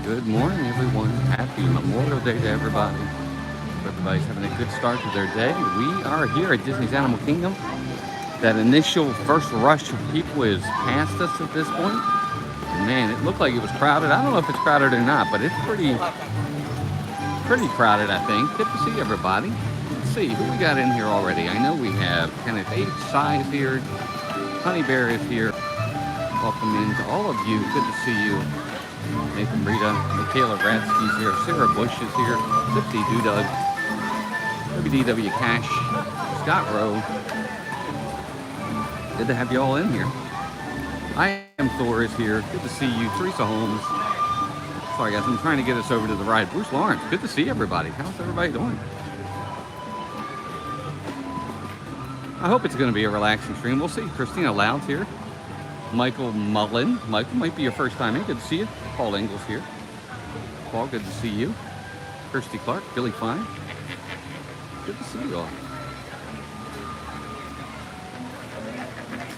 Good morning, everyone. Happy Memorial Day to everybody. Hope everybody's having a good start to their day. We are here at Disney's Animal Kingdom. That initial first rush of people is past us at this point. And man, it looked like it was crowded. I don't know if it's crowded or not, but it's pretty crowded, I think. Good to see everybody. Let's see who we got in here already. I know we have Kenneth H. Cy is here. Honey Bear is here. Welcome in to all of you. Good to see you. Nathan Rita, Michaela Ratsky's here, Sarah Bush is here, Zipsy Doodug, WDW Cash, Scott Rowe. Good to have you all in here. I am Thor is here. Good to see you. Teresa Holmes. Sorry guys, I'm trying to get us over to the ride. Bruce Lawrence. Good to see everybody. How's everybody doing? I hope it's going to be a relaxing stream. We'll see. Christina Loud's here. Michael Mullen. Michael, might be your first time in. Good to see you. Paul Engels here. Paul, good to see you. Kirsty Clark, Billy Fine. Good to see you all.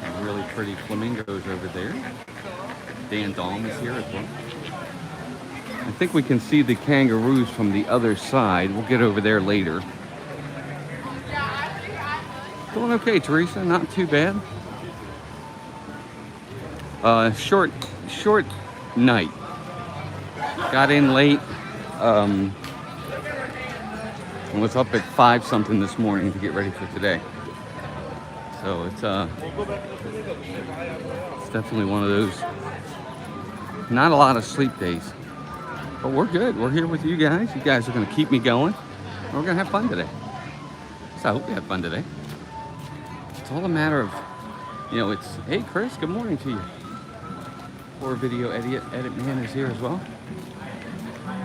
Some really pretty flamingos over there. Dan Dahm is here as well. I think we can see the kangaroos from the other side. We'll get over there later. Doing okay, Teresa. Not too bad. Short night. Got in late. And was up at 5 something this morning to get ready for today. So it's definitely one of those. Not a lot of sleep days, but we're good. We're here with you guys. You guys are going to keep me going. We're going to have fun today. So I hope you have fun today. It's all a matter of, it's, hey Chris, good morning to you. Poor video edit man is here as well.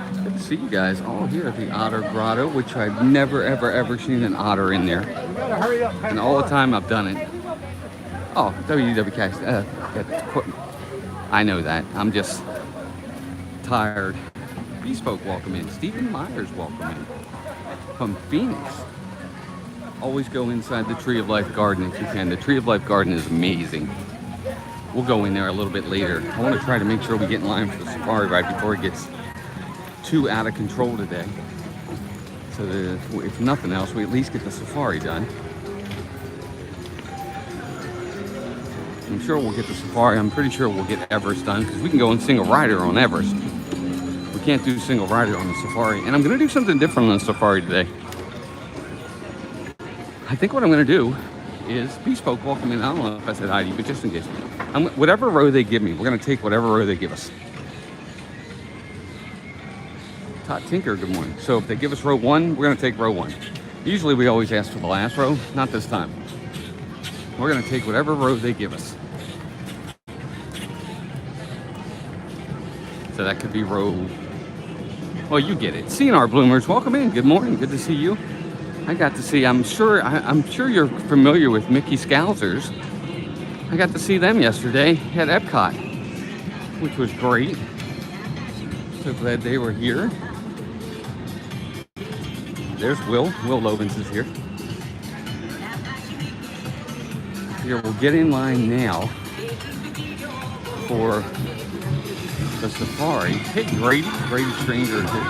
It's good to see you guys all here at the Otter Grotto, which I've never, ever seen an otter in there. And all the time I've done it. Oh, WWK. I know that. I'm just tired. Bespoke, welcome in. Stephen Myers, welcome in. From Phoenix. Always go inside the Tree of Life Garden if you can. The Tree of Life Garden is amazing. We'll go in there a little bit later. I want to try to make sure we get in line for the safari right before it gets too out of control today. So that if nothing else, we at least get the safari done. I'm sure we'll get the safari. I'm pretty sure we'll get Everest done because we can go in single rider on Everest. We can't do single rider on the safari. And I'm going to do something different on the safari today. I think what I'm going to do is Bespoke, welcome in. I don't know if I said hi to you, but just in case. Whatever row they give me, we're going to take whatever row they give us. Todd Tinker, good morning. So if they give us row 1, we're going to take row 1. Usually we always ask for the last row. Not this time. We're going to take whatever row they give us. So that could be row... Well, you get it. CNR Bloomers, welcome in. Good morning. Good to see you. I got to see, I'm sure you're familiar with Mickey Scousers. I got to see them yesterday at Epcot, which was great. So glad they were here. There's Will. Will Lovins is here. Here, we'll get in line now for the safari. Hey, Grady Stranger is here.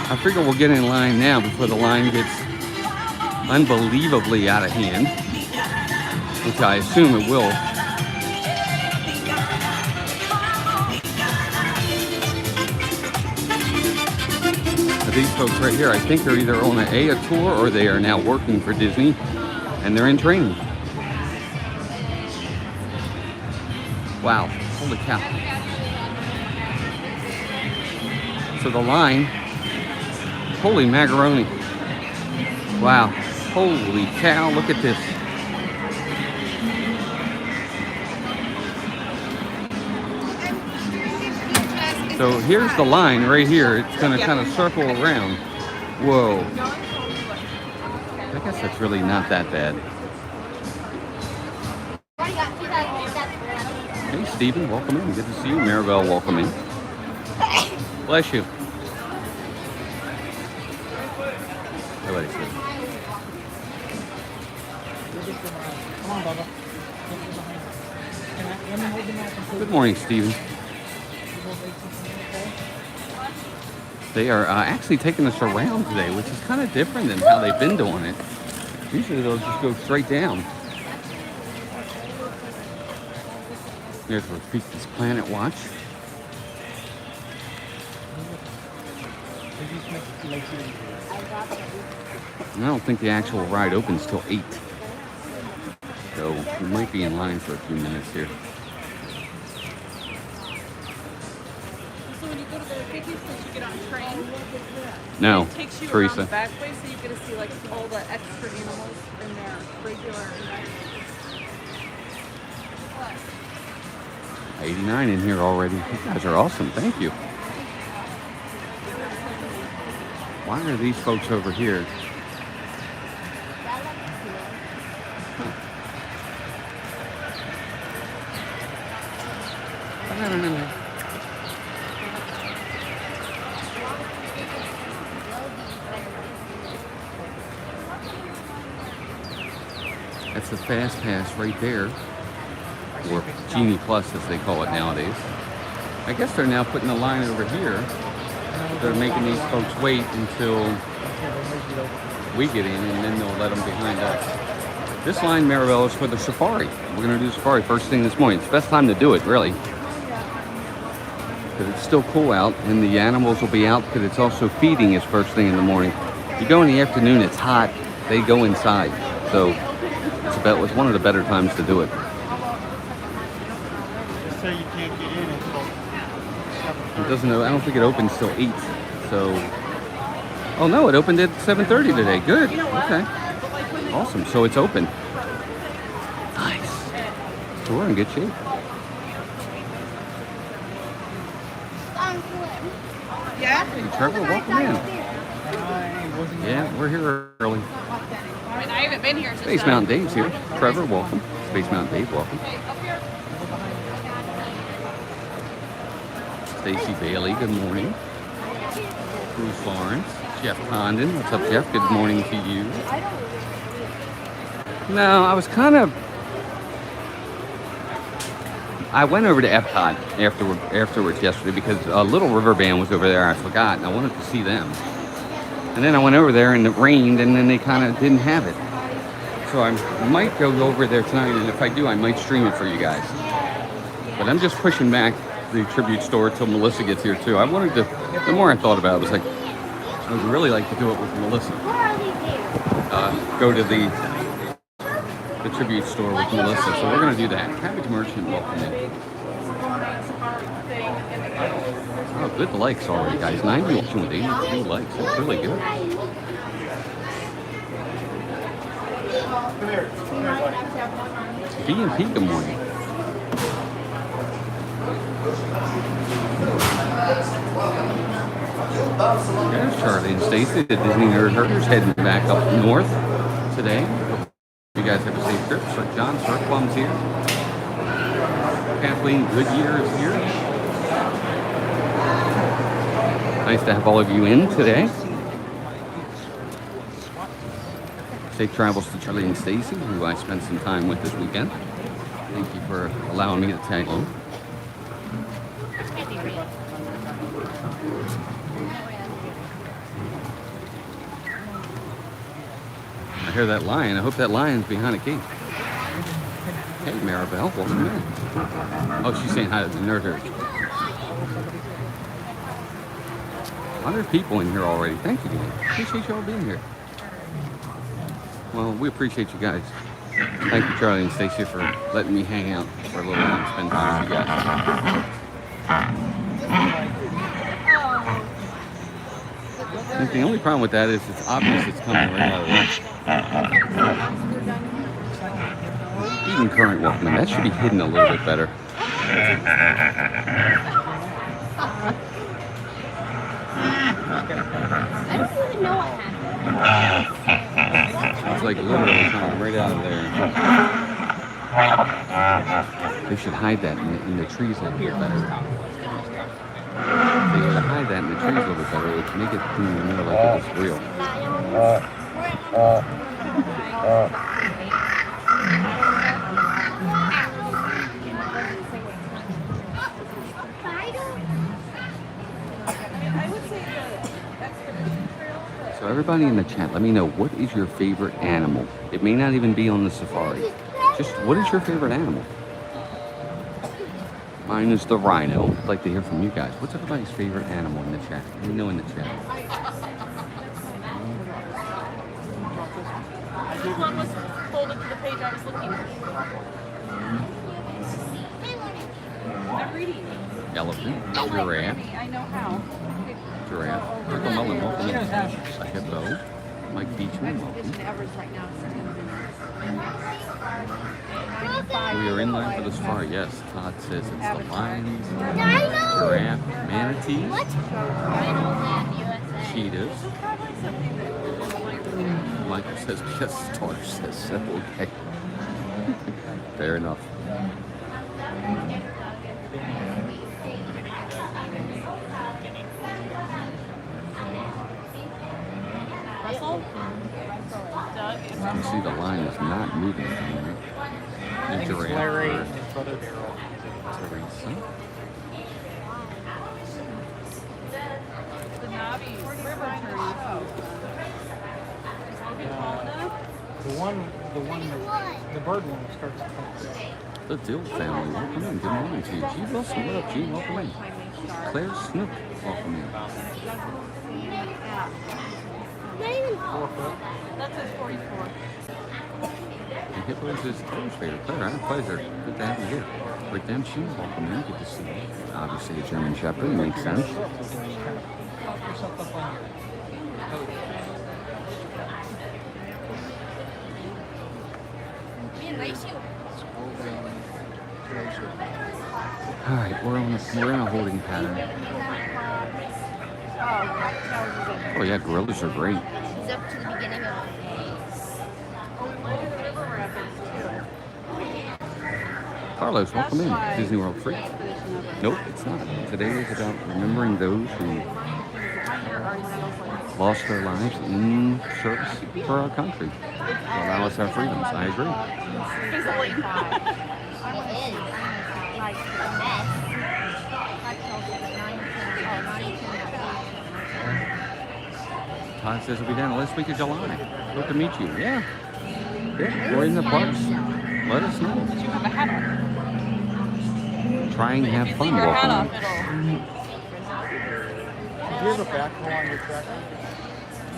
I figure we'll get in line now before the line gets unbelievably out of hand, which I assume it will. These folks right here, I think they're either on a tour or they are now working for Disney and they're in training. Wow, holy cow. So the line, holy macaroni. Wow, holy cow, look at this. So here's the line right here. It's going to kind of circle around. Whoa. I guess that's really not that bad. Hey, Stephen, welcome in. Good to see you. Maribel, welcome in. Bless you. Everybody's good. Come on, Bubba. Good morning, Stephen. They are actually taking us around today, which is kind of different than how they've been doing it. Usually they'll just go straight down. Here's Rafika's Planet Watch. I don't think the actual ride opens till 8. So we might be in line for a few minutes here. So when you go to the Rafika's, did you get on a train? No, it takes you Teresa. around the back way, so you get to see like all the extra animals in their regular environment. 89 in here already. You guys are awesome. Thank you. Why are these folks over here? That's the Fast Pass right there, or Genie Plus as they call it nowadays. I guess they're now putting a line over here. They're making these folks wait until we get in, and then they'll let them behind us. This line, Maribel, is for the safari. We're going to do safari first thing this morning. It's the best time to do it, really, because it's still cool out, and the animals will be out because it's also feeding is first thing in the morning. You go in the afternoon, it's hot. They go inside, so it's one of the better times to do it. So you can't get in until 7:30. It doesn't. I don't think it opens till 8. So, oh no, it opened at 7:30 today. Good. Okay. Awesome. So it's open. Nice. So we're in good shape. Yeah? Hey, Trevor, welcome in. Yeah, we're here early. I mean, I haven't been here since Space Mountain Dave's here. Trevor, welcome. Space Mountain Dave, welcome. up here. Stacy Bailey, good morning. Bruce Lawrence, Jeff Condon. What's up, Jeff? Good morning to you. No, I went over to Epcot afterwards yesterday because Little River Band was over there. I forgot, and I wanted to see them. And then I went over there, and it rained, and then they kind of didn't have it. So I might go over there tonight, and if I do, I might stream it for you guys. But I'm just pushing back the tribute store till Melissa gets here too. I wanted to. The more I thought about it, I was like, I would really like to do it with Melissa. Go to the tribute store with Melissa. So we're gonna do that. Cabbage Merchant, welcome in. Oh, good likes already, guys. 90 with 82 likes. That's really good. B&P, good morning. There's Charlie and Stacy, the Disney Nerd Herders, heading back up north today. You guys have a safe trip. So John Cirquam's here. Kathleen Goodyear is here. Nice to have all of you in today. Safe travels to Charlie and Stacy, who I spent some time with this weekend. Thank you for allowing me to tag along. I hear that lion. I hope that lion's behind a gate. Hey, Maribel, welcome in. Oh, she's saying hi to the nerd herd. A lot of people in here already. Thank you, Dan. Appreciate you all being here. Well, we appreciate you guys. Thank you, Charlie and Stacy, for letting me hang out for a little while and spend time with you guys. I think the only problem with that is it's obvious it's coming right out of there. Eden Current, welcome in. That should be hidden a little bit better. I don't even know what happened. It's like literally coming right out of there. They should hide that in the trees a little bit better. They should hide that in the trees a little bit better. It would make it more like it was real. I would say that So everybody in the chat, let me know, what is your favorite animal? It may not even be on the safari. Just what is your favorite animal? Mine is the rhino. I'd like to hear from you guys. What's everybody's favorite animal in the chat? Let me know in the chat. This one was folded to the page I was looking at. I'm reading. Elephant, Don't wait for giraffe, me. I know how. giraffe. Michael Mullen, welcome in. A hippo. Mike Beachman, welcome. Expedition Everest right now. We are in line for the safari. Yes, Todd says it's the lions, Dino! giraffe, manatees, What? Dinoland USA. cheetahs. Probably something that Michael says because Star says so. Okay. Fair enough. Russell? Doug? You can see the line is not moving at the moment. I The think it's Larry and giraffe his brother Daryl. for Teresa. The Navi River Turtle. The bird one starts to come. The Dill family, welcome in. Good morning to you. G. Wilson, what up, G? Welcome in. Claire Snook, welcome in. Not even 4 foot. That says 44. And Hippos is Claire's favorite. Claire, our pleasure. Good to have you here. Redemption, welcome in. Good to see you. Obviously, a German Shepherd makes sense. All right, we're in a holding pattern. Oh yeah, gorillas are great. It's up to the beginning of the Carlos, welcome in. Disney World free. Nope, it's not. Today is about remembering those who lost their lives in service for our country to allow us our freedoms. I agree. Like a mess. Todd says we'll be down the last week of July. Hope to meet you. Yeah. Yeah, we're in the parks. Let us know. Did you have a hat on? Try and have If you fun leave your hat walking. off, it'll... Do you have a backhoe on your tractor?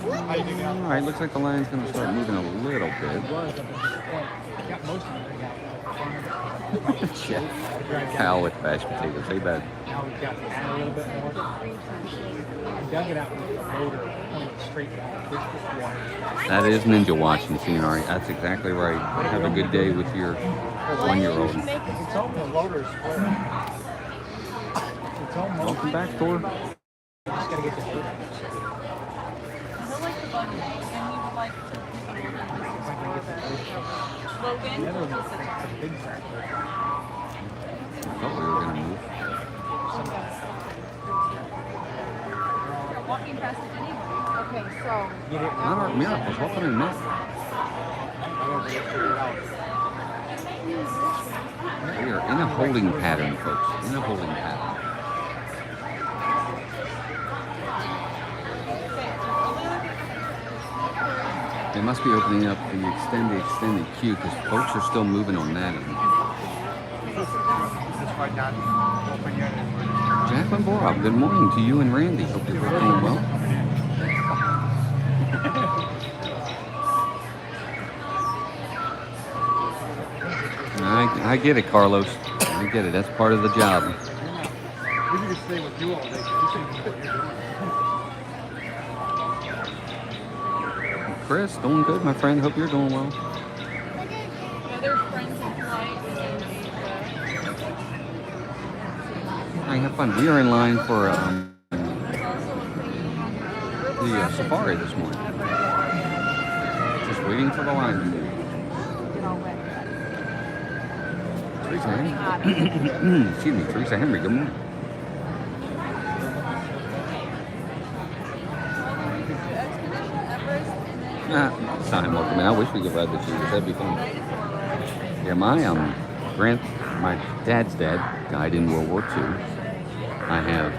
How do you dig it All out? right, looks like the line's going to start moving a little bit. It was up at this point. Got most of it dig out. Yeah. Cow with mashed potatoes. Hey, bud. Now we've got to add a little bit more. I dug it out with a loader, pointed straight down. This was water. That is ninja watching scenery. That's exactly right. Have a good day with your 1-year-old. It's all the loader's split. It's almost. Welcome back, Thor. You just gotta get the dirt out. He'll like the buggy, and he would like to... Logan? The other one, it's a big tractor. I thought we were going to move. Walking past it anyway. Okay, so... Get it. Monarch Miracles, welcome in, Matt. We are in a holding pattern, folks. In a holding pattern. They must be opening up the extended queue because folks are still moving on that end. That's why Dad opened yet. Jacqueline Borov, good morning to you and Randy. Hope you're both doing well. I get it, Carlos. I get it. That's part of the job. We can just stay with you all day. You can do what you're doing. Chris, doing good, my friend. Hope you're doing well. Other friends in flight in Asia. All right, have fun. We are in line for the safari this morning. Just waiting for the line to move. Teresa Henry. Excuse me, Teresa Henry. Good morning. Nah, it's not him welcoming. I wish we could ride the cheetahs. That'd be fun. Yeah, my dad's dad died in World War II. I have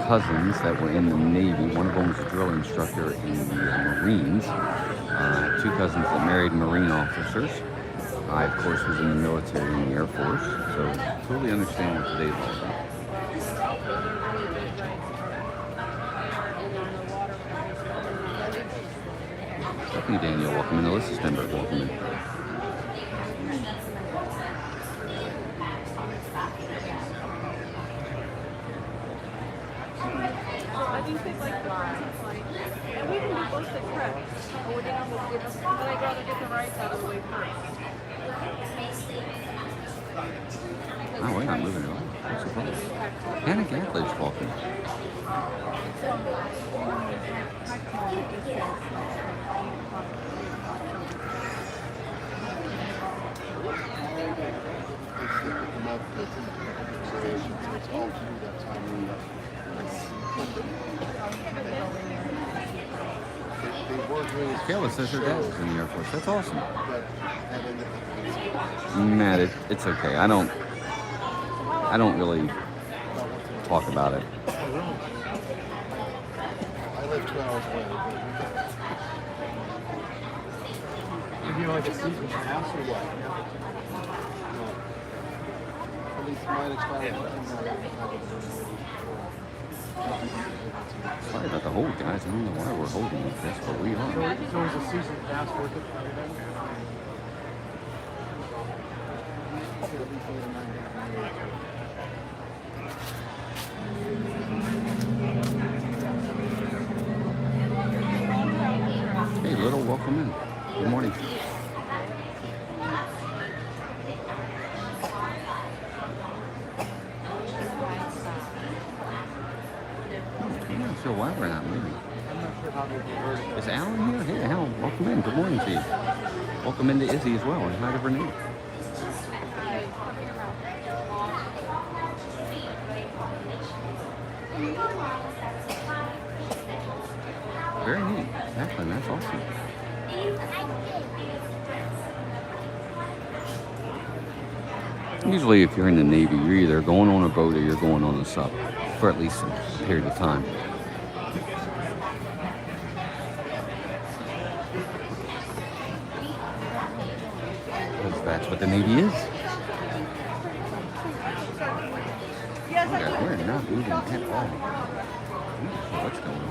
cousins that were in the Navy. One of them was a drill instructor in the Marines. Two cousins that married Marine officers. I, of course, was in the military and the Air Force, so totally understand what today's all about. Stephanie Daniel, welcome in. Alyssa Stenberg, welcome in. I think they'd like the princess line. And we can do both the correct. Or would you almost get them? But I'd rather get the rights out of the way first. Oh, wait, I'm moving it on. What's the problem? Hannah Gatledge, welcome. Kayla says her dad was in the Air Force. That's awesome. Matt, it's okay. I don't really talk about it. I live 2 hours away. You know, like a season pass or what? No. At least mine expired. Sorry about the hold, guys. I don't know why we're holding like this, but we are. So is a season pass worth it? Hey, Little, welcome in. Good morning. I'm not sure why we're not moving. Is Alan here? Hey, Alan, welcome in. Good morning to you. Welcome into Izzy as well, and hi to Renee. Very neat. Exactly, that's awesome. Usually if you're in the Navy, you're either going on a boat or you're going on a sub for at least a period of time. Because that's what the Navy is. Okay, we're not moving at all. I'm not sure what's going on.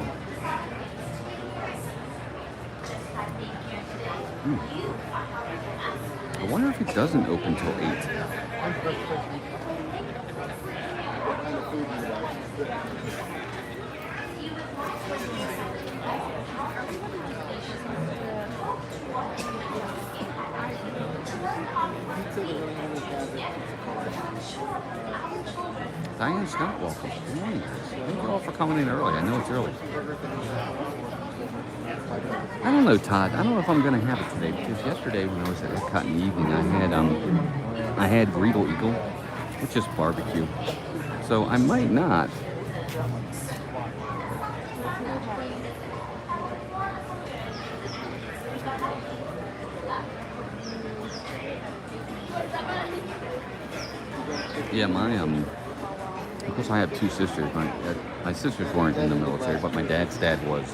I wonder if it doesn't open till 8. Diane Scott, welcome. Good morning, guys. Thank you all for coming in early. I know it's early. I don't know, Todd. I don't know if I'm going to have it today because yesterday when I was at Epcot in the evening, I had Regal Eagle, which is barbecue. So I might not. Yeah, because I have two sisters. My sisters weren't in the military, but my dad's dad was.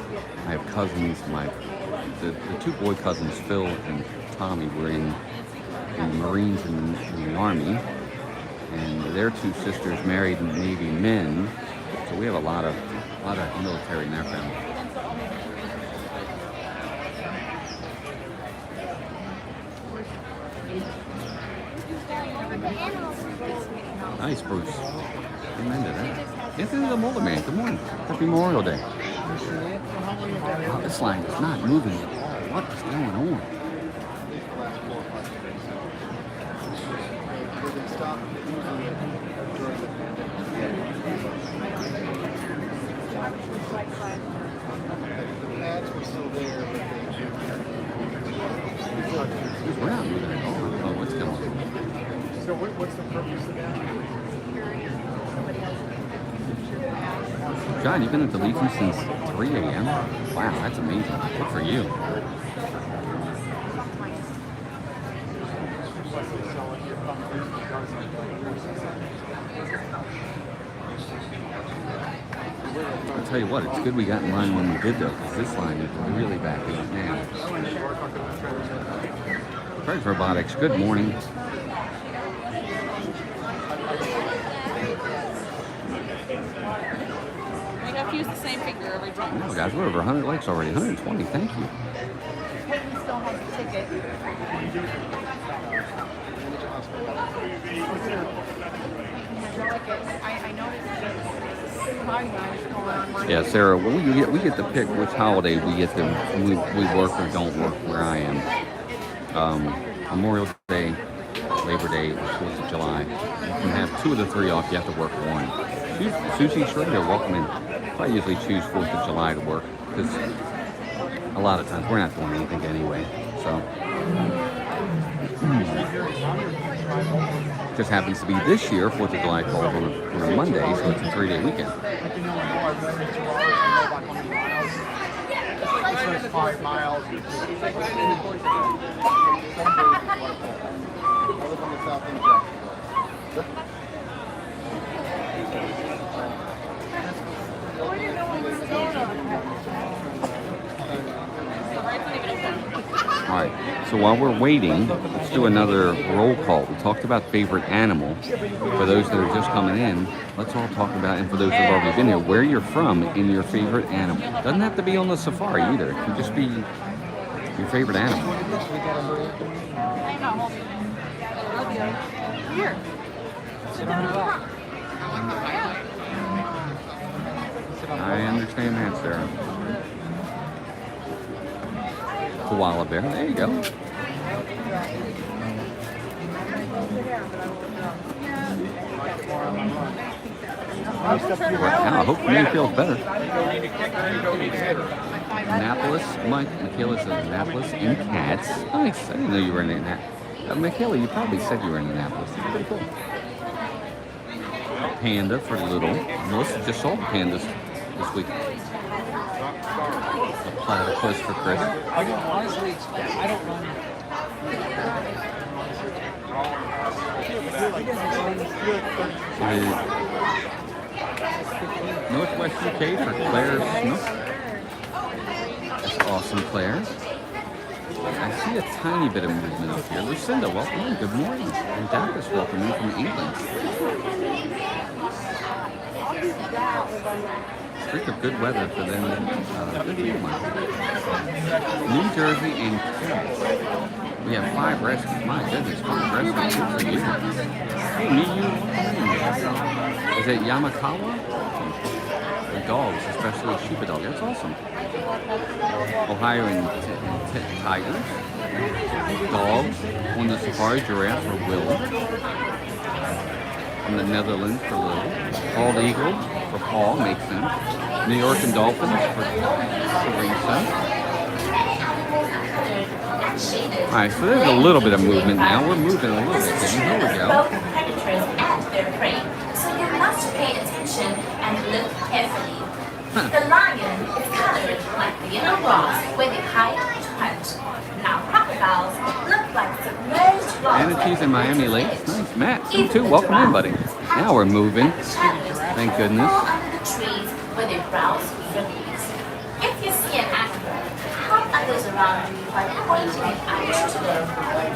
I have cousins. The two boy cousins, Phil and Tommy, were in the Marines and in the Army, and their two sisters married Navy men. So we have a lot of military in their family. Nice, Bruce. Amen to that. Anthony the Mulder Man, good morning. Happy Memorial Day. Wow, this line is not moving at all. What is going on? We're not moving at all. I don't know what's going on. So what's the purpose of that? John, you've been at the Legion since 3 a.m.? Wow, that's amazing. Good for you. tell you what, it's good we got in line when we did though, because this line is really backing up now. Craig Robotics, good morning. We have to use the same finger every time. No, guys, we're over 100 likes already. 120, thank you. Peyton still has a ticket. I noticed party night going on. Yeah, Sarah, we get to pick which holiday we get to we work or don't work where I am. Memorial Day, Labor Day, or 4th of July. You can have 2 of the 3 off. You have to work 1. Susie Schrader, welcome in. I usually choose 4th of July to work because a lot of times we're not doing anything anyway. So just happens to be this year 4th of July falls on a Monday, so it's a 3-day weekend. First 5 miles. I live on the south end of Jacksonville. All right, so while we're waiting, let's do another roll call. We talked about favorite animal. For those that are just coming in, let's all talk about, and for those that have already been here, where you're from in your favorite animal. Doesn't have to be on the safari either. It can just be your favorite animal. Here. I understand that, Sarah. Koala bear, there you go. Wow, I hope May feels better. Annapolis, Mike, Michaela says Annapolis and cats. Nice, I didn't know you were in Annapolis. Michaela, you probably said you were in Annapolis. Pretty cool. Panda for little. Melissa just saw the pandas this week. A platypus for Chris. I don't honestly expect. I don't know. Northwest UK for Claire Snook. That's awesome, Claire. I see a tiny bit of movement up here. Lucinda, welcome in. Good morning. And Dacus, welcome in from England. Streak of good weather for them. New Jersey and cats. We have 5 rescues. My goodness, 5 rescues. Good for you. Hey, Miyu. Is it Yamakawa? The dogs, especially Shiba dog. That's awesome. Ohio and tigers. Dogs on the safari. Giraffe for Will. From the Netherlands for Lil. Bald eagle for Paul, makes sense. New York and dolphins for Teresa. Alright, so there's a little bit of movement now. We're moving a little bit. Here we go. Both predators and their prey, so you must pay attention and look carefully. The lion is colored like the yellow grass where they hide to hunt. Now crocodiles look like submerged rocks. Manatees in Miami Lakes. Nice. Matt, you too. Welcome in, buddy. Now we're moving. Thank goodness. Under the trees where they browse for leaves. If you see an animal, help others around you by pointing it out to them.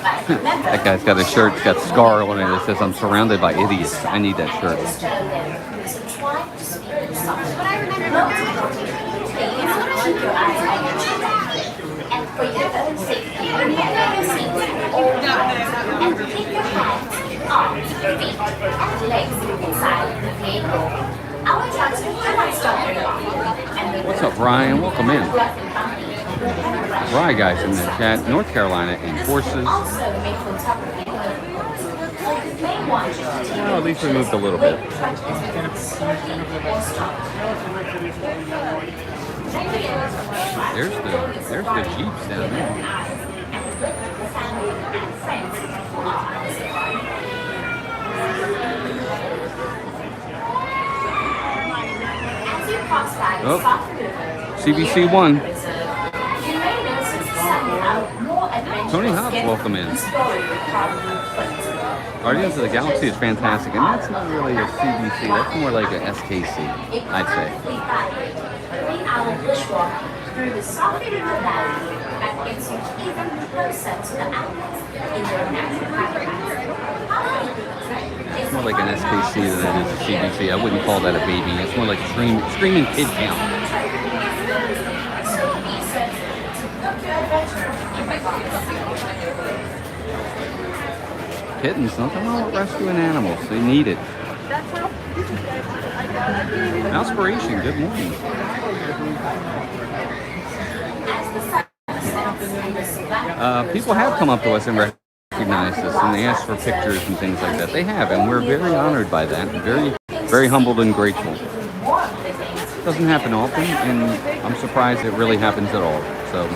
But remember, That guy's got a shirt, it's got scar on it that says, I'm surrounded by idiots. I need that shirt. so try to speak softly. But I remember please keep your eyes on your children. And for your own safety, never seat all night. And keep your hands, arms, feet, and legs inside the vehicle. Our trucks will not stop very often. What's up, Ryan? Welcome in. Ryan, guys, in the chat. North Carolina and horses. Also make photography. Well, at least we moved a little bit. There's the Jeeps down there. Oh, CBC 1. Tony Hobbs, welcome in. Guardians of the Galaxy is fantastic, and that's not really a CBC. That's more like a SKC, I'd say. 3-hour bushwalk through the Soft River Valley that gets you even closer to the outlets in your natural habitat. It's more like an SKC than it is a CBC. I wouldn't call that a baby. It's more like screaming kid town. Kittens, nothing wrong with rescuing animals. They need it. Inspiration, good morning. People have come up to us and recognized us, and they asked for pictures and things like that. They have, and we're very honored by that. Very, very humbled and grateful. It doesn't happen often, and I'm surprised it really happens at all. So,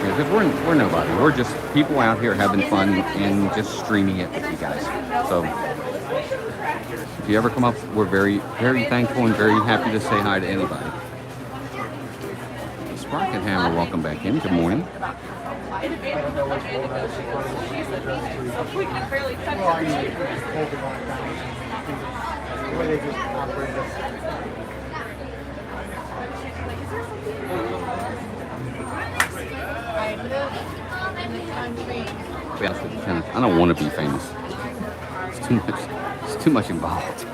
because we're nobody. We're just people out here having fun and just streaming it with you guys. So, if you ever come up, we're very, very thankful and very happy to say hi to anybody. Sprocket Hammer, welcome back in. Good morning. We can barely touch Well, I mean, holding on down. The way they just operate it. I live in the country. Be honest with you, Kenneth, I don't want to be famous. It's too much. It's too much involved.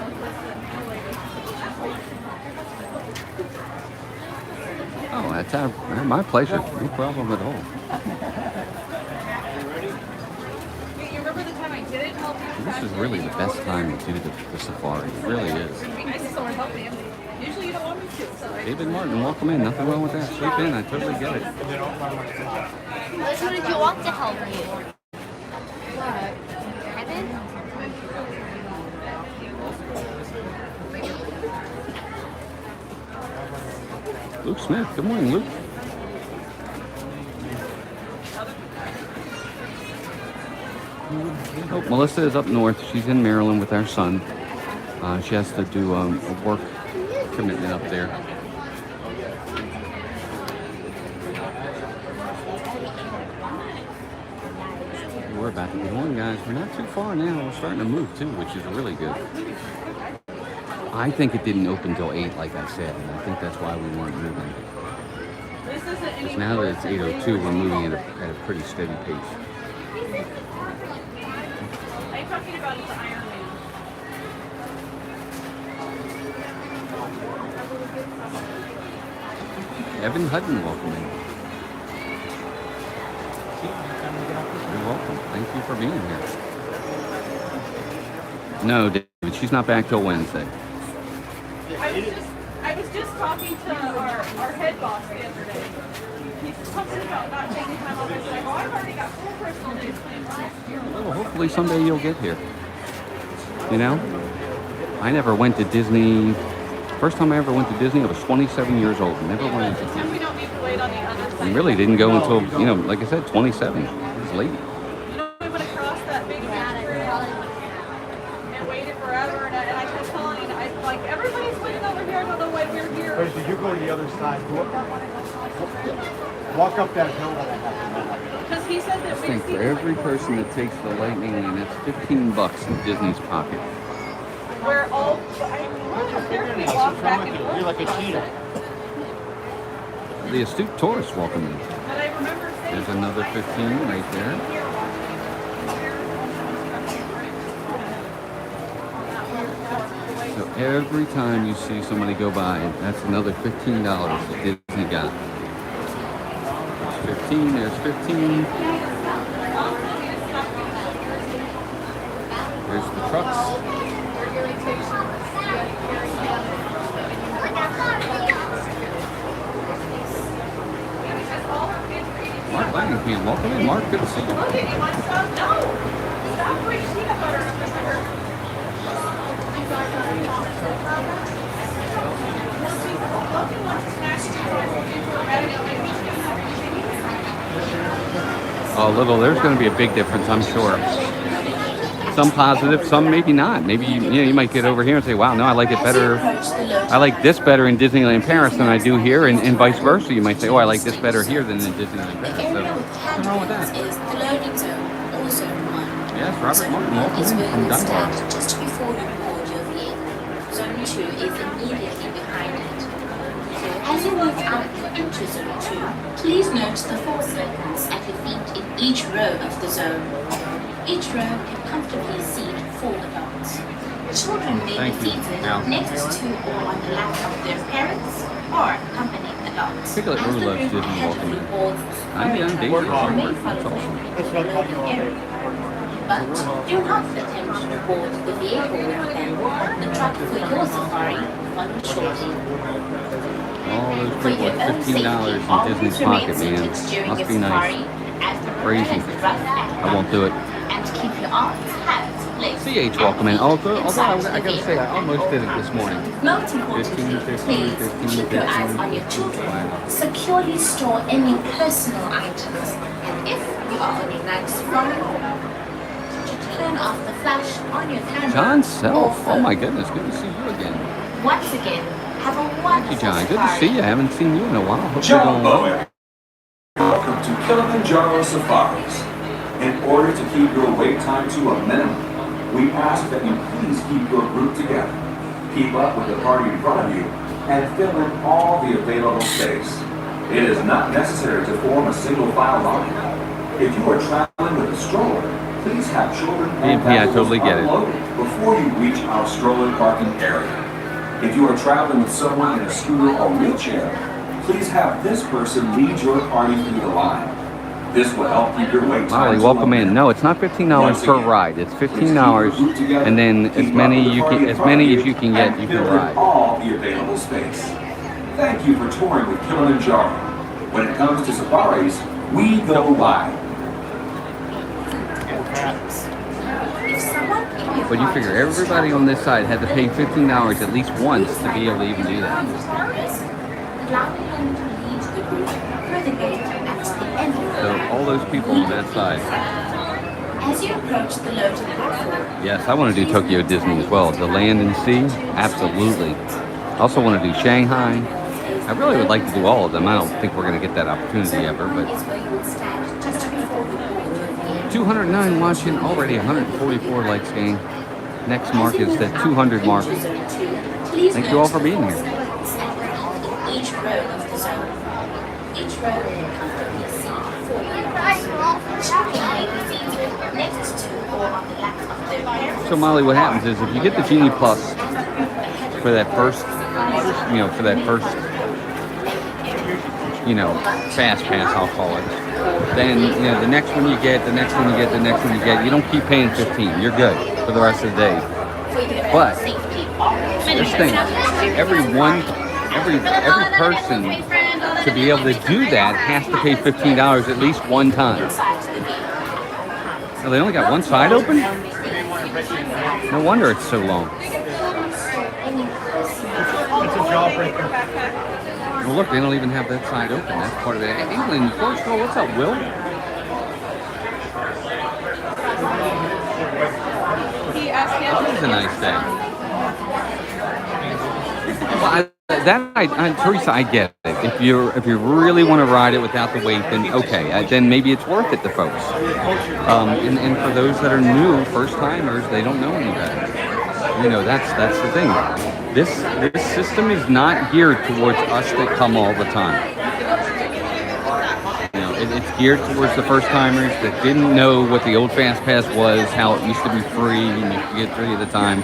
Oh, that's my pleasure. No problem at all. You remember the time I didn't help you? This is really the best time to do the safari. It really is. I just don't want to help you. Usually you don't want me to. So David Martin, welcome in. Nothing wrong with that. Sleep in. I totally get it. Which one did you want to help you? Kevin? Luke Smith. Good morning, Luke. Oh, Melissa is up north. She's in Maryland with our son. She has to do a work commitment up there. We're about to get on, guys. We're not too far now. We're starting to move too, which is really good. I think it didn't open till 8, like I said, and I think that's why we weren't moving. Because now that it's 8:02, we're moving at a pretty steady pace. are you talking about the Iron Man? Evan Hutton, welcome in. You're welcome. Thank you for being here. No, David, she's not back till Wednesday. I was just talking to our head boss the other day. He's talking about not taking time off. I said, well, I've already got 4 personal days planned for next year. Well, hopefully someday you'll get here. You know, I never went to Disney. First time I ever went to Disney, I was 27 years old. Never went to And Disney. we don't need to wait on the other side. And really didn't go until, you know, like I said, 27. It was late. You know, we would have crossed that big mountain and waited forever. And I kept telling you, like, everybody's waiting over here. I don't know why we're here. Wait, did you go to the other side? Walk up that hill. Because he said that I think for every person that takes the lightning lane, that's $15 in Disney's pocket. we're all, we walk back and You're forth. like a cheetah. The astute tourist, welcome in. But I remember saying, There's another 15 right there. So every time you see somebody go by, that's another $15 that Disney got. There's 15, there's 15. There's the trucks. Mark Langenkamp, welcome in. Mark, good to see you. look at you, my son, no. Stop putting peanut butter up in my hair. Oh, little, there's going to be a big difference, I'm sure. Some positive, some maybe not. Maybe you might get over here and say, wow, no, I like it better. I like this better in Disneyland Paris than I do here, and vice versa. You might say, oh, I like this better here than in Disneyland Paris. So, what's wrong with that? Is the loading zone also one? Yes, Robert Martin, welcome is in where from you will Dunbar. stand just before you board your vehicle. Zone 2 is immediately behind it. As you move out into Zone 2, please note the 4 circles at your feet in each row of the zone. Each row can comfortably seat 4 adults. Children may Thank be you. seated Now. next to or on the lap of their parents or accompanying adults. Pickled As Brew the loves room Disney ahead of welcome you in. boards I'm young, Daisy. may That's follow awesome. into the loading area. But do not attempt to board the vehicle with them. The truck for your safari follows shortly. All those For people your with own safety, $15 in always Disney's remain pocket, seated man. during Must your be nice. safari as the road Crazy. is rough and I won't do it. and keep your arms, hands, legs, CH welcome in. Although inside I the gotta say, I vehicle almost at did it all this morning. times. Most importantly, 15, please 15, keep your eyes 15, on your children. Wow. Securely store any personal items, and if you are on a night safari, to turn off the flash on your camera. John or Self. Oh phone. my goodness, good to see you again. Once again, have a Thank wonderful you, John. Good to safari. see you. I haven't seen you in a while. Hope you're John doing well. Bowen. Welcome to Kilimanjaro Safaris. In order to keep your wait time to a minimum, we ask that you please keep your group together, keep up with the party in front of you, and fill in all the available space. It is not necessary to form a single file line. If you are traveling with a stroller, please have children and Yeah, I valuables totally get it. unloaded before you reach our stroller parking area. If you are traveling with someone in a scooter or wheelchair, please have this person lead your party through the line. This will help keep your wait time. Molly, to welcome a in. minimum. No, it's not $15 per ride. It's $15, and then as many as you can get, you can ride. All the available space. Thank you for touring with Kilimanjaro. When it comes to safaris, we go wide. If someone in your But you figure everybody on this side had to pay $15 at least once to be able to even do that. allowing them to lead the group through the gate at the end of the So line. all those people on that side. As you approach the loading platform, Yes, I want to do Tokyo Disney as well. The land and sea, absolutely. I also want to do Shanghai. I really would like to do all of them. I don't think we're going to get that opportunity ever, but is where you will stand just before the board your vehicle. 209 watching, already 144 likes game. Next mark is the 200 mark. Thank you all for being here. Each row of the zone. Each row can comfortably seat 4 vehicles. Children may be seated next to or on the lap of their parents. So Molly, what happens is if you get the Genie Plus for that first, fast pass, I'll call it. Then, the next one you get, the next one you get, the next one you get, you don't keep paying 15. You're good for the rest of the day. But this thing, every person to be able to do that has to pay $15 at least one time. So they only got one side open? No wonder it's so long. It's a jawbreaker. Well, look, they don't even have that side open. That's part of it. England, Portugal, what's up, Will? He asked him. This is a nice day. Well, Teresa, I get it. If you really want to ride it without the weight, then okay. Then maybe it's worth it to folks. And for those that are new, first timers, they don't know any better. That's the thing. This system is not geared towards us that come all the time. It's geared towards the first timers that didn't know what the old Fast Pass was, how it used to be free, and you could get 3 at a time.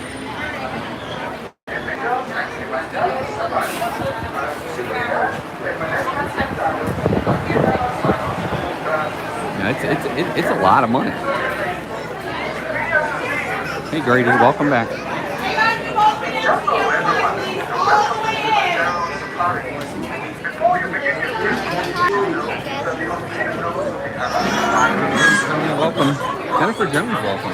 It's a lot of money. Hey Grady, welcome back. Welcome. Jennifer Jones, welcome.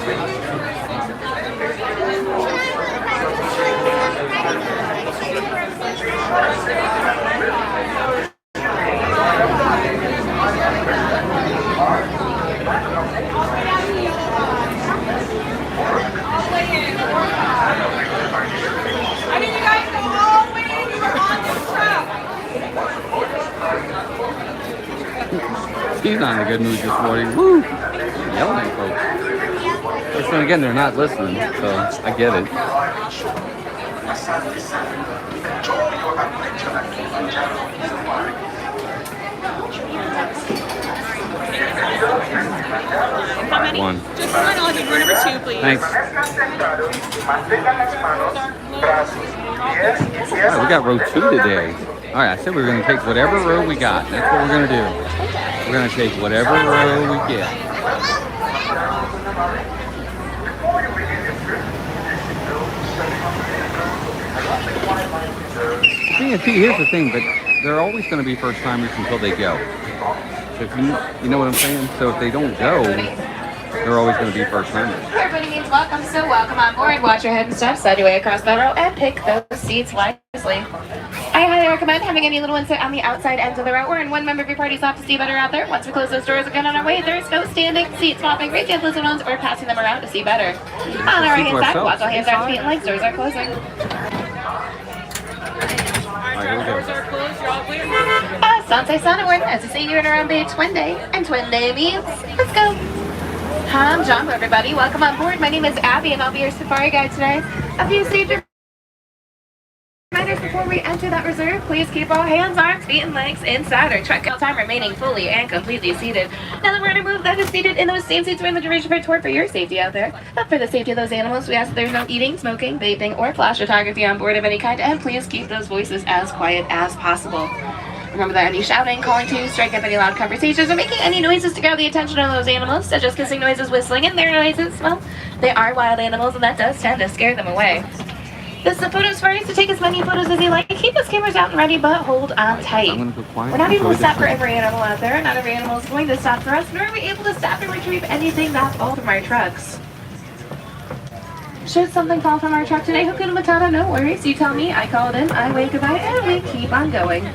I mean, you guys go all the way in. You were on this truck. She's not in a good mood this morning. Woo! Yelling at folks. But then again, they're not listening, so I get it. How many? One. Just one. I'll give you number 2, please. Thanks. All right, we got row 2 today. All right, I said we were going to take whatever row we got. That's what we're going to do. We're going to take whatever row we get. Here's the thing, but they're always going to be first timers until they go. So if you know what I'm saying? So if they don't go, they're always going to be first timers. Everybody means welcome, so welcome on board. Watch your head and steps, slide your way across the row, and pick those seats wisely. I highly recommend having any little one sit on the outside ends of the row, and one member of your party's off to see better out there. Once we close those doors again on our way, there's no standing, seat swapping, raise hands, little ones, or passing them around to see better. On our right hand side, watch all hands, arms, feet, and legs. Doors are closing. Alright, Doors are closed. You're all clear. Asante Sana, as you see, you're in around bay Twin Day, and Twin Day means, let's go. Hi, I'm John, everybody. Welcome on board. My name is Abby, and I'll be your safari guide today. A few safety reminders before we enter that reserve. Please keep all hands, arms, feet, and legs inside our truck all time, remaining fully and completely seated. Now that we're in a move that is seated in those same seats we're in the duration of our tour for your safety out there. But for the safety of those animals, we ask that there's no eating, smoking, vaping, or flash photography on board of any kind, and please keep those voices as quiet as possible. Remember that any shouting, calling to, strike up any loud conversations, or making any noises to grab the attention of those animals, such as kissing noises, whistling, and their noises, well, they are wild animals, and that does tend to scare them away. This is a photo safari, so take as many photos as you like. Keep those cameras out and ready, but hold on tight. I'm gonna go quiet. We're not able to stop for every animal out there. Not every animal is going to stop for us, nor are we able to stop and retrieve anything that falls from our trucks. Should something fall from our truck today, Hakuna Matata, no worries. You tell me, I call it in, I wave goodbye, and we keep on going.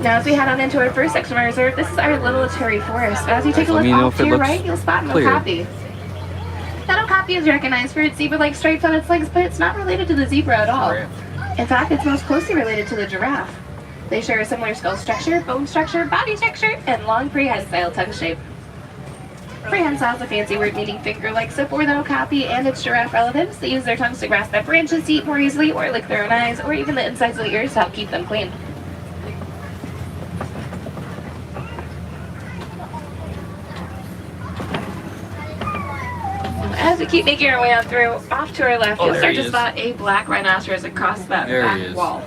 Now, as we head on into our first section of our reserve, this is our little cherry forest. As you take a look off to your right, you'll spot an okapi. That okapi is recognized for its zebra-like stripes on its legs, but it's not related to the zebra at all. In fact, it's most closely related to the giraffe. They share a similar skull structure, bone structure, body texture, and long prehensile tongue shape. Prehensile is a fancy word meaning finger-like, so for the okapi and its giraffe relatives, they use their tongues to grasp at branches to eat more easily, or lick their own eyes, or even the insides of the ears to help keep them clean. As we keep making our way on through, off to our left, you'll start to spot a black rhinoceros across that back wall.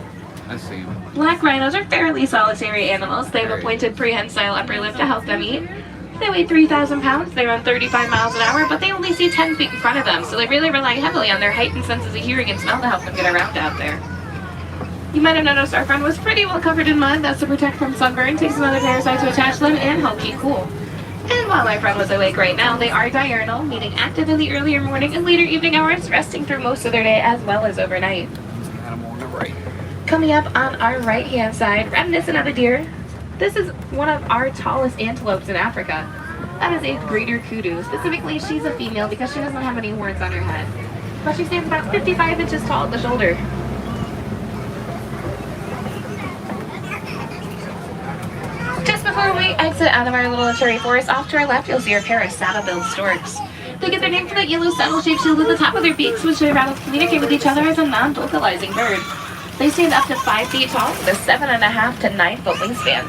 I see him. Black rhinos are fairly solitary animals. They have a pointed prehensile upper lip to help them eat. They weigh 3,000 pounds, they run 35 miles an hour, but they only see 10 feet in front of them, so they really rely heavily on their heightened senses of hearing and smell to help them get around out there. You might have noticed our friend was pretty well covered in mud. That's to protect from sunburn, take some other parasites to attach them, and help keep cool. And while my friend was awake right now, they are diurnal, meaning active in the earlier morning and later evening hours, resting through most of their day as well as overnight. Animal on the right. Coming up on our right-hand side, reminiscent of a deer, this is one of our tallest antelopes in Africa. That is a greater kudu. Specifically, she's a female because she doesn't have any horns on her head. But she stands about 55 inches tall at the shoulder. Just before we exit out of our little cherry forest, off to our left, you'll see our pair of saddle-billed storks. They get their name from that yellow saddle-shaped shield at the top of their beaks, which they rather communicate with each other as a non-vocalizing bird. They stand up to 5 feet tall with a 7.5 to 9 foot wingspan.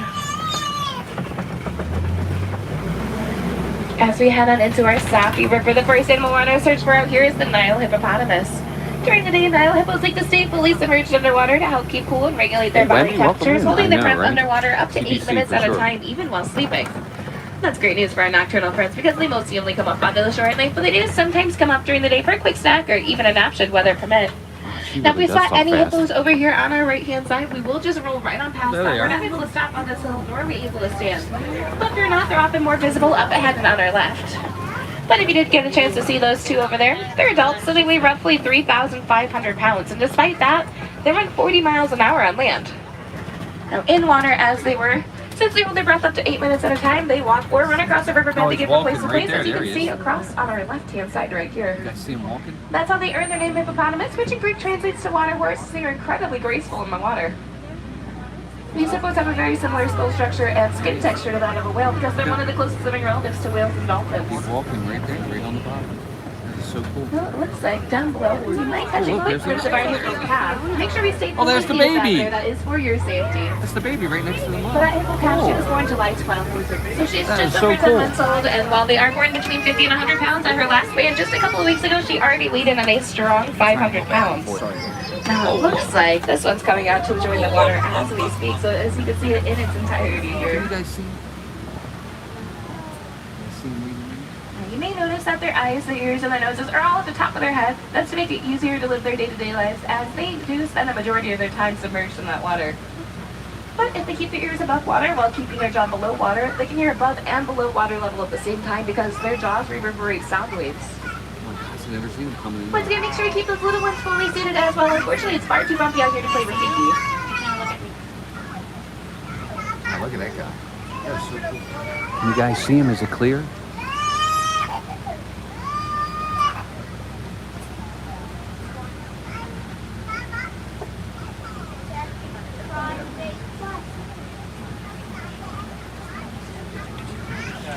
As we head on into our Safi River, the first animal we're on our search for out here is the Nile hippopotamus. During the day, Nile hippos like to stay fully submerged underwater to help keep cool and regulate their body temperatures, holding their breath underwater up to 8 minutes at a time, even while sleeping. That's great news for our nocturnal friends because they mostly only come up onto the shore at night, but they do sometimes come up during the day for a quick snack or even a nap should weather permit. Now, if we spot any hippos over here on our right-hand side, we will just roll right on past them. We're not able to stop on this hill, nor are we able to stand. But if you're not, they're often more visible up ahead and on our left. But if you did get a chance to see those two over there, they're adults, so they weigh roughly 3,500 pounds. And despite that, they run 40 miles an hour on land. Now, in water, as they were, since they hold their breath up to 8 minutes at a time, they walk or run across the riverbed to get from place to place, as you can see across on our left-hand side right here. You guys see him walking? That's how they earn their name hippopotamus, which in Greek translates to water horse. They are incredibly graceful in the water. These hippos have a very similar skull structure and skin texture to that of a whale because they're one of the closest living relatives to whales and dolphins. He's walking right there, right on the bottom. That is so cool. Well, it looks like down below we might catch a quick glimpse of our hippo calf. Make sure we stay Oh, there's the baby. That is for your safety. That's the baby right next to the But mom. that hippo calf, she was born July 12th. So she's That is just so over 10 cool. months old, and while they are born between 50 and 100 pounds at her last weigh, and just a couple of weeks ago, she already weighed in at a strong 500 pounds. Now, it looks like this one's coming out to join the water as we speak, so as you can see it in its entirety Can here. you guys see? See him reading? Now, you may notice that their eyes, their ears, and their noses are all at the top of their head. That's to make it easier to live their day-to-day lives, as they do spend a majority of their time submerged in that water. But if they keep their ears above water while keeping their jaw below water, they can hear above and below water level at the same time because their jaws reverberate sound waves. Oh my gosh, I've never seen him coming in. Once again, make sure to keep those little ones fully seated as well. Unfortunately, it's far too bumpy out here to play with Kiki. Oh, look at that guy. That's so cool. Can you guys see him? Is it clear?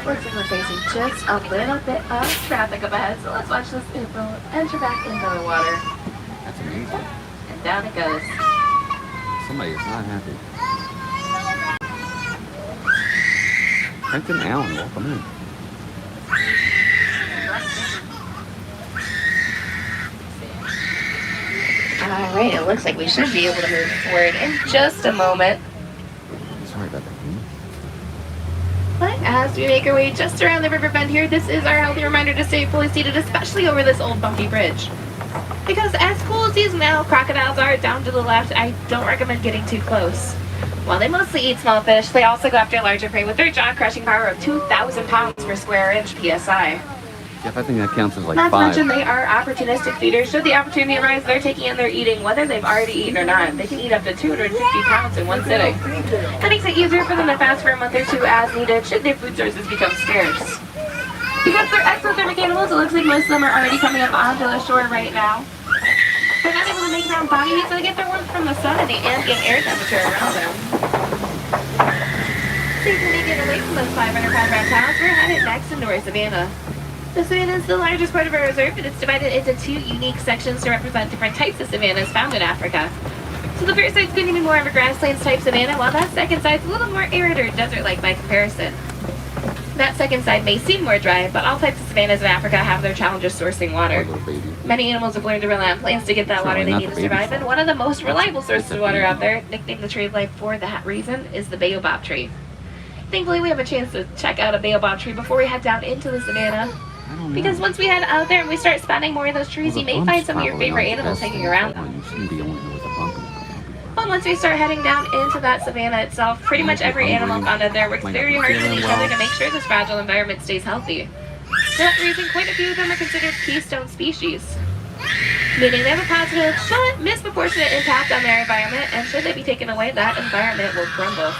Looks like we're facing just a little bit of traffic up ahead, so let's watch this hippo enter back into the water. That's amazing. And down it goes. Somebody is not happy. Trenton Allen, welcome in. Alright, it looks like we should be able to move forward in just a moment. Sorry about that. But as we make our way just around the river bend here, this is our healthy reminder to stay fully seated, especially over this old bumpy bridge. Because as cool as these now crocodiles are down to the left, I don't recommend getting too close. While they mostly eat small fish, they also go after larger prey with their jaw-crushing power of 2,000 pounds per square inch PSI. Jeff, I think that counts as like Not to 5. mention they are opportunistic feeders. Should the opportunity arise, they're taking in their eating, whether they've already eaten or not. They can eat up to 250 pounds in one sitting. That makes it easier for them to fast for a month or two as needed should their food sources become scarce. Because they're exothermic animals, it looks like most of them are already coming up onto the shore right now. They're not able to make their own body heat, so they get their warmth from the sun and the ambient air temperature around them. So you can get away from those 500-pound reptiles. We're headed next into our savanna. The savanna is the largest part of our reserve, and it's divided into 2 unique sections to represent different types of savannas found in Africa. So the first side's going to be more of a grasslands type savanna, while that second side's a little more arid or desert-like by comparison. That second side may seem more dry, but all types of savannas in Africa have their challenges sourcing water. Little baby. Many animals have learned to rely on plants to get that water they need to survive, and one of the most reliable sources of water out there, nicknamed the tree of life for that reason, is the baobab tree. Thankfully, we have a chance to check out a baobab tree before we head down into the savanna. Because once we head out there and we start spotting more of those trees, you may find some of your favorite animals hanging around them. You shouldn't be only with a bump. But once we start heading down into that savanna itself, pretty much every animal found in there works very hard with each other to make sure this fragile environment stays healthy. For that reason, quite a few of them are considered keystone species, meaning they have a positive but misproportionate impact on their environment, and should they be taken away, that environment will crumble.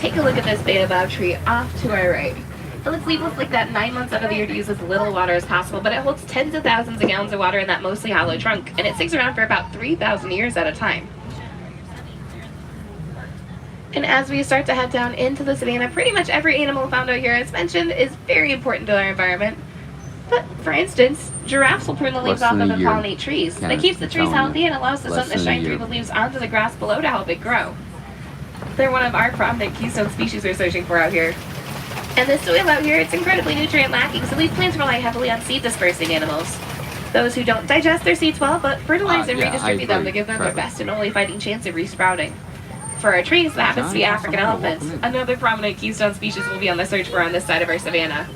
Take a look at this baobab tree off to our right. It looks leafless like that 9 months out of the year to use as little water as possible, but it holds tens of thousands of gallons of water in that mostly hollow trunk, and it sticks around for about 3,000 years at a time. And as we start to head down into the savanna, pretty much every animal found out here, as mentioned, is very important to our environment. But, for instance, giraffes will prune the leaves off of and pollinate trees. That keeps the trees healthy and allows the sun to shine through the leaves onto the grass below to help it grow. They're one of our prominent keystone species we're searching for out here. And this soil out here, it's incredibly nutrient lacking, so these plants rely heavily on seed dispersing animals. Those who don't digest their seeds well, but fertilize and redistribute them to give them their best and only fighting chance of resprouting. For our trees, that happens to be African elephants. Another prominent keystone species we'll be on the search for on this side of our savanna.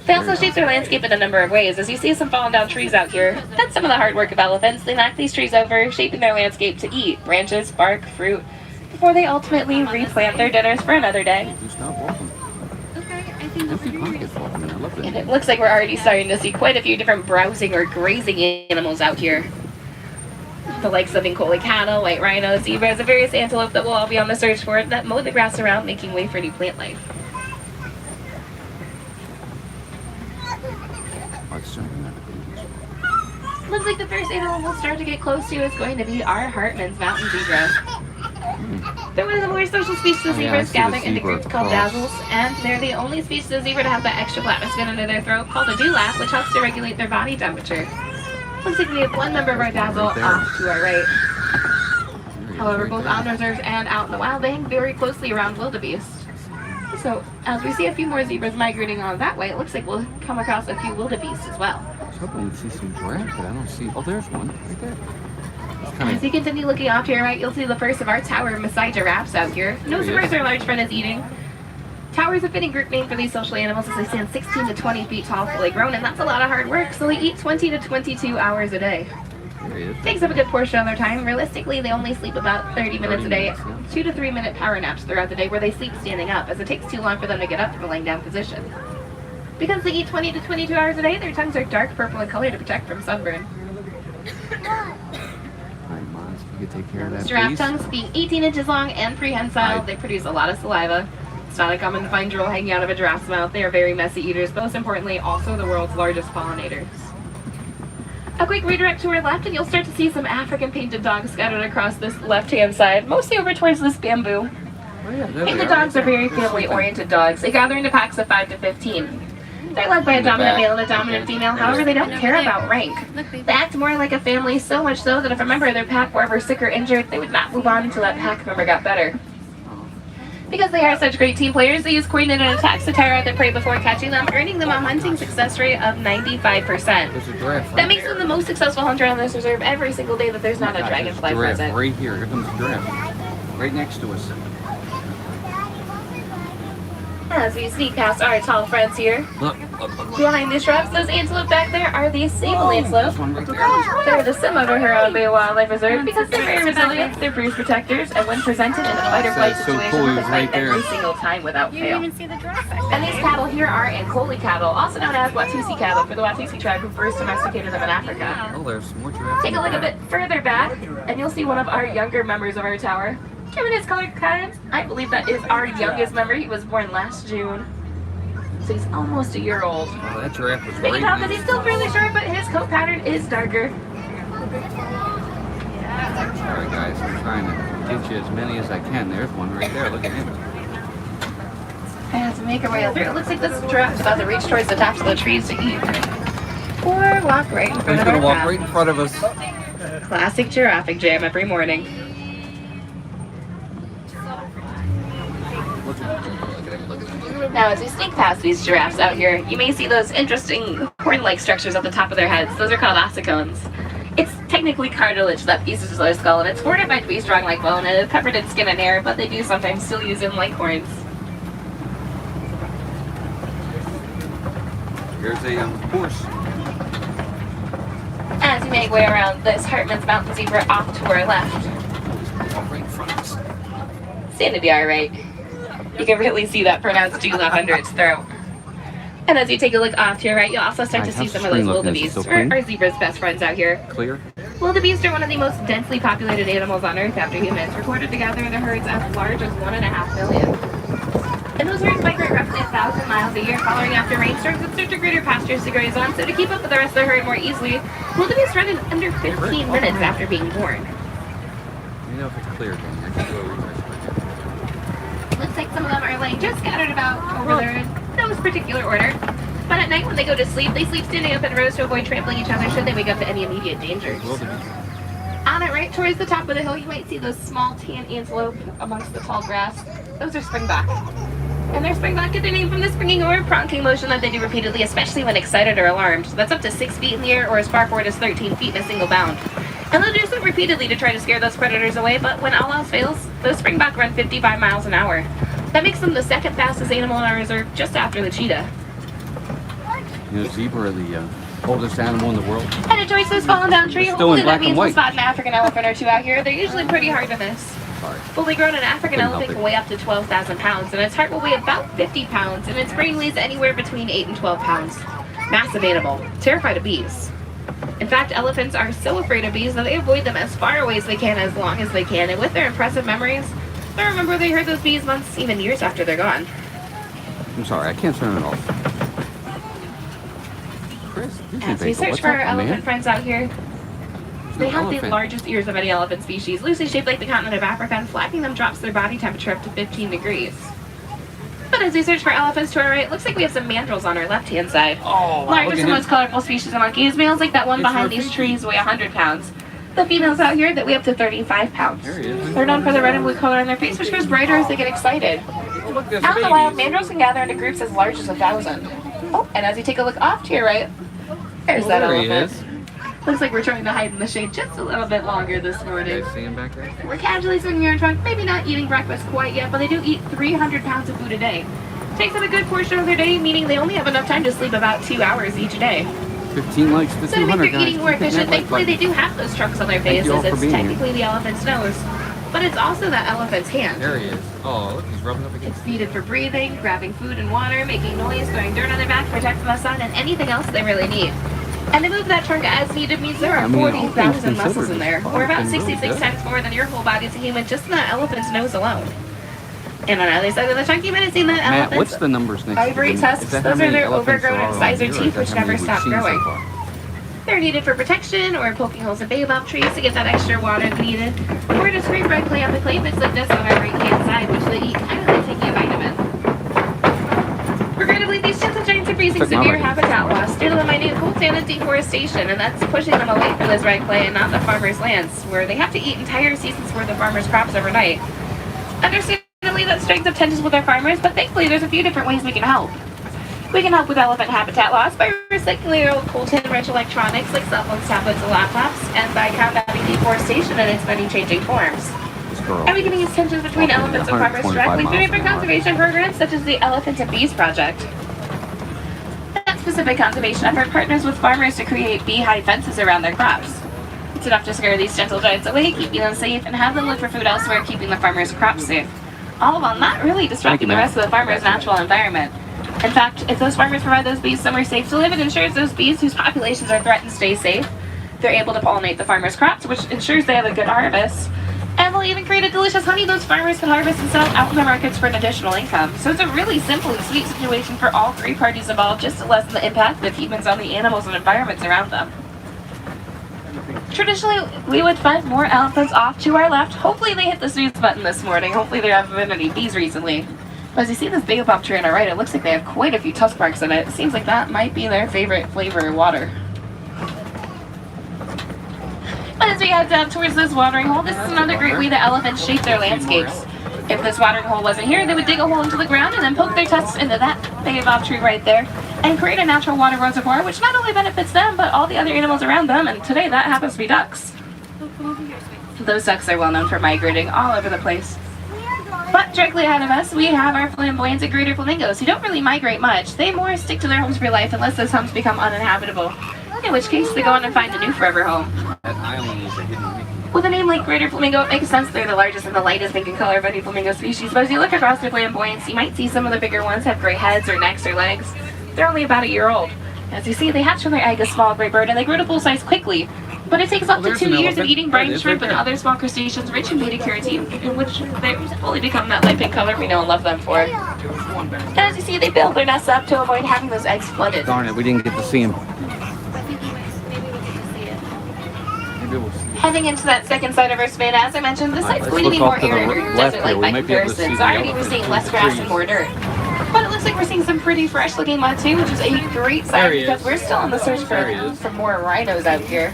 They also shape their landscape in a number of ways. As you see some fallen down trees out here, that's some of the hard work of elephants. They knock these trees over, shaping their landscape to eat branches, bark, fruit, before they ultimately replant their dinners for another day. And it looks like we're already starting to see quite a few different browsing or grazing animals out here. The likes of Incola cattle, white rhinos, zebras, and various antelope that will all be on the search for that mow the grass around, making way for new plant life. concerned. Looks like the first animal we'll start to get close to is going to be our Hartman's mountain zebra. They're one of the more social species of Oh, yeah, I zebras see the gathered into zebra groups called cross. dazzles, and they're the only species of zebra to have that extra flap skin under their throat called a dewlap, which helps to regulate their body temperature. Looks like we have one member of our dazzle off to our right. However, both on reserves and out in the wild, they hang very closely around wildebeest. So, as we see a few more zebras migrating on that way, it looks like we'll come across a few wildebeest as well. I was hoping we'd see some giraffe, but I don't see. Oh, there's one right there. It's As you continue looking off to your right, you'll see the first of our tower Maasai giraffes out here. No surprise our large friend is eating. Tower is a fitting group name for these social animals as they stand 16 to 20 feet tall, fully grown, and that's a lot of hard work, so they eat 20 to 22 hours a day. There he is. Takes up a good portion of their time. Realistically, they only sleep about 30 minutes a day, 2 to 3 minute power naps throughout the day where they sleep standing up, as it takes too long for them to get up from a laying down position. Because they eat 20 to 22 hours a day, their tongues are dark purple in color to protect from sunburn. Alright, Mons, you can take care of that, Giraffe please. tongues being 18 inches long and prehensile, they produce a lot of saliva. It's not uncommon to find drool hanging out of a giraffe's mouth. They are very messy eaters, but most importantly, also the world's largest pollinators. A quick redirect to our left, and you'll start to see some African painted dogs scattered across this left-hand side, mostly over towards this bamboo. Oh, yeah, there they Painted are. dogs are very family-oriented dogs. They gather into packs of 5 to 15. They're led by a dominant male and a dominant female. However, they don't care about rank. They act more like a family, so much so that if a member of their pack were ever sick or injured, they would not move on until that pack member got better. Because they are such great team players, they use coordinated attacks to tire out their prey before catching them, earning them a hunting success rate of 95%. There's a giraffe right That makes them the most successful hunter on this reserve every single day that there's not a Gosh, dragonfly there's a giraffe present. right here. Here comes the giraffe. Right next to us. As we sneak past our tall friends here, Look. behind the shrubs, those antelope back there are the sable antelope. There's one right there. They're the symbol of Huron Bay Wildlife Reserve because they're very resilient, they're bruise protectors, and when presented in a fight or flight That's so situation, cool, they he's fight right there. every single time without You fail. didn't even see the giraffe back And these cattle here are Ankoli cattle, also known as Watusi cattle, for the Watusi tribe who first domesticated them in Africa. Oh, there's more giraffes. Take a look a bit further back, and you'll see one of our younger members of our tower. Given his color patterns, I believe that is our youngest member. He was born last June, so he's almost a year old. Oh, that giraffe was They right can tell that next he's still fairly short, but his coat pattern is darker. Alright, guys, I'm trying to get you as many as I can. There's one right there. Look at him. As we make our way through, it looks like this giraffe is about to reach towards the tops of the trees to eat. Or walk right in front He's of gonna our walk path. right in front of us. Classic giraffic jam every morning. Now, as we sneak past these giraffes out here, you may see those interesting horn-like structures at the top of their heads. Those are called ossicones. It's technically cartilage that pieces their skull, and it's fortified to be strong like bone, and it's covered in skin and hair, but they do sometimes still use them like horns. Here's a horse. As we make way around this Hartman's mountain zebra off to our left, Walk right in front of us. seem to be alright. You can really see that pronounced dewlap under its throat. And as you take a look off to your right, you'll also start to Alright, see how's some the of those screen looking? Is it wildebeest, still clean? our zebra's best friends out here. Clear. Wildebeest are one of the most densely populated animals on Earth after humans, recorded to gather in herds as large as 1.5 million. And those herds migrate roughly 1,000 miles a year, following after rainstorms and search for greater pastures to graze on. So to keep up with the rest of the herd more easily, wildebeest run in under 15 minutes after being born. You know if it's clear, then I can do a refresh. Looks like some of them are laying just scattered about over there in no particular order. But at night when they go to sleep, they sleep standing up in rows to avoid trampling each other should they wake up to any immediate dangers. Wildebeest. On it, right towards the top of the hill, you might see those small tan antelope amongst the tall grass. Those are springbok. And their springbok get their name from the springing or pronking motion that they do repeatedly, especially when excited or alarmed. That's up to 6 feet in the air or as far forward as 13 feet in a single bound. And they'll do so repeatedly to try to scare those predators away, but when all else fails, those springbok run 55 miles an hour. That makes them the second fastest animal in our reserve, just after the cheetah. You know, zebra are the oldest animal in the world. And a choice those fallen down tree, They're still in hopefully that black and means we'll white. spot an African elephant or two out here. They're usually pretty hard to miss. Sorry. Fully grown, an African Couldn't elephant help can it. weigh up to 12,000 pounds, and its heart will weigh about 50 pounds, and its brain weighs anywhere between 8 and 12 pounds. Massive animal, terrified of bees. In fact, elephants are so afraid of bees that they avoid them as far away as they can, as long as they can, and with their impressive memories, they remember they heard those bees months, even years after they're gone. I'm sorry, I can't turn it off. Chris, Disney As we Bagel, search what's for our up, elephant man? friends out here, they have the Elephant. largest ears of any elephant species, loosely shaped like the continent of Africa, and flapping them drops their body temperature up to 15 degrees. But as we search for elephants to our right, it looks like we have some mandrills on our left-hand side. Oh, wow, Largest look and at most him. colorful species of monkeys. Males like that one It's behind these Rafiki. trees weigh 100 pounds. The females out here that weigh up to 35 pounds. There he is. They're known for the red and blue color on their face, which grows brighter as they get excited. Oh, look, there's Out in the babies. wild, mandrills can gather into groups as large as 1,000. Oh, and as you take a look off to your right, there's Oh, that there he elephant. is. Looks like we're trying to hide in the shade just a little bit longer this You morning. guys see him back there? We're casually sitting here in trunk, maybe not eating breakfast quite yet, but they do eat 300 pounds of food a day. Takes up a good portion of their day, meaning they only have enough time to sleep about 2 hours each day. 15 likes to So to make 200, their guys. eating more Keep hitting efficient, that like thankfully they button. do have those trunks on their Thank you all faces. for It's being here. technically the elephant's nose, but it's also that elephant's hand. There he is. Oh, look, he's rubbing up against. It's needed for breathing, grabbing food and water, making noise, throwing dirt on their back, protecting the sun, and anything else they really need. And to move that trunk as needed means there are I mean, all things 40,000 muscles considered, in there, it's or about fucking really 66 good. times more than your whole body as a human, just in that elephant's nose alone. And on the other side of the trunk, you might have seen that Matt, elephant's what's the numbers next ivory to them? tusks. Is that how Those are many their elephants there overgrown are incisor around here, or teeth, is which that how never many we've stop seen so growing. far? They're needed for protection or poking holes in baobab trees to get that extra water needed, or to scrape red clay on the clay bits like this on our right hand side, which they eat kind of like taking a vitamin. Regrettably, these gentle giants are facing Took my severe vitamin. habitat loss due to the minute coltan and deforestation, and that's pushing them away from this red clay and not the farmers' lands, where they have to eat entire seasons worth of farmers' crops overnight. Understandably, that strikes up tensions with our farmers, but thankfully there's a few different ways we can help. We can help with elephant habitat loss by recycling their old coltan-rich electronics like cell phones, tablets, and laptops, and by combating deforestation in its many changing forms. This girl. And we can ease tensions between Okay, elephants and farmers 125 directly through miles different an hour. conservation programs such as the Elephants and Bees Project. That specific conservation effort partners with farmers to create beehive fences around their crops. It's enough to scare these gentle giants away, keeping them safe, and have them look for food elsewhere, keeping the farmers' crops safe. All while not really disrupting the Matt. rest of the farmers' natural environment. In fact, if those farmers provide those bees somewhere safe to live, it ensures those bees whose populations are threatened stay safe. They're able to pollinate the farmers' crops, which ensures they have a good harvest. And they'll even create a delicious honey those farmers can harvest and sell out in the markets for an additional income. So it's a really simple and sweet situation for all three parties involved, just to lessen the impact of humans on the animals and environments around them. Traditionally, we would find more elephants off to our left. Hopefully they hit the snooze button this morning. Hopefully there haven't been any bees recently. But as you see this baobab tree on our right, it looks like they have quite a few tusk marks in it. It seems like that might be their favorite flavor of water. But as we head down towards this watering hole, this is another great way that elephants shape their landscapes. If this watering hole wasn't here, they would dig a hole into the ground and then poke their tusks into that baobab tree right there and create a natural water reservoir, which not only benefits them, but all the other animals around them, and today that happens to be ducks. Those ducks are well known for migrating all over the place. But directly ahead of us, we have our flamboyant and greater flamingos, who don't really migrate much. They more stick to their homes for life unless those homes become uninhabitable, in which case they go on and find a new forever home. That island is a hidden Mickey. With a name like greater flamingo, it makes sense they're the largest and the lightest pink in color of any flamingo species, but as you look across their flamboyance, you might see some of the bigger ones have gray heads or necks or legs. They're only about a year old. As you see, they hatch from their egg a small gray bird, and they grow to full size quickly. But it takes up to there's 2 an years of elephant. eating There it brine is, shrimp right and there. other small crustaceans rich in beta-carotene, in which they fully become that light pink color we know and love them for. And as you see, they build their nests up to avoid having those eggs flooded. Darn it, we didn't get to see him. Maybe we'll see. Heading into that second side of our span, as I mentioned, this Alright, site's let's going to be look more off to the arid or left desert-like here. We by might be able to see comparison, the so already we're elephants seeing through less the grass trees. and more dirt. But it looks like we're seeing some pretty fresh-looking mud too, which is a great sign There he because is. we're still on the search There he is. for more rhinos out here.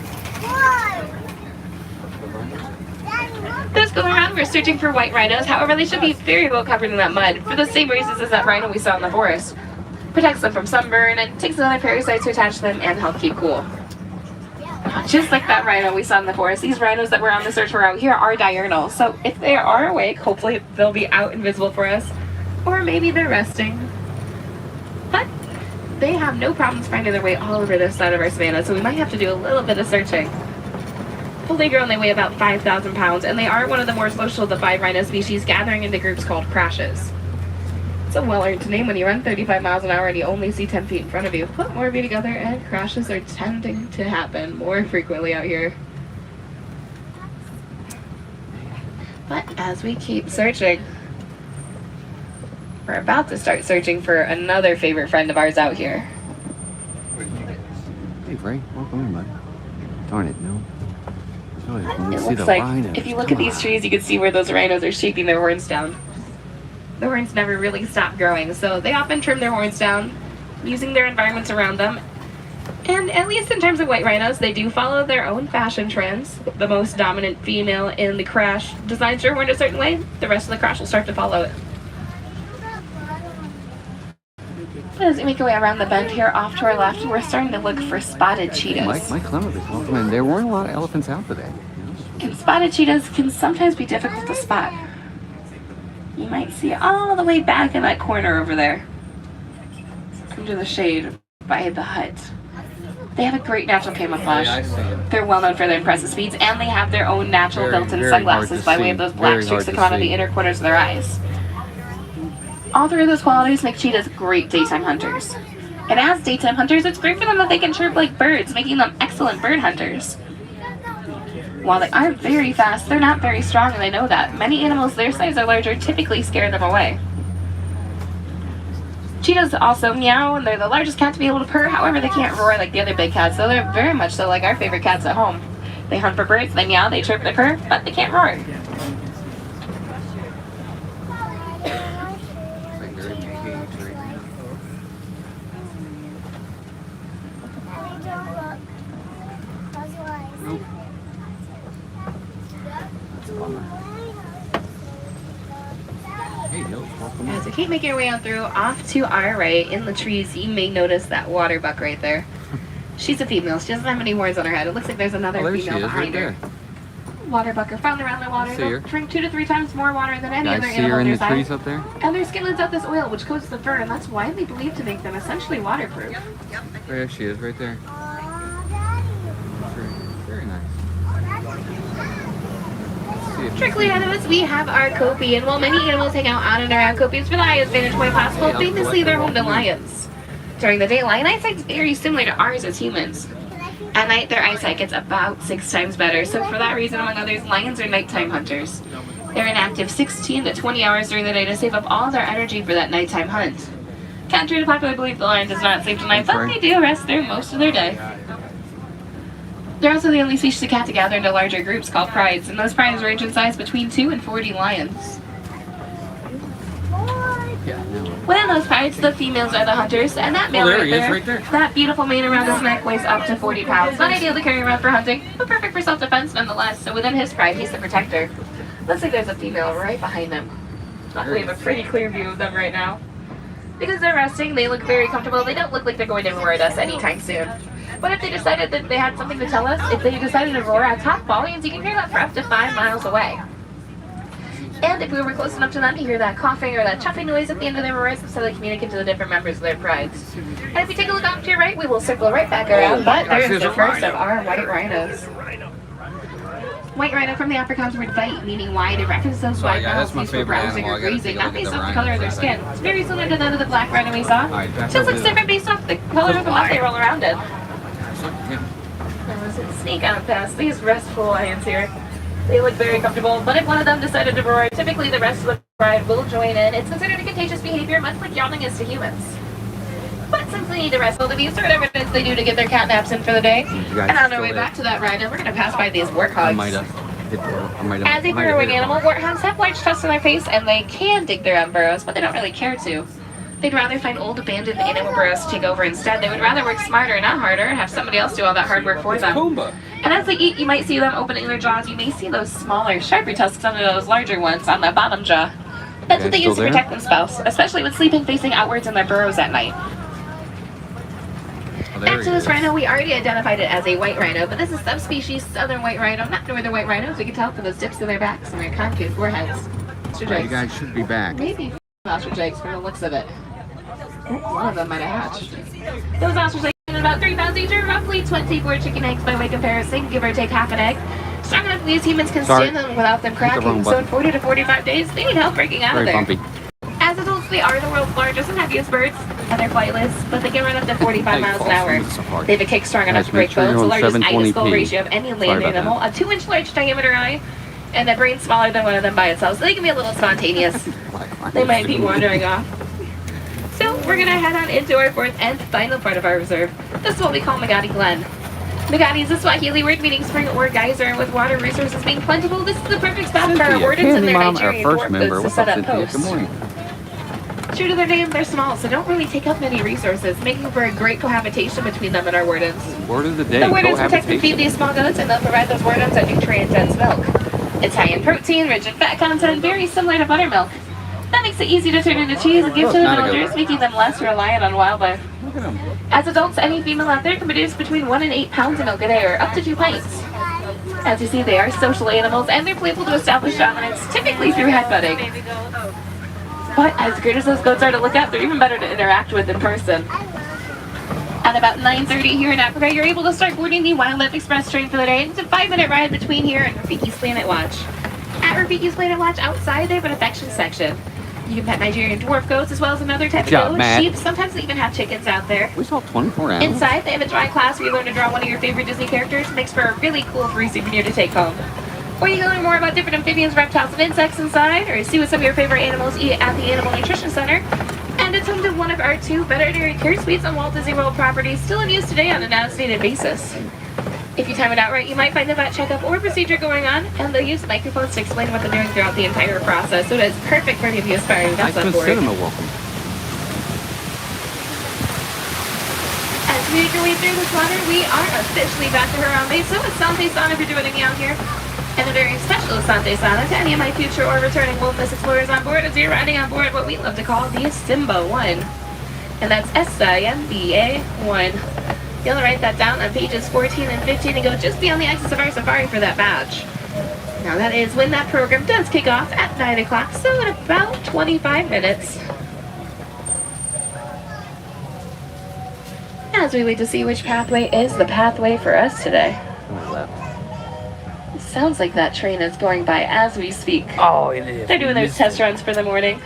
This go around, we're searching for white rhinos. However, they should be very well covered in that mud for the same reasons as that rhino we saw in the forest. Protects them from sunburn and takes another parasite to attach them and help keep cool. Just like that rhino we saw in the forest, these rhinos that we're on the search for out here are diurnal. So if they are awake, hopefully they'll be out and visible for us. Or maybe they're resting. But they have no problems finding their way all over this side of our savanna, so we might have to do a little bit of searching. Fully grown, they weigh about 5,000 pounds, and they are one of the more social of the 5 rhino species, gathering into groups called crashes. It's a well-earned name when you run 35 miles an hour and you only see 10 feet in front of you. Put more of you together, and crashes are tending to happen more frequently out here. But as we keep searching, we're about to start searching for another favorite friend of ours out here. Frey. Welcome in, buddy. Darn it, no. Really, when It see looks the like rhinos, if you look come at these on. trees, you can see where those rhinos are shaking their horns down. The horns never really stop growing, so they often trim their horns down using their environments around them. And at least in terms of white rhinos, they do follow their own fashion trends. The most dominant female in the crash designs her horn a certain way. The rest of the crash will start to follow it. As we make our way around the bend here off to our left, we're starting to look for spotted cheetahs. Mike Clement is welcome in. There weren't a lot of elephants out today. And spotted cheetahs can sometimes be difficult to spot. You might see all the way back in that corner over there, under the shade by the hut. They have a great natural camouflage. They're well known for their impressive speeds, and they have their own natural built-in sunglasses by way of those black streaks that come out of the inner corners of their eyes. All three of those qualities make cheetahs great daytime hunters. And as daytime hunters, it's great for them that they can chirp like birds, making them excellent bird hunters. While they are very fast, they're not very strong, and they know that. Many animals their size or larger typically scare them away. Cheetahs also meow, and they're the largest cat to be able to purr. However, they can't roar like the other big cats, so they're very much so like our favorite cats at home. They hunt for birds, they meow, they chirp, they purr, but they can't roar. As we keep making our way on through, off to our right, in the trees, you may notice that water buck right there. She's a female. She doesn't have any horns on her head. It looks like there's another female behind her. Water buck are found around the water. They'll drink 2 to 3 times more water than any other animal in their the size. trees up there? And their skin lets out this oil, which coats the fur, and that's widely believed to make them essentially waterproof. There she is, right there. Very nice. Directly ahead of us, we have our Kopi, and while many animals hang out on and around Kopis for the highest vantage point possible, famously they're home to lions. During the day, lion eyesight is very similar to ours as humans. At night, their eyesight gets about 6 times better, so for that reason, among others, lions are nighttime hunters. They're inactive 16 to 20 hours during the day to save up all their energy for that nighttime hunt. Contrary to popular belief, the lion does not sleep tonight, but they do rest through most of their day. They're also the only species of cat to gather into larger groups called prides, and those prides range in size between 2 and 40 lions. Within those prides, the females are the hunters, and that male right there, that beautiful mane around his neck weighs up to 40 pounds. Not ideal to carry around for hunting, but perfect for self-defense nonetheless, so within his pride, he's the protector. Looks like there's a female right behind him. We have a pretty clear view of them right now. Because they're resting, they look very comfortable. They don't look like they're going to roar at us anytime soon. But if they decided that they had something to tell us, if they decided to roar at top volumes, you can hear that for up to 5 miles away. And if we were close enough to them to hear that coughing or that chuffing noise at the end of their roars, so they communicate to the different members of their prides. And if you take a look off to your right, we will circle right back around, but there's the first of our white rhinos. White rhino from the Afrikaans word white, meaning wide. It references those wide mouths used for browsing or grazing, not based off the color of their skin. It's very similar to that of the black rhino we saw. Just looks different based off the color of the mouth they roll around in. Let's sneak on past these restful lions here. They look very comfortable, but if one of them decided to roar, typically the rest of the pride will join in. It's considered a contagious behavior, much like yawning is to humans. But since they need to rest, they'll be sort of evidence they do to get their cat naps in for the day. And on our way back to that rhino, we're going to pass by these warthogs. As a burrowing animal, warthogs have large tusks on their face, and they can dig their own burrows, but they don't really care to. They'd rather find old abandoned animal burrows to take over instead. They would rather work smarter, not harder, and have somebody else do all that hard work for them. And as they eat, you might see them opening their jaws. You may see those smaller, sharper tusks under those larger ones on the bottom jaw. That's what they use to protect themselves, especially when sleeping facing outwards in their burrows at night. Back to this rhino, we already identified it as a white rhino, but this is subspecies southern white rhino, not northern white rhinos. We can tell from those dips in their backs and their concave foreheads. You guys should be back. Maybe ostrich eggs from the looks of it. One of them might have hatched. Those ostrich eggs are about 3 pounds each, or roughly 24 chicken eggs by way comparison, give or take half an egg. Strong enough these humans can stand them without them cracking, so in 40 to 45 days, they need help breaking out of there. Bumpy. As adults, they are the world's largest and heaviest birds, and they're flightless, but they can run up to 45 miles an hour. They have a kick strong enough to break bones, the largest eye to skull ratio of any land animal, a 2-inch large diameter eye, and a brain smaller than one of them by itself, so they can be a little spontaneous. They might be wandering off. So, we're gonna head on into our fourth and final part of our reserve. This is what we call Magadi Glen. Magadi is a Swahili word meaning spring or geyser, and with water resources being plentiful, this is the perfect spot for our wardens and their Nigerian dwarf boots to set up posts. Good morning. True to their name, they're small, so don't really take up many resources, making for a great cohabitation between them and our wardens. Word of the day, The wardens protect and feed these small goats, and they'll provide those wardens a nutrient-dense milk. It's high in protein, rich in fat content, very similar to buttermilk. That makes it easy to turn into cheese and give to the villagers, making them less reliant on wildlife. Look at them. As adults, any female out there can produce between 1 and 8 pounds of milk a day, or up to 2 pints. As you see, they are social animals, and they're playful to establish dominance, typically through headbutting. But as great as those goats are to look at, they're even better to interact with in person. At about 9:30 here in Africa, you're able to start boarding the Wildlife Express train for the day. It's a 5-minute ride between here and Rafiki's Planet Watch. At Rafiki's Planet Watch, outside they have an affection section. You can pet Nigerian dwarf goats as well as another type of goat, sheep. Sometimes they even have chickens out there. We saw 24 animals. Inside, they have a drawing class where you learn to draw one of your favorite Disney characters. Makes for a really cool free souvenir to take home. Or you can learn more about different amphibians, reptiles, and insects inside, or see what some of your favorite animals eat at the Animal Nutrition Center. And it's home to one of our 2 veterinary care suites on Walt Disney World properties, still in use today on an as-needed basis. If you time it out right, you might find a vet checkup or procedure going on, and they'll use microphones to explain what they're doing throughout the entire process, so it is perfect for any of you aspiring vets on board. Cinema welcome. As we make our way through this water, we are officially back to Harambe, so it's Sante Sana if you're doing any out here. And a very special Asante Sana to any of my future or returning wilderness explorers on board, as you're riding on board what we love to call the Simba 1. And that's SIMBA 1. You'll write that down on pages 14 and 15 and go just beyond the exits of our safari for that badge. Now that is when that program does kick off at 9 o'clock, so in about 25 minutes. As we wait to see which pathway is the pathway for us today. Sounds like that train is going by as we speak. Oh, it is. They're doing their test runs for the morning.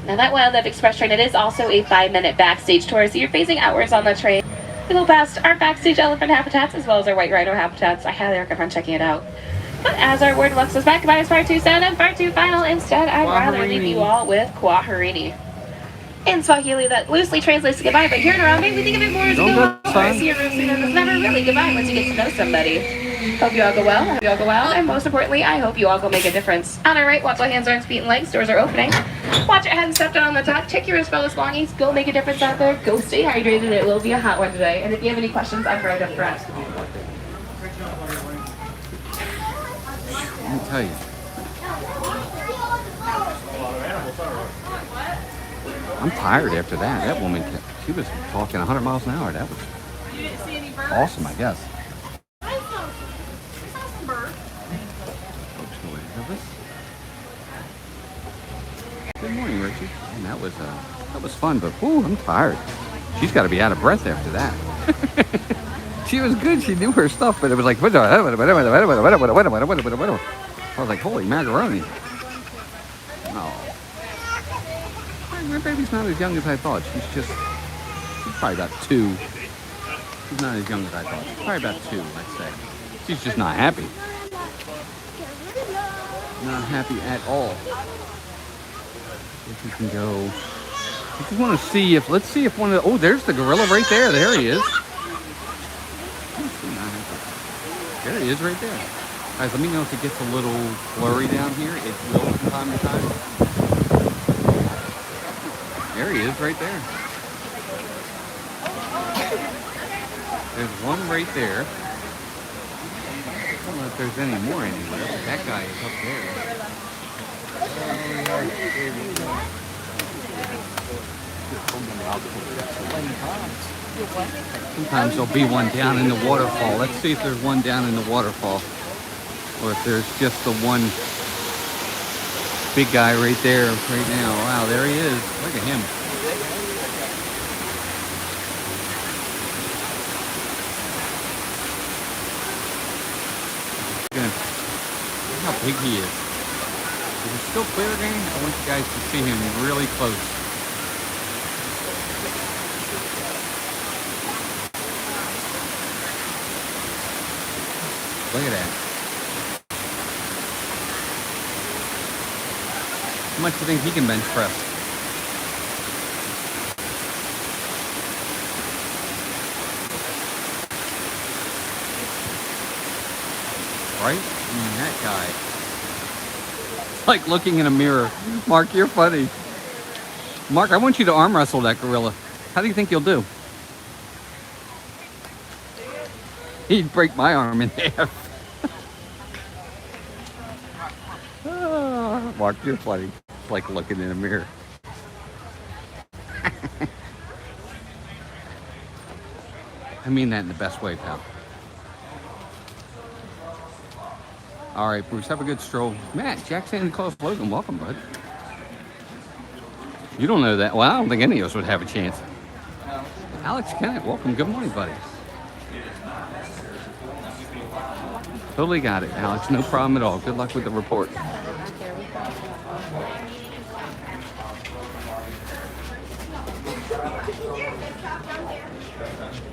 Now that Wildlife Express train, it is also a 5-minute backstage tour, so you're facing outwards on the train. We go past our backstage elephant habitats as well as our white rhino habitats. I highly recommend checking it out. But as our word looks us back, goodbye is part 2 sound and part 2 final. Instead, I'd rather leave you all with Kwaherini. In Swahili, that loosely translates to goodbye, but here in Harambe, we think of it more as goodbye. Or see a roasting, and it's never really goodbye once you get to know somebody. Hope you all go well, hope you all go well, and most importantly, I hope you all go make a difference. On our right, watch all hands, arms, feet, and legs. Doors are opening. Watch your head and step down on the top. Check your fellow belongings. Go make a difference out there. Go stay hydrated. It will be a hot one today. And if you have any questions, I'm right up front. Let me tell you. I'm tired after that. That woman, she was talking 100 miles an hour. That was awesome, I guess. Good morning, Richie. Man, that was fun, but whew, I'm tired. She's got to be out of breath after that. She was good. She knew her stuff, but it was like, I was like, holy macaroni. Oh. My baby's not as young as I thought. She's probably about 2. She's not as young as I thought. She's probably about 2, let's say. She's just not happy. Not happy at all. If we can go, I just want to see if, let's see if one of the, oh, there's the gorilla right there. There he is. There he is right there. Guys, let me know if it gets a little blurry down here. It will from time to time. There he is right there. There's one right there. I don't know if there's any more anywhere, but that guy is up there. Sometimes there'll be one down in the waterfall. Let's see if there's one down in the waterfall. Or if there's just the one big guy right there right now. Wow, there he is. Look at him. Look how big he is. Is it still clear again? I want you guys to see him really close. Look at that. How much do you think he can bench press? right? I mean, that guy. It's like looking in a mirror. Mark, you're funny. Mark, I want you to arm wrestle that gorilla. How do you think you'll do? He'd break my arm in half. Mark, you're funny. It's like looking in a mirror. I mean that in the best way, pal. All right, Bruce, have a good stroll. Matt, Jack Santa Claus Logan, welcome, bud. You don't know that. Well, I don't think any of us would have a chance. Alex Kennett, welcome. Good morning, buddy. Totally got it, Alex. No problem at all. Good luck with the report.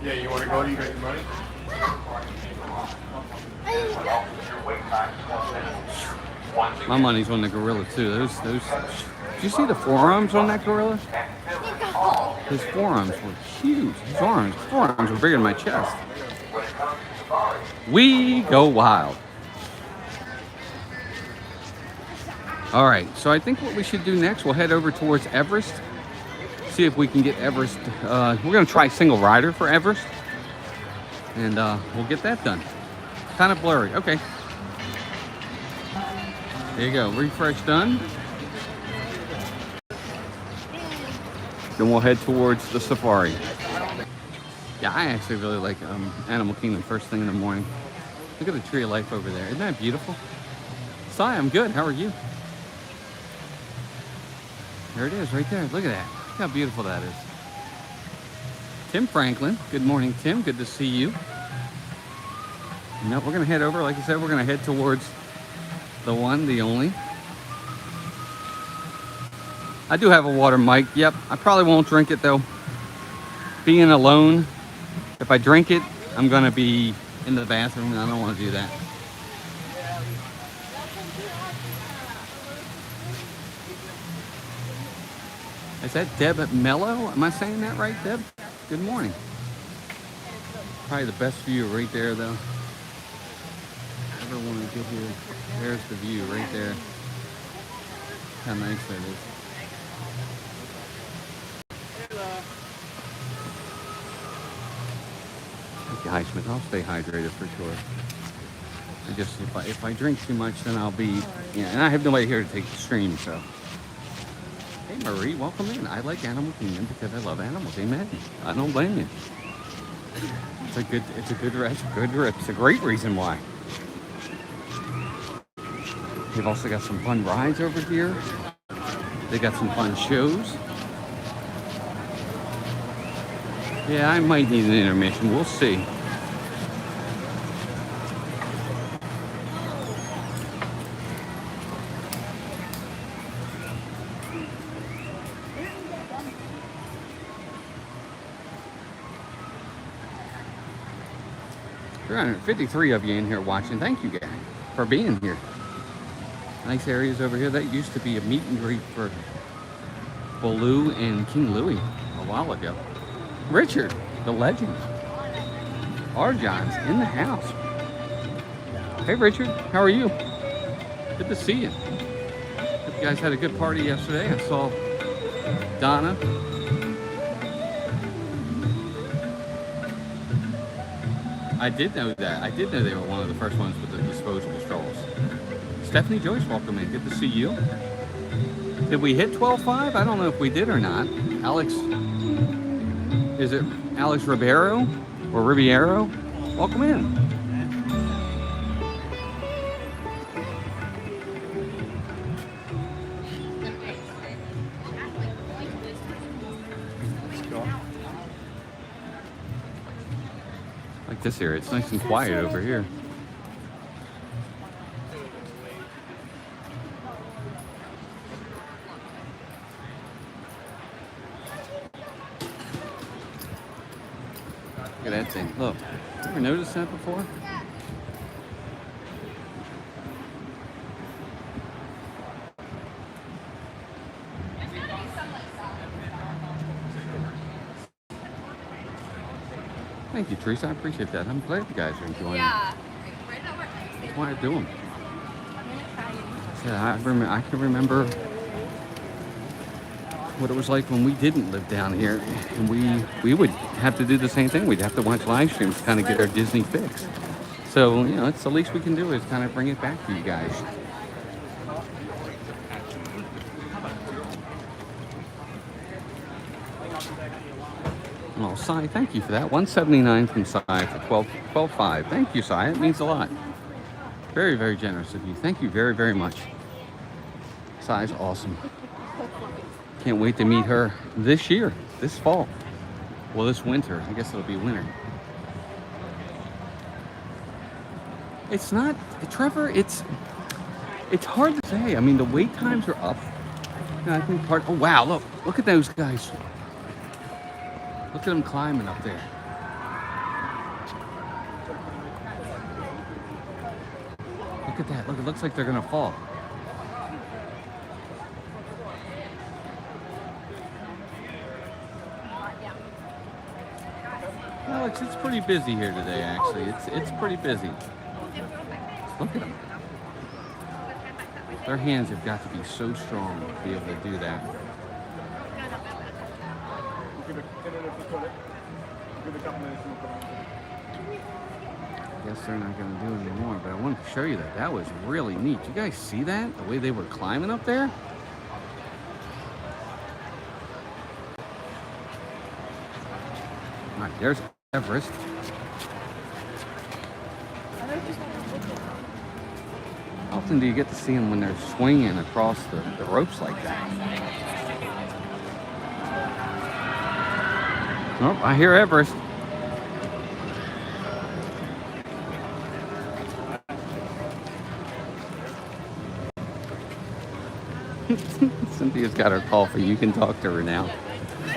Yeah, you want to go? You got your money? My money's on the gorilla too. Those. Did you see the forearms on that gorilla? His forearms were huge. His forearms were bigger than my chest. We go wild. All right, so I think what we should do next, we'll head over towards Everest. See if we can get Everest. We're gonna try single rider for Everest. And we'll get that done. Kind of blurry, okay. There you go, refresh done. Then we'll head towards the safari. Yeah, I actually really like Animal Kingdom first thing in the morning. Look at the tree of life over there. Isn't that beautiful? Sai, I'm good. How are you? There it is right there. Look at that. Look how beautiful that is. Tim Franklin. Good morning, Tim. Good to see you. Now we're going to head over. Like I said, we're going to head towards the one, the only. I do have a water mic. Yep. I probably won't drink it though. Being alone, if I drink it, I'm going to be in the bathroom and I don't want to do that. Is that Deb Mello? Am I saying that right, Deb? Good morning. Probably the best view right there, though. Ever want to get here? There's the view right there. How nice that is. Thank you, Highsmith. I'll stay hydrated for sure. I just if I drink too much, then I'll be and I have nobody here to take the stream, so. Hey Marie, welcome in. I like Animal Kingdom because I love animals. Amen. I don't blame you. It's a good rest. It's a great reason why. They've also got some fun rides over here. They got some fun shows. Yeah, I might need an intermission. We'll see. There are 53 of you in here watching. Thank you guys for being here. Nice areas over here. That used to be a meet and greet for Baloo and King Louie a while ago. Richard, the legend. Arjon's in the house. Hey Richard, how are you? Good to see you. Hope you guys had a good party yesterday. I saw Donna. I did know that. I did know they were one of the first ones with the disposable straws. Stephanie Joyce, welcome in. Good to see you. Did we hit 12.5? I don't know if we did or not. Alex, is it Alex Ribeiro or Riviero? Welcome in. Like this area, it's nice and quiet over here. Look at that thing. Look, you ever noticed that before? Thank you, Teresa. I appreciate that. I'm glad you guys are enjoying it. why I do them. Yeah, I can remember what it was like when we didn't live down here, and we would have to do the same thing. We'd have to watch live streams to kind of get our Disney fix. So, you know, it's the least we can do is kind of bring it back to you guys. Oh, Sai, thank you for that. 179 from Sai for 12.5. Thank you, Sai. It means a lot. Very, very generous of you. Thank you very, very much. Sai's awesome. Can't wait to meet her this year, this fall. Well, this winter. I guess it'll be winter. It's not, Trevor, it's hard to say. I mean, the wait times are up. And I think oh wow, look at those guys. Look at them climbing up there. Look at that. Look, it looks like they're gonna fall. Alex, it's pretty busy here today, actually. It's pretty busy. Look at them. Their hands have got to be so strong to be able to do that. I guess they're not going to do it anymore, but I wanted to show you that. That was really neat. You guys see that? The way they were climbing up there? All right, there's Everest. How often do you get to see them when they're swinging across the ropes like that? Oh, I hear Everest. Cynthia's got her coffee. You can talk to her now.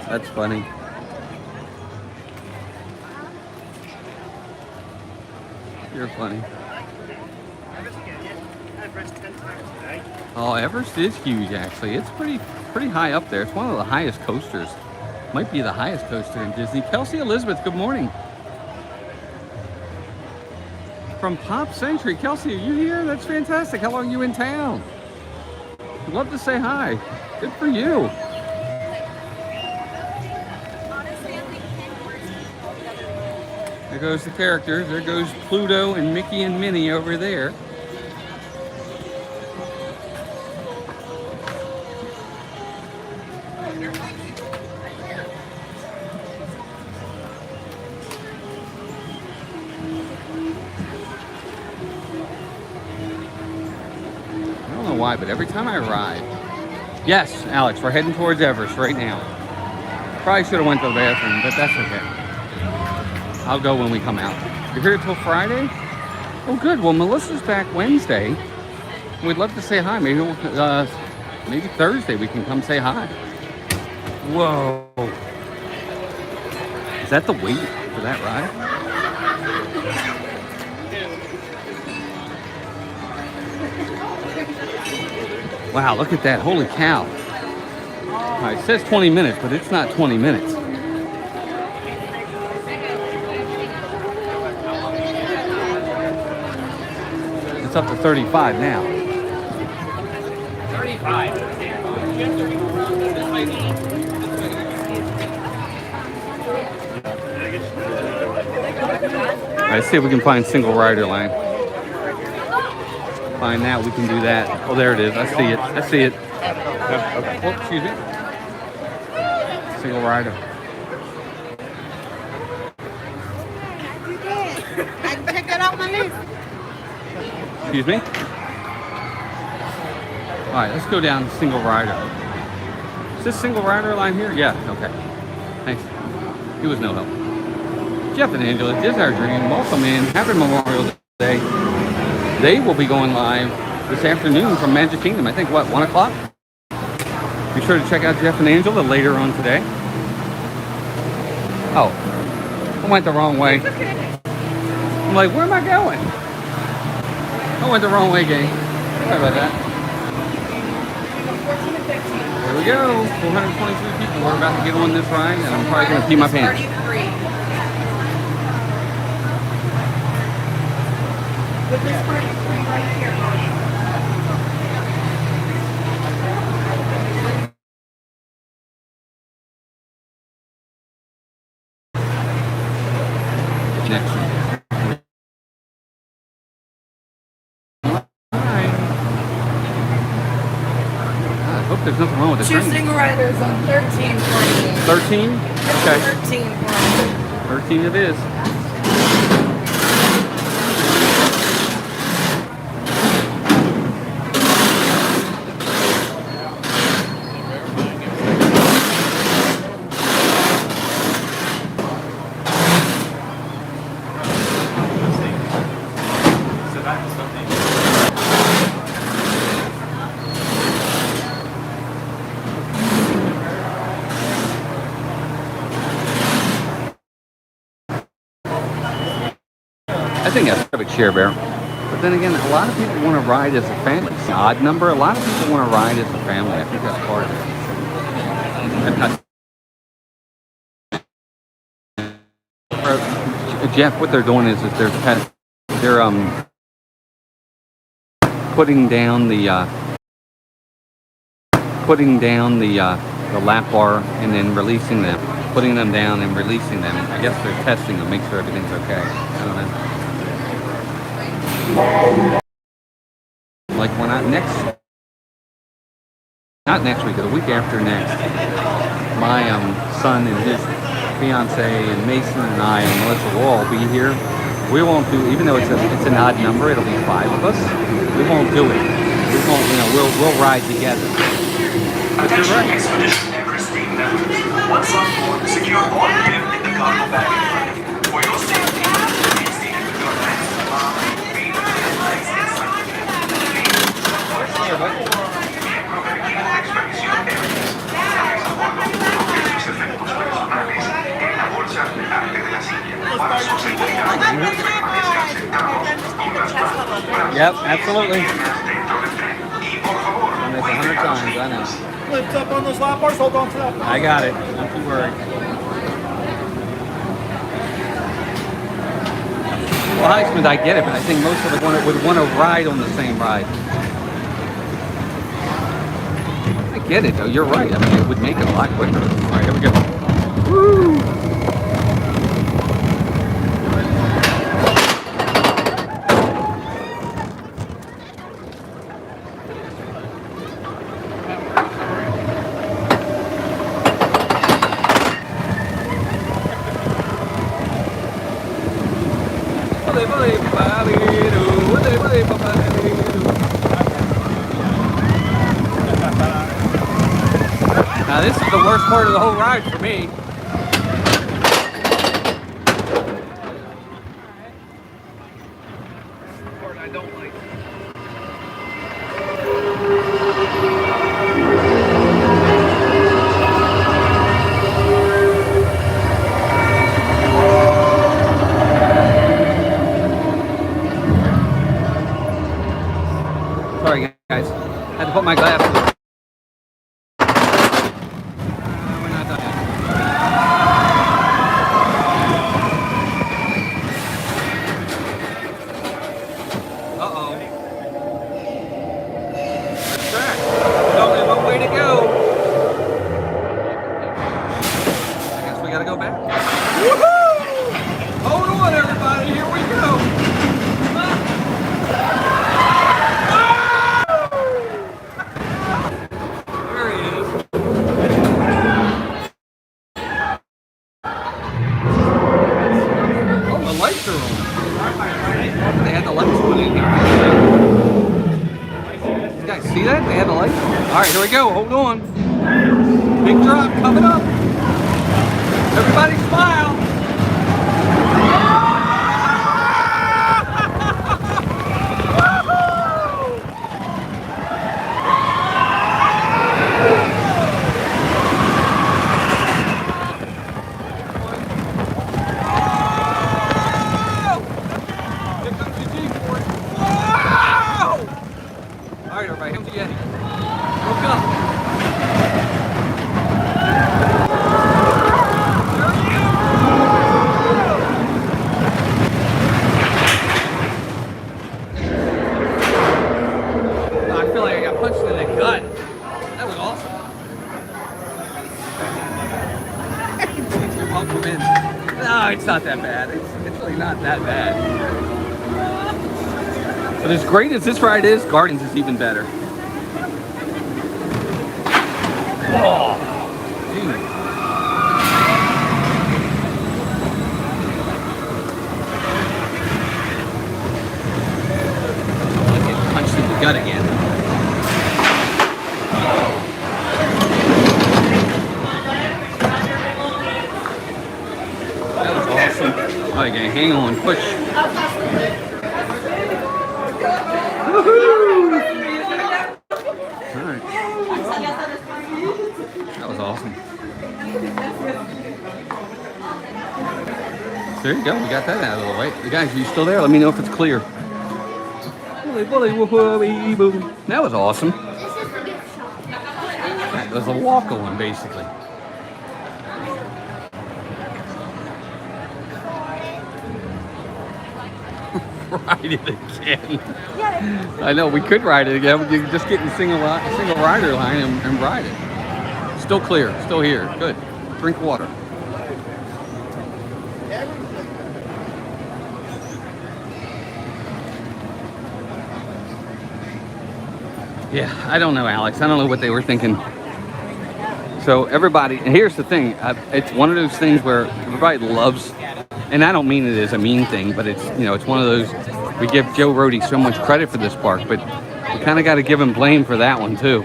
That's funny. You're funny. Oh, Everest is huge, actually. It's pretty high up there. It's one of the highest coasters. Might be the highest coaster in Disney. Kelsey Elizabeth, good morning. From Pop Century. Kelsey, are you here? That's fantastic. How long are you in town? I'd love to say hi. Good for you. There goes the characters. There goes Pluto and Mickey and Minnie over there. Why, but every time I ride. Yes, Alex, we're heading towards Everest right now. Probably should have went to the bathroom, but that's okay. I'll go when we come out. You're here till Friday? Oh, good. Well, Melissa's back Wednesday. We'd love to say hi. Maybe maybe Thursday we can come say hi. Whoa. Is that the wait for that ride? Wow, look at that. Holy cow. All right, it says 20 minutes, but it's not 20 minutes. It's up to 35 now. 35. All right, let's see if we can find single rider line. Find that, we can do that. Oh, there it is. I see it. I see it. Okay. Oh, excuse me. Single rider. I can check that off my list. Excuse me. All right, let's go down to single rider. Is this single rider line here? Yeah. Okay. Thanks. He was no help. Jeff and Angela, this is our dream. Welcome in. Happy Memorial Day. They will be going live this afternoon from Magic Kingdom. I think, what, 1 o'clock? Be sure to check out Jeff and Angela later on today. Oh, I went the wrong way. I'm like, where am I going? I went the wrong way, gang. Sorry about that. There we go. 423 people. We're about to get on this ride, and I'm probably going to pee my pants. next week. I hope there's nothing wrong with the Two train. single riders on 13 for me. 13? Okay. 13 for me. 13 it is. I think that's a perfect share bear. But then again, a lot of people want to ride as a family. It's an odd number. A lot of people want to ride as a family. I think that's part of it. Jeff, what they're doing is they're putting down the lap bar and then releasing them, putting them down and releasing them. I guess they're testing them, make sure everything's okay. I don't know. Like when not next week, the week after next, my son and his fiance and Mason and I and Melissa will all be here. We won't do, even though it's an odd number, it'll be 5 of us. We won't do it. We won't, we'll ride together. But you're right. Expedition Everest team members. Once on board, secure all gear in the cargo bag. For your safety, please take your bags, feet, and legs inside. Yep, absolutely. Done this 100 times, I know. Lift up on those lap bars, hold on to that. I got it. Don't you worry. Well, Highsmith, I get it, but I think most of it would want to ride on the same ride. I get it, though. You're right. I mean, it would make it a lot quicker. All right, here we go. Woo! Now this is the worst part of the whole ride for me. Part I don't like. Sorry guys, I had to put my glasses on. Here we go, hold on. Big drop coming up. Everybody smile. Here comes the G-force. Wow! All right, everybody, how's you? Look up. I feel like I got punched in the gut. That was awesome. Welcome in. No, it's not that bad. It's really not that bad. But as great as this ride is, Guardians is even better. Oh, dude. I get punched in the gut again. That was awesome. Okay, hang on, push. Woohoo! Alright. That was awesome. So there you go, we got that out of the way. You guys, are you still there? Let me know if it's clear. That was awesome. That was a walk-on, basically. Ride it again. I know, we could ride it again. We could just get in single rider line and ride it. Still clear, still here. Good. Drink water. Yeah, I don't know, Alex. I don't know what they were thinking. So everybody, and here's the thing. It's one of those things where everybody loves, and I don't mean it as a mean thing, but it's, you know, it's one of those, we give Joe Rohde so much credit for this park, but we kind of got to give him blame for that one too.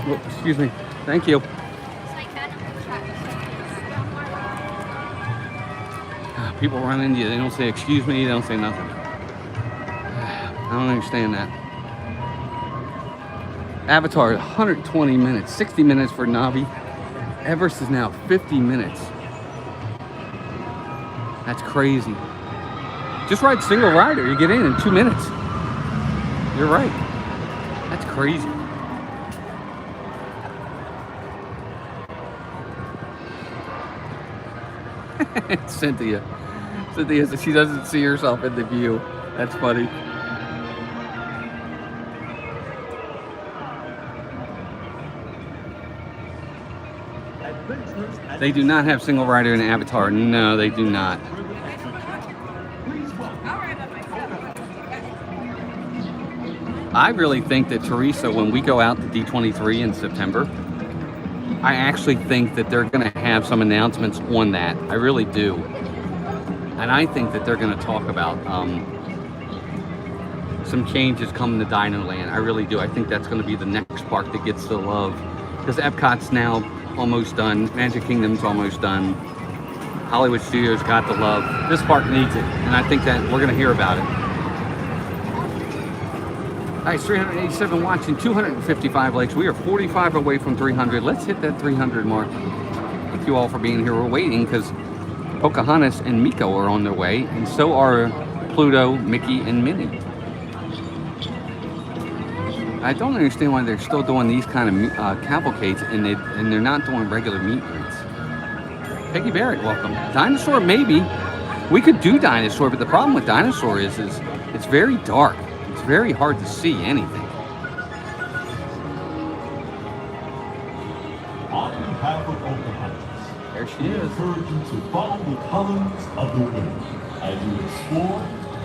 Oh, excuse me. Thank you. People run into you, they don't say excuse me, they don't say nothing. I don't understand that. Avatar, 120 minutes, 60 minutes for Navi. Everest is now 50 minutes. That's crazy. Just ride single rider, you get in 2 minutes. You're right. That's crazy. Cynthia, she doesn't see herself in the view. That's funny. They do not have single rider in Avatar. No, they do not. I really think that, Teresa, when we go out to D23 in September, I actually think that they're going to have some announcements on that. I really do. And I think that they're going to talk about some changes coming to Dino Land. I really do. I think that's going to be the next park that gets the love. Because Epcot's now almost done. Magic Kingdom's almost done. Hollywood Studios got the love. This park needs it. And I think that we're going to hear about it. Guys, 387 watching, 255 likes. We are 45 away from 300. Let's hit that 300 mark. Thank you all for being here. We're waiting because Pocahontas and Miko are on their way, and so are Pluto, Mickey, and Minnie. I don't understand why they're still doing these kind of cavalcades and they're not doing regular meet greets. Peggy Barrett, welcome. Dinosaur, maybe. We could do Dinosaur, but the problem with Dinosaur is it's very dark. It's very hard to see anything. On behalf of Pocahontas, there she we is. encourage you to follow the colors of the wind as you explore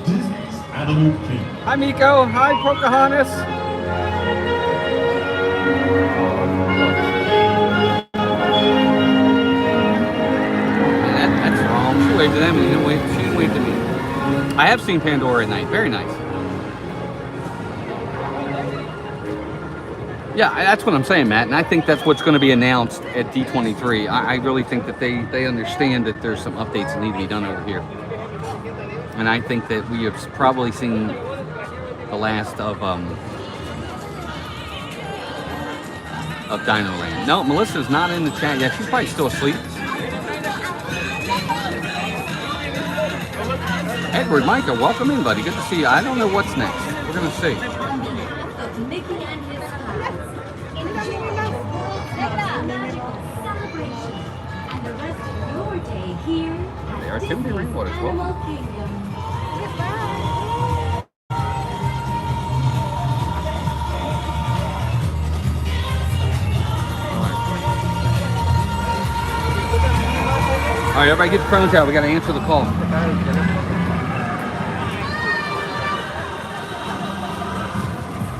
Disney's Animal Kingdom. Hi, Miko. Hi, Pocahontas. That's wrong. She waved to them and she didn't wave to me. I have seen Pandora at night. Very nice. Yeah, that's what I'm saying, Matt, and I think that's what's going to be announced at D23. I really think that they understand that there's some updates that need to be done over here. And I think that we have probably seen the last of Dino Land. No, Melissa's not in the chat yet. She's probably still asleep. Edward, Micah, welcome in, buddy. Good to see you. I don't know what's next. We're going to see. The activity report as well. right, everybody get the phones out. We got to answer the call.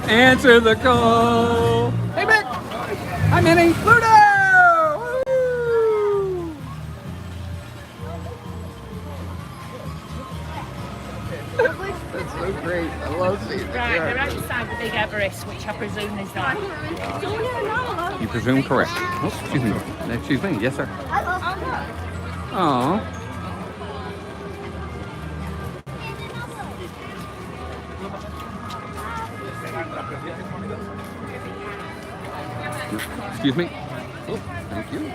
Answer the call. Hey, Mick. Hi, Minnie. Pluto. Woo! That's so great. I love seeing it. Right, they're outside the big Everest, which I presume is that. You presume correct. Oh, excuse me. Excuse me. Yes, sir. Oh. Excuse me. Oh, thank you.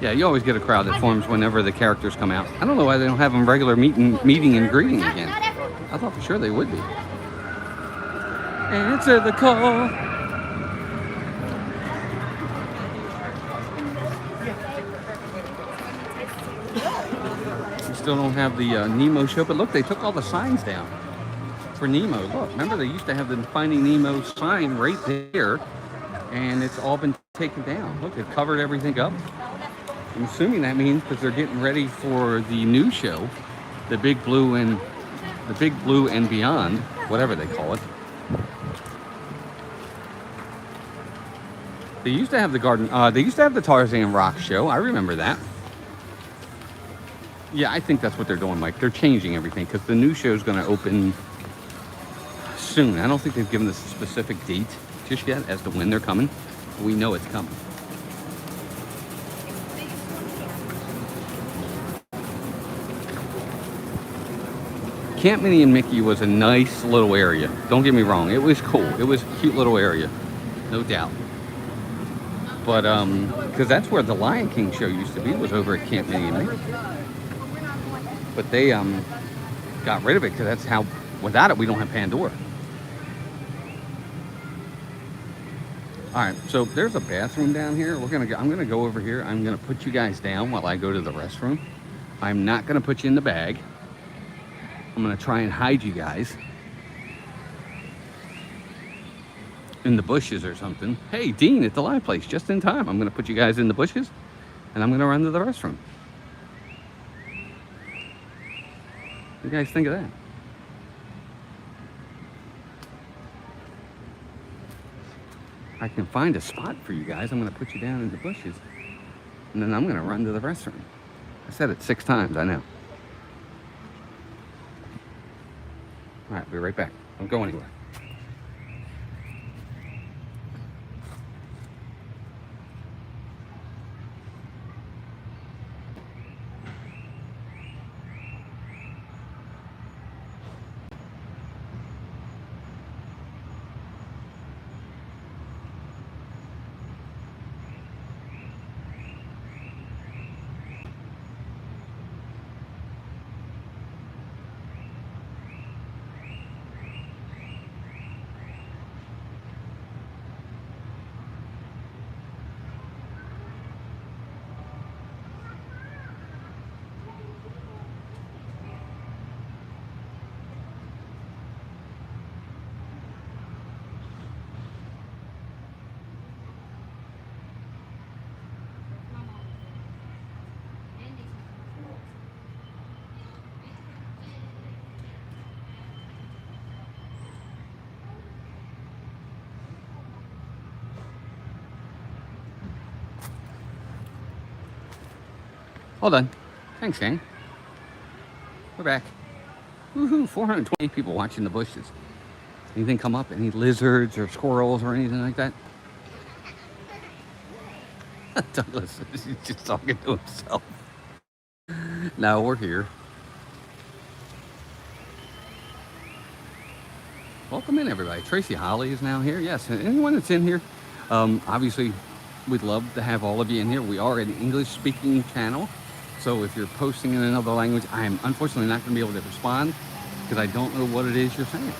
Yeah, you always get a crowd that forms whenever the characters come out. I don't know why they don't have them regular meeting and greeting again. I thought for sure they would be. Answer the call. We still don't have the Nemo show, but look, they took all the signs down for Nemo. Look, remember they used to have the Finding Nemo sign right there, and it's all been taken down. Look, they've covered everything up. I'm assuming that means because they're getting ready for the new show, the Big Blue and Beyond, whatever they call it. They used to have the they used to have the Tarzan Rock show. I remember that. Yeah, I think that's what they're doing, Mike. They're changing everything because the new show is going to open soon. I don't think they've given us a specific date just yet as to when they're coming. We know it's coming. Camp Minnie and Mickey was a nice little area. Don't get me wrong. It was cool. It was a cute little area. No doubt. But, because that's where the Lion King show used to be, was over at Camp Minnie and Mickey. But they, got rid of it because that's how, without it, we don't have Pandora. All right, so there's a bathroom down here. I'm gonna go over here. I'm gonna put you guys down while I go to the restroom. I'm not gonna put you in the bag. I'm gonna try and hide you guys in the bushes or something. Hey, Dean at the live place, just in time. I'm gonna put you guys in the bushes and I'm gonna run to the restroom. What do you guys think of that? I can find a spot for you guys. I'm gonna put you down in the bushes and then I'm gonna run to the restroom. I said it 6 times, I know. All right, be right back. Don't go anywhere. Hold on. Thanks, gang. We're back. Woohoo, 420 people watching the bushes. Anything come up? Any lizards or squirrels or anything like that? Douglas is just talking to himself. No, we're here. Welcome in, everybody. Tracy Holly is now here. Yes, and anyone that's in here, obviously, we'd love to have all of you in here. We are an English-speaking channel. So if you're posting in another language, I am unfortunately not going to be able to respond because I don't know what it is you're saying.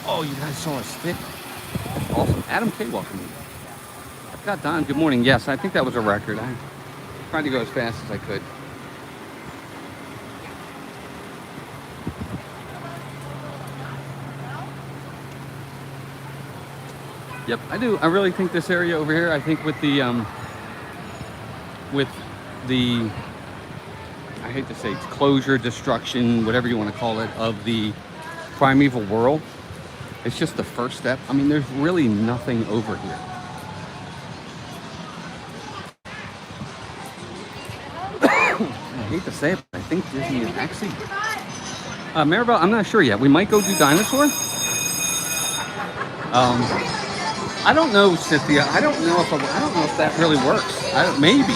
Oh, you guys saw a stick? Awesome. Adam K, welcome. Scott Don, good morning. Yes, I think that was a record. I tried to go as fast as I could. Yep, I do. I really think this area over here, I think with the I hate to say it's closure, destruction, whatever you want to call it, of the primeval world, it's just the first step. I mean, there's really nothing over here. I hate to say it, but I think Disney is actually Maribel, I'm not sure yet. We might go do dinosaur. I don't know, Cynthia. I don't know if that really works. Maybe,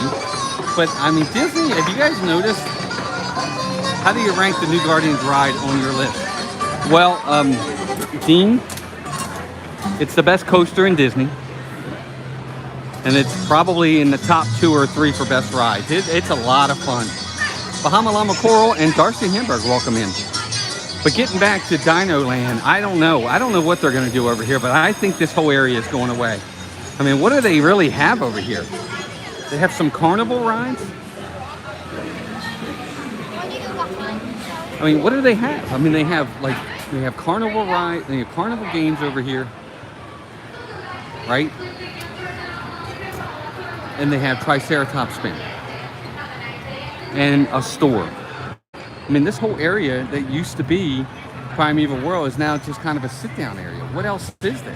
but I mean, Disney. Have you guys noticed? How do you rank the New Guardians ride on your list? Well, Dean, it's the best coaster in Disney, and it's probably in the top 2 or 3 for best rides. It's a lot of fun. Bahama Llama Coral and Darcy Hamburg, welcome in. But getting back to Dino Land, I don't know. I don't know what they're going to do over here, but I think this whole area is going away. I mean, what do they really have over here? They have some carnival rides? I mean, what do they have? I mean, they have carnival rides, they have carnival games over here, right? And they have Triceratops Spin and a store. I mean, this whole area that used to be Primeval World is now just kind of a sit-down area. What else is there?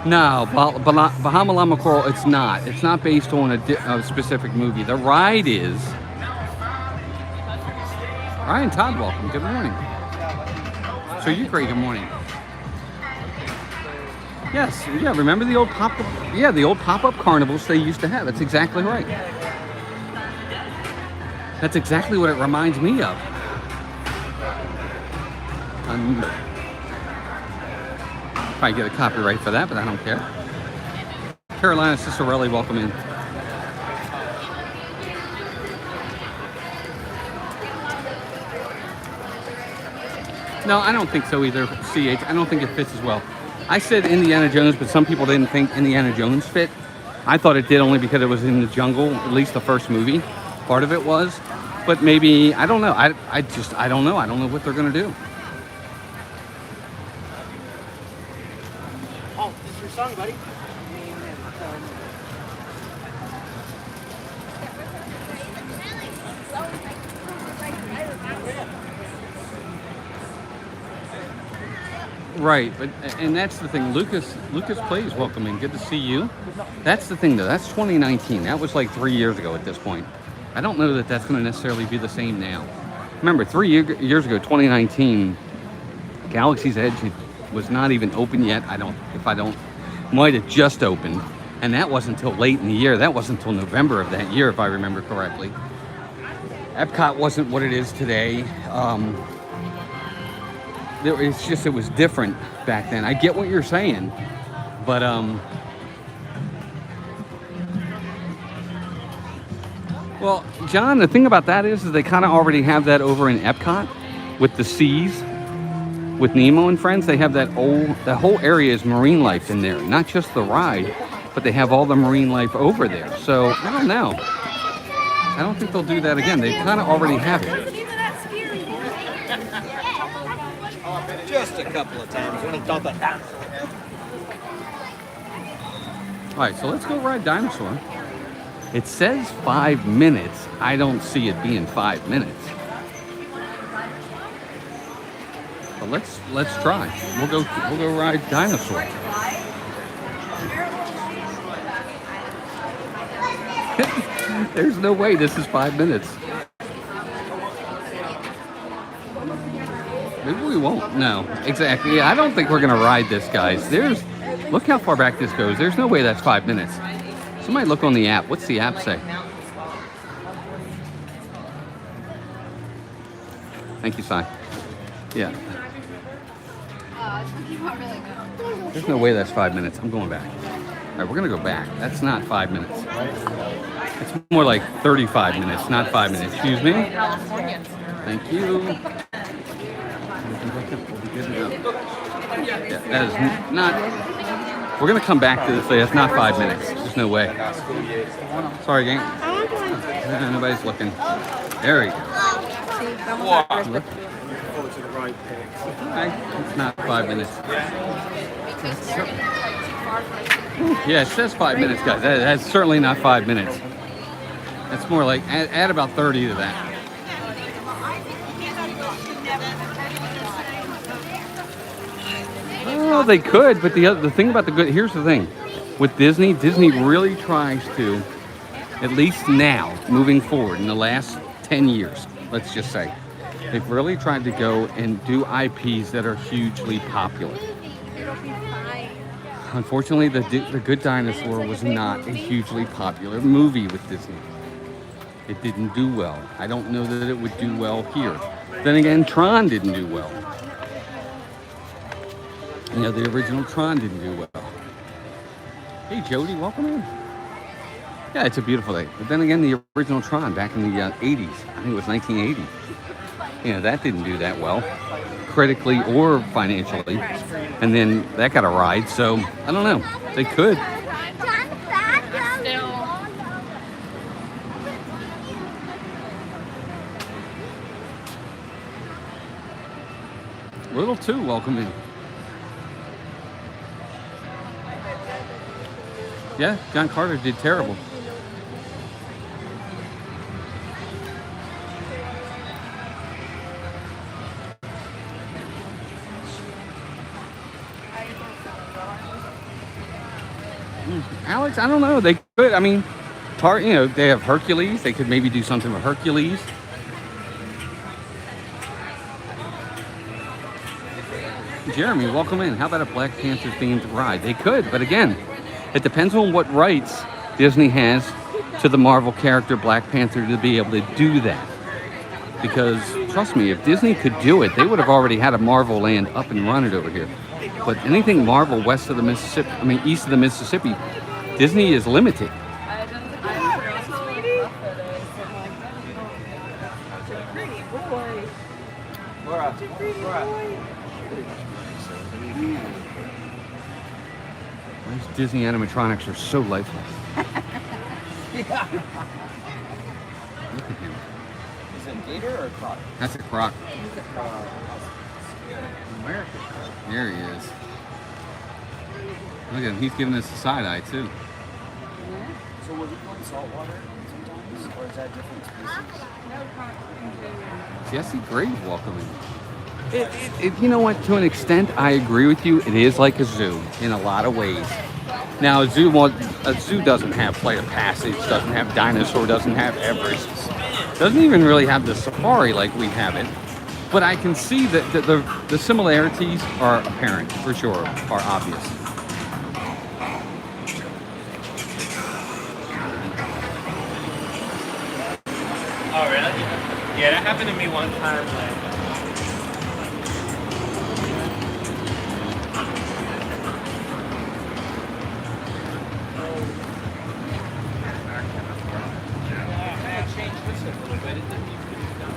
No, Bahama Llama Coral, it's not. It's not based on a specific movie. The ride is. Ryan Todd, welcome. Good morning. So you great. Good morning. Yes, yeah, remember the old pop-up? Yeah, the old pop-up carnivals they used to have. That's exactly right. That's exactly what it reminds me of. Probably get a copyright for that, but I don't care. Carolina Cicerelli, welcome in. No, I don't think so either, CH. I don't think it fits as well. I said Indiana Jones, but some people didn't think Indiana Jones fit. I thought it did only because it was in the jungle, at least the first movie. Part of it was. But maybe, I don't know. I don't know. I don't know what they're going to do. Oh, this is your song, buddy. Right, and that's the thing. Lucas Plays, welcome in. Good to see you. That's the thing, though. That's 2019. That was like 3 years ago at this point. I don't know that that's going to necessarily be the same now. Remember, 3 years ago, 2019, Galaxy's Edge was not even open yet. Might have just opened, and that wasn't until late in the year. That wasn't until November of that year, if I remember correctly. Epcot wasn't what it is today. It's just, it was different back then. I get what you're saying, but well, John, the thing about that is they kind of already have that over in Epcot with the seas, with Nemo and Friends. They have that whole area is marine life in there, not just the ride, but they have all the marine life over there. So I don't know. I don't think they'll do that again. They kind of already have it. Just a couple of times when it's done that. All right, so let's go ride Dinosaur. It says 5 minutes. I don't see it being 5 minutes. But let's try. We'll go ride Dinosaur. There's no way this is 5 minutes. Maybe we won't. No, exactly. Yeah, I don't think we're gonna ride this, guys. Look how far back this goes. There's no way that's 5 minutes. Somebody look on the app. What's the app say? Thank you, Si. Yeah. There's no way that's 5 minutes. I'm going back. All right, we're gonna go back. That's not 5 minutes. It's more like 35 minutes, not 5 minutes. Excuse me. Thank you. Yeah, that is not. We're gonna come back to this. That's not 5 minutes. There's no way. Sorry, gang. Nobody's looking. There we go. Look. Forward to the right pick. It's not 5 minutes. Yeah, it says 5 minutes, guys. That's certainly not 5 minutes. That's more like add about 30 to that. Well, they could, but the thing about here's the thing. With Disney really tries to, at least now, moving forward in the last 10 years, let's just say, they've really tried to go and do IPs that are hugely popular. Unfortunately, the Good Dinosaur was not a hugely popular movie with Disney. It didn't do well. I don't know that it would do well here. Then again, Tron didn't do well. You know, the original Tron didn't do well. Hey, Jody, welcome in. Yeah, it's a beautiful day. But then again, the original Tron back in the 80s, I think it was 1980. You know, that didn't do that well, critically or financially. And then that got a ride, so I don't know. They could. Little 2, welcome in. Yeah, John Carter did terrible. Alex, I don't know. They could. I mean, you know, they have Hercules. They could maybe do something with Hercules. Jeremy, welcome in. How about a Black Panther themed ride? They could, but again, it depends on what rights Disney has to the Marvel character Black Panther to be able to do that. Because, trust me, if Disney could do it, they would have already had a Marvel land up and running over here. But anything Marvel west of the Mississippi, east of the Mississippi, Disney is limited. These Disney animatronics are so lifeless. Yeah. Look at him. Is it a gator or a croc? That's a croc. American. There he is. Look at him. He's giving us a side eye too. So will he go in salt water sometimes, or is that different species? Jesse Gray welcoming. You know what? To an extent, I agree with you. It is like a zoo in a lot of ways. Now, a zoo doesn't have Flight of Passage, doesn't have Dinosaur, doesn't have Everest, doesn't even really have the safari like we have it. But I can see that the similarities are apparent, for sure, are obvious. Oh, really? Yeah, that happened to me one time.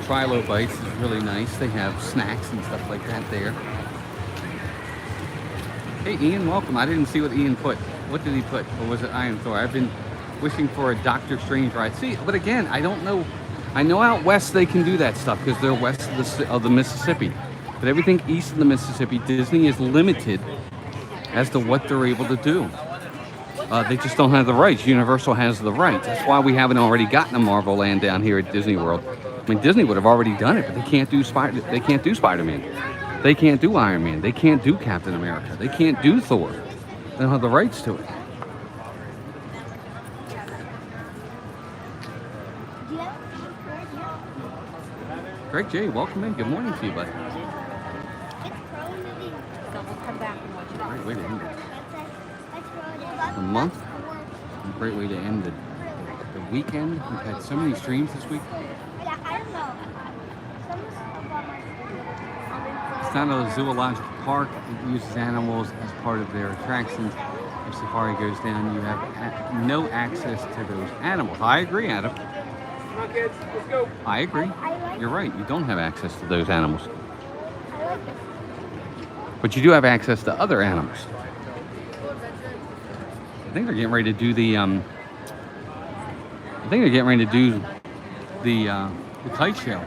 Trilobites is really nice. They have snacks and stuff like that there. Hey, Ian, welcome. I didn't see what Ian put. What did he put? Or was it Iron Thor? I've been wishing for a Doctor Strange ride. See, but again, I don't know. I know out west they can do that stuff because they're west of the Mississippi. But everything east of the Mississippi, Disney is limited as to what they're able to do. They just don't have the rights. Universal has the rights. That's why we haven't already gotten a Marvel land down here at Disney World. I mean, Disney would have already done it, but they can't do Spider-Man. They can't do Iron Man. They can't do Captain America. They can't do Thor. They don't have the rights to it. Greg J, welcome in. Good morning to you, bud. Great way to end it. The month. A great way to end the weekend. We've had so many streams this week. It's not a zoological park. It uses animals as part of their attractions. If safari goes down, you have no access to those animals. I agree, Adam. Come on, kids, let's go. I agree. You're right. You don't have access to those animals. But you do have access to other animals. I think they're getting ready to do the the kite show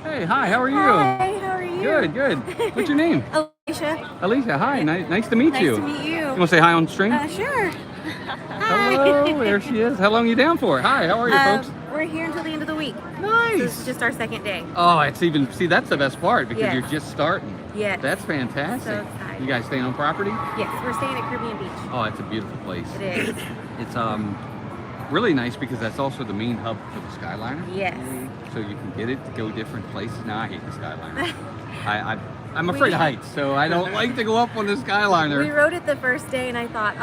Hey, hi, how are you? Hi, how are you? Good, good. What's your name? Alicia. Alicia, hi, nice to meet you. Nice to meet you. You want to say hi on stream? Sure. Hello, there she is. How long are you down for? Hi, how are you, folks? We're here until the end of the week. Nice. So this is just our second day. Oh, it's even, see, that's the best part because Yes. you're just starting. Yes. That's fantastic. So excited. You guys staying on property? Yes, we're staying at Caribbean Beach. Oh, it's a beautiful place. It is. It's really nice because that's also the main hub for the Skyliner. Yes. So you can get it to go different places. Now I hate the Skyliner. I'm afraid of heights, so I don't like to go up on the Skyliner. We rode it the first day and I thought,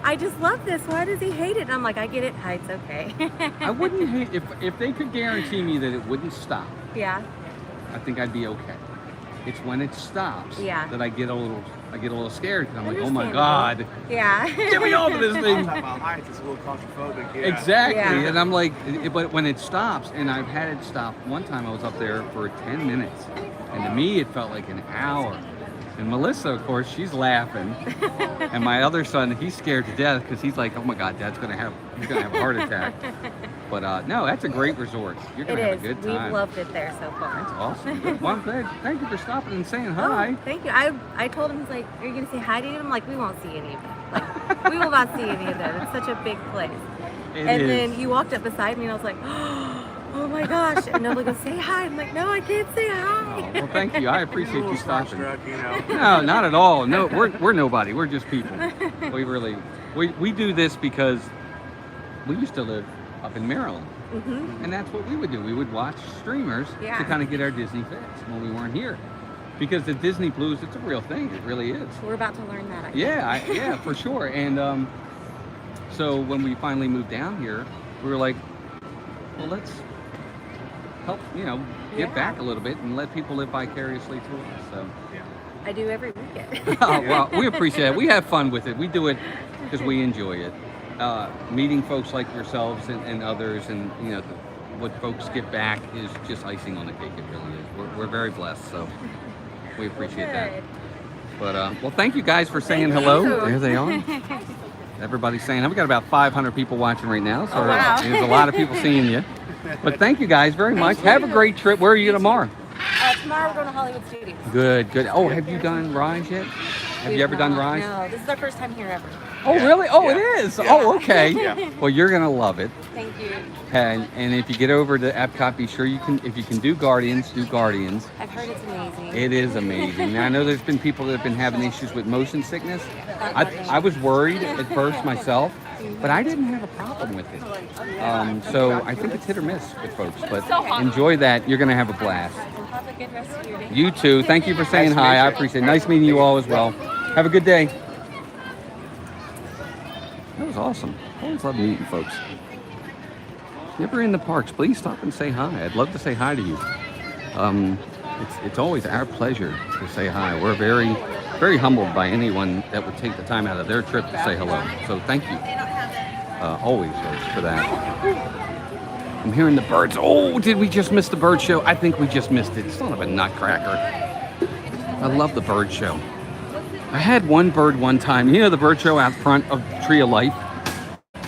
I just love this. Why does he hate it? And I'm like, I get it. Heights, okay. I wouldn't hate if they could guarantee me that it wouldn't stop. Yeah. I think I'd be okay. It's when it stops that I get a little scared because I'm like, oh my God. Yeah. Get me off of this thing. Heights, it's a little claustrophobic. Yeah. Exactly. Yeah. And I'm like, but when it stops, and I've had it stop. One time I was up there for 10 minutes. And to me, it felt like an hour. And Melissa, of course, she's laughing. And my other son, he's scared to death because he's like, oh my God, Dad's gonna have a heart attack. But no, that's a great resort. You're gonna have a good time. We've loved it there so far. That's awesome. Good. Well, I'm glad. Thank you for stopping and saying hi. Oh, thank you. I told him, he's like, are you gonna say hi to him? I'm like, we won't see any of them. Like, we will not see any of them. It's such a big place. Then he walked up beside me and I was like, oh my gosh. And nobody goes, say hi. I'm like, no, I can't say hi. Oh, well, thank you. I appreciate you stopping. You know. No, not at all. No, we're nobody. We're just people. We do this because we used to live up in Maryland. Mm-hmm. And that's what we would do. We would watch streamers to kind of get our Disney fix when we weren't here. Because the Disney blues, it's a real thing. It really is. We're about to learn that, I think. Yeah, for sure. And so when we finally moved down here, we were like, well, let's help, get back a little bit and let people live vicariously through us. So I do every weekend. Oh, well, we appreciate it. We have fun with it. We do it because we enjoy it. Meeting folks like yourselves and others, and what folks get back is just icing on the cake. It really is. We're very blessed, so we appreciate that. But well, thank you guys for saying hello. There they are. Everybody's saying. We've got about 500 people watching right now, so there's a lot of people seeing you. But thank you guys very much. Have a great trip. Where are you tomorrow? Tomorrow we're going to Hollywood Studios. Good. Oh, have you done Rise yet? Have you ever done Rise? No, this is our first time here ever. Oh, really? Oh, it is. Yeah. Oh, okay. Well, you're gonna love it. Thank you. And if you get over to Epcot, be sure if you can do Guardians, do Guardians. I've heard it's amazing. It is amazing. Now, I know there's been people that have been having issues with motion sickness. I was worried at first myself, but I didn't have a problem with it. So I think it's hit or miss with folks, but enjoy that. You're gonna have a blast. Have a good rest of your day. You too. Thank you for saying hi. I appreciate it. Nice meeting you all as well. Have a good day. That was awesome. I always love meeting folks. If you're ever in the parks, please stop and say hi. I'd love to say hi to you. It's always our pleasure to say hi. We're very, very humbled by anyone that would take the time out of their trip to say hello. So thank you. Always for that. I'm hearing the birds. Oh, did we just miss the bird show? I think we just missed it. Son of a nutcracker. I love the bird show. I had one bird one time. You know the bird show out front of Tree of Life?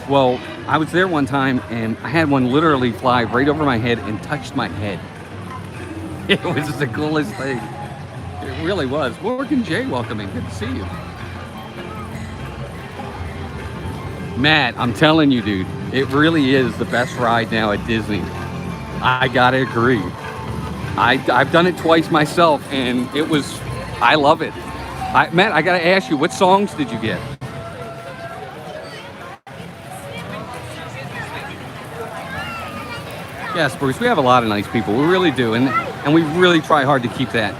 Well, I was there one time and I had one literally fly right over my head and touched my head. It was the coolest thing. It really was. Morgan J, welcome in. Good to see you. Matt, I'm telling you, dude, it really is the best ride now at Disney. I gotta agree. I've done it twice myself and I love it. Matt, I gotta ask you, what songs did you get? Yes, Bruce, we have a lot of nice people. We really do, and we really try hard to keep that.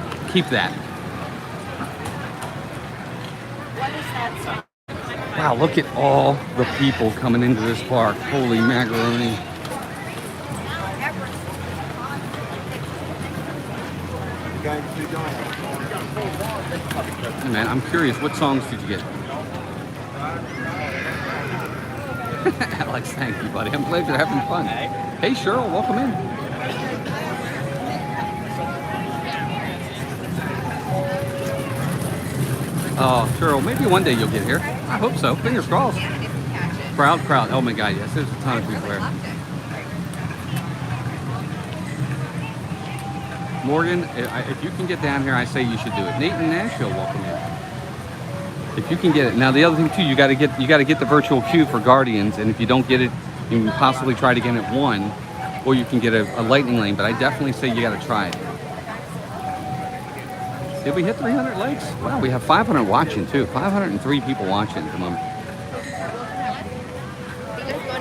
Wow, look at all the people coming into this park. Holy macaroni. Hey man, I'm curious, what songs did you get? Alex, thank you, buddy. I'm glad you're having fun. Hey, Cheryl, welcome in. Oh, Cheryl, maybe one day you'll get here. I hope so. Fingers crossed. Crowd. Oh my God, yes, there's a ton of people there. Morgan, if you can get down here, I say you should do it. Nate and Nashville, welcome in. If you can get it. Now the other thing too, you got to get the virtual queue for Guardians, and if you don't get it, you can possibly try to get it one, or you can get a lightning lane. But I definitely say you got to try it. Did we hit 300 likes? Wow, we have 500 watching too. 503 people watching at the moment.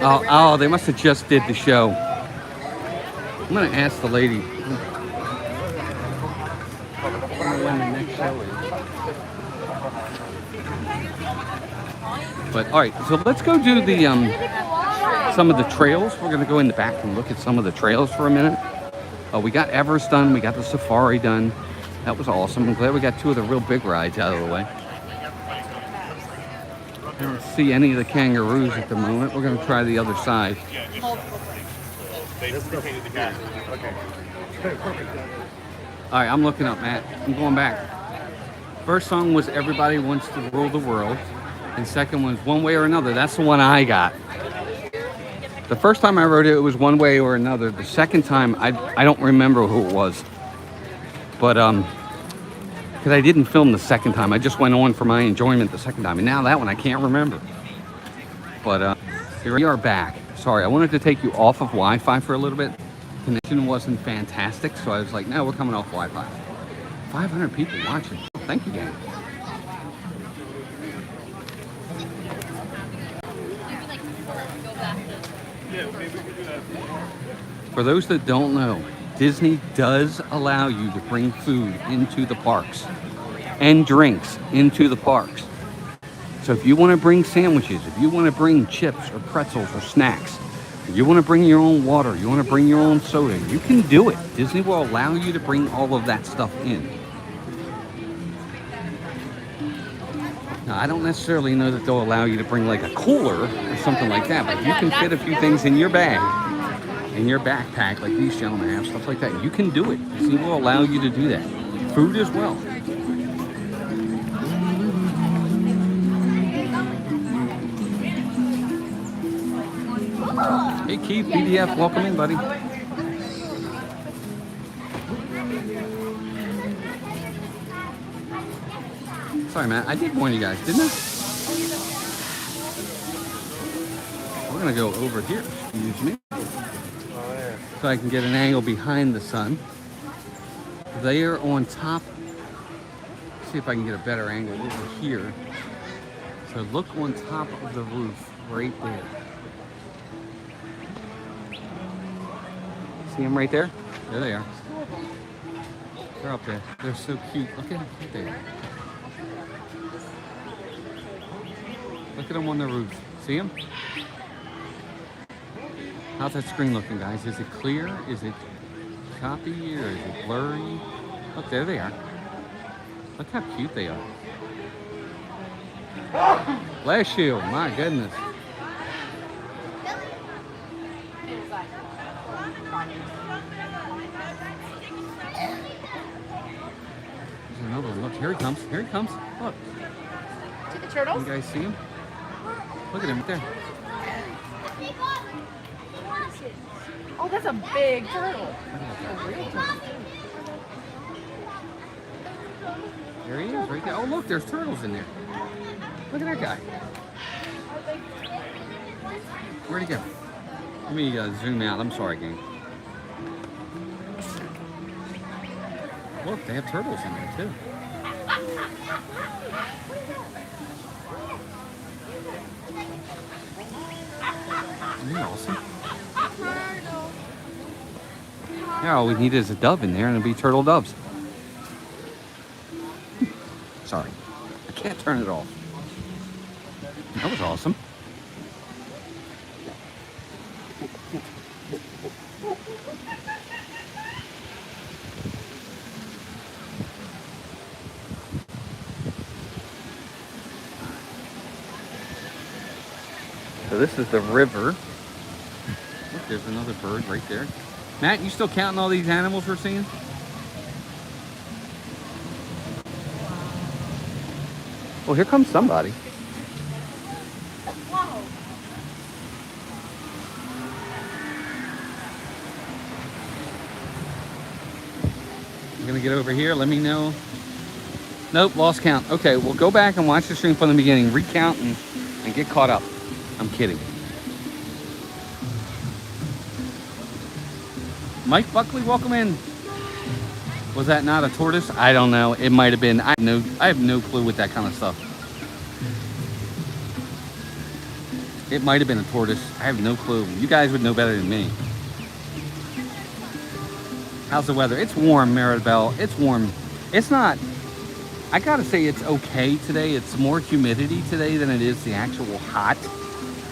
Oh, they must have just did the show. I'm gonna ask the lady when the next show is. But all right, so let's go do the some of the trails. We're gonna go in the back and look at some of the trails for a minute. We got Everest done. We got the safari done. That was awesome. I'm glad we got two of the real big rides out of the way. I don't see any of the kangaroos at the moment. We're gonna try the other side. All right, I'm looking up, Matt. I'm going back. First song was Everybody Wants to Rule the World. And second one was One Way or Another. That's the one I got. The first time I wrote it, it was One Way or Another. The second time, I don't remember who it was. But, because I didn't film the second time. I just went on for my enjoyment the second time. And now that one, I can't remember. But, here we are back. Sorry, I wanted to take you off of Wi-Fi for a little bit. Connection wasn't fantastic, so I was like, no, we're coming off Wi-Fi. 500 people watching. Thank you, gang. For those that don't know, Disney does allow you to bring food into the parks and drinks into the parks. So if you want to bring sandwiches, if you want to bring chips or pretzels or snacks, if you want to bring your own water, you want to bring your own soda, you can do it. Disney will allow you to bring all of that stuff in. Now, I don't necessarily know that they'll allow you to bring like a cooler or something like that, but if you can fit a few things in your bag, in your backpack, like these gentlemen have, stuff like that, you can do it. Disney will allow you to do that. Food as well. Hey Keith, PDF, welcome in, buddy. Sorry, man, I did warn you guys, didn't I? We're gonna go over here, excuse me. So I can get an angle behind the sun. They are on top. Let's see if I can get a better angle over here. So look on top of the roof right there. See them right there? There they are. They're up there. They're so cute. Look at how cute they are. Look at them on the roof. See them? How's that screen looking, guys? Is it clear? Is it choppy or is it blurry? Look, there they are. Look how cute they are. Bless you, my goodness. There's another one. Look, here he comes. Here he comes. Look. See the turtles? You guys see him? Look at him right there. Oh, that's a big turtle. A real turtle. There he is, right there. Oh, look, there's turtles in there. Look at that guy. Where'd he go? Let me zoom out. I'm sorry, gang. Look, they have turtles in there, too. Isn't that awesome? Yeah, all we need is a dove in there and it'll be turtle doves. Sorry, I can't turn it off. That was awesome. So this is the river. Look, there's another bird right there. Matt, you still counting all these animals we're seeing? Well, here comes somebody. We're gonna get over here. Let me know. Nope, lost count. Okay, we'll go back and watch the stream from the beginning, recount and get caught up. I'm kidding. Mike Buckley, welcome in. Was that not a tortoise? I don't know. It might have been. I have no clue with that kind of stuff. It might have been a tortoise. I have no clue. You guys would know better than me. How's the weather? It's warm, Maribel. It's warm. It's not. I gotta say it's okay today. It's more humidity today than it is the actual hot.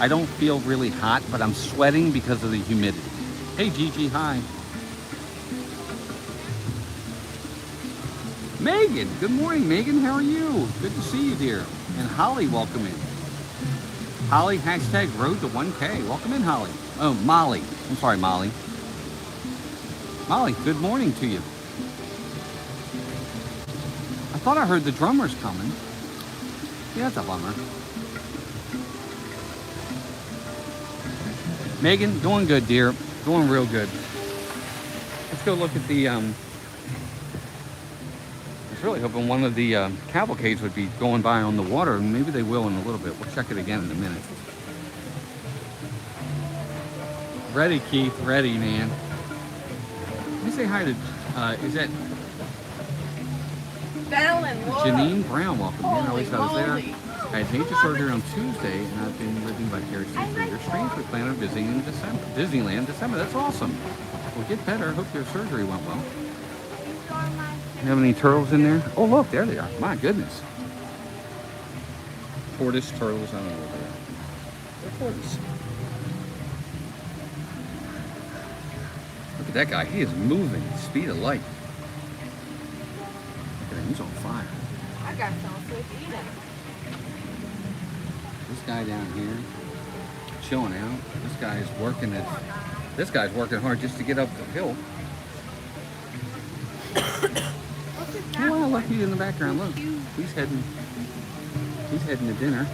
I don't feel really hot, but I'm sweating because of the humidity. Hey Gigi, hi. Megan, good morning Megan, how are you? Good to see you dear. And Holly, welcome in. Holly, hashtag road to 1K. Welcome in Holly. Oh, Molly. I'm sorry, Molly. Molly, good morning to you. I thought I heard the drummers coming. Yeah, that's a bummer. Megan, doing good, dear. Doing real good. Let's go look at the, I was really hoping one of the cavalcades would be going by on the water. Maybe they will in a little bit. We'll check it again in a minute. Ready, Keith. Ready, man. Let me say hi to, is that Janine Brown? Welcome in. I always thought I was there. I had major surgery on Tuesday, and I've been living vicariously through your streams. We plan on visiting in December. Disneyland in December. That's awesome. Well, get better. Hope your surgery went well. You have any turtles in there? Oh, look, there they are. My goodness. Tortoise, turtles, I don't know what they are. They're tortoise. Look at that guy. He is moving at the speed of light. Look at him. He's on fire. I got some food to eat. This guy down here, chilling out. This guy's working it. This guy's working hard just to get up the hill. Oh, look, he's in the background. Look, he's heading to dinner.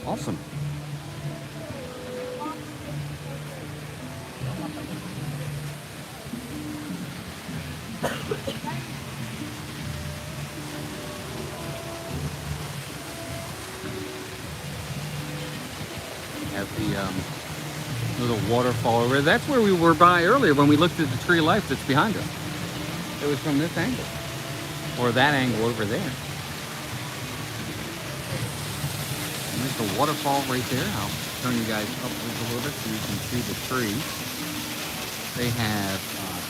Awesome. Have the little waterfall over there. That's where we were by earlier when we looked at the tree of life that's behind us. It was from this angle, or that angle over there. And there's the waterfall right there. I'll turn you guys up a little bit so you can see the tree. They have,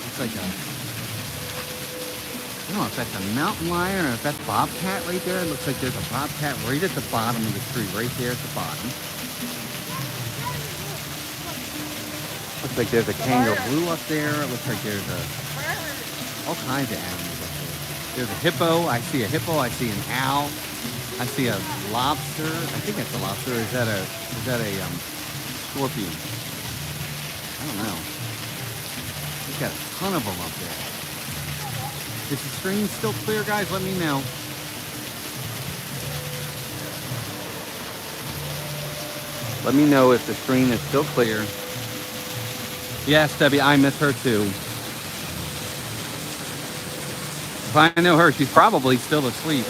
it's like a, I don't know if that's a mountain lion or if that's bobcat right there. It looks like there's a bobcat right at the bottom of the tree, right there at the bottom. Looks like there's a kangaroo up there. It looks like there's all kinds of animals up there. There's a hippo. I see a hippo. I see an owl. I see a lobster. I think that's a lobster. Or is that a scorpion? I don't know. We've got a ton of them up there. Is the stream still clear, guys? Let me know. Let me know if the screen is still clear. Yes, Debbie, I miss her too. If I know her, she's probably still asleep.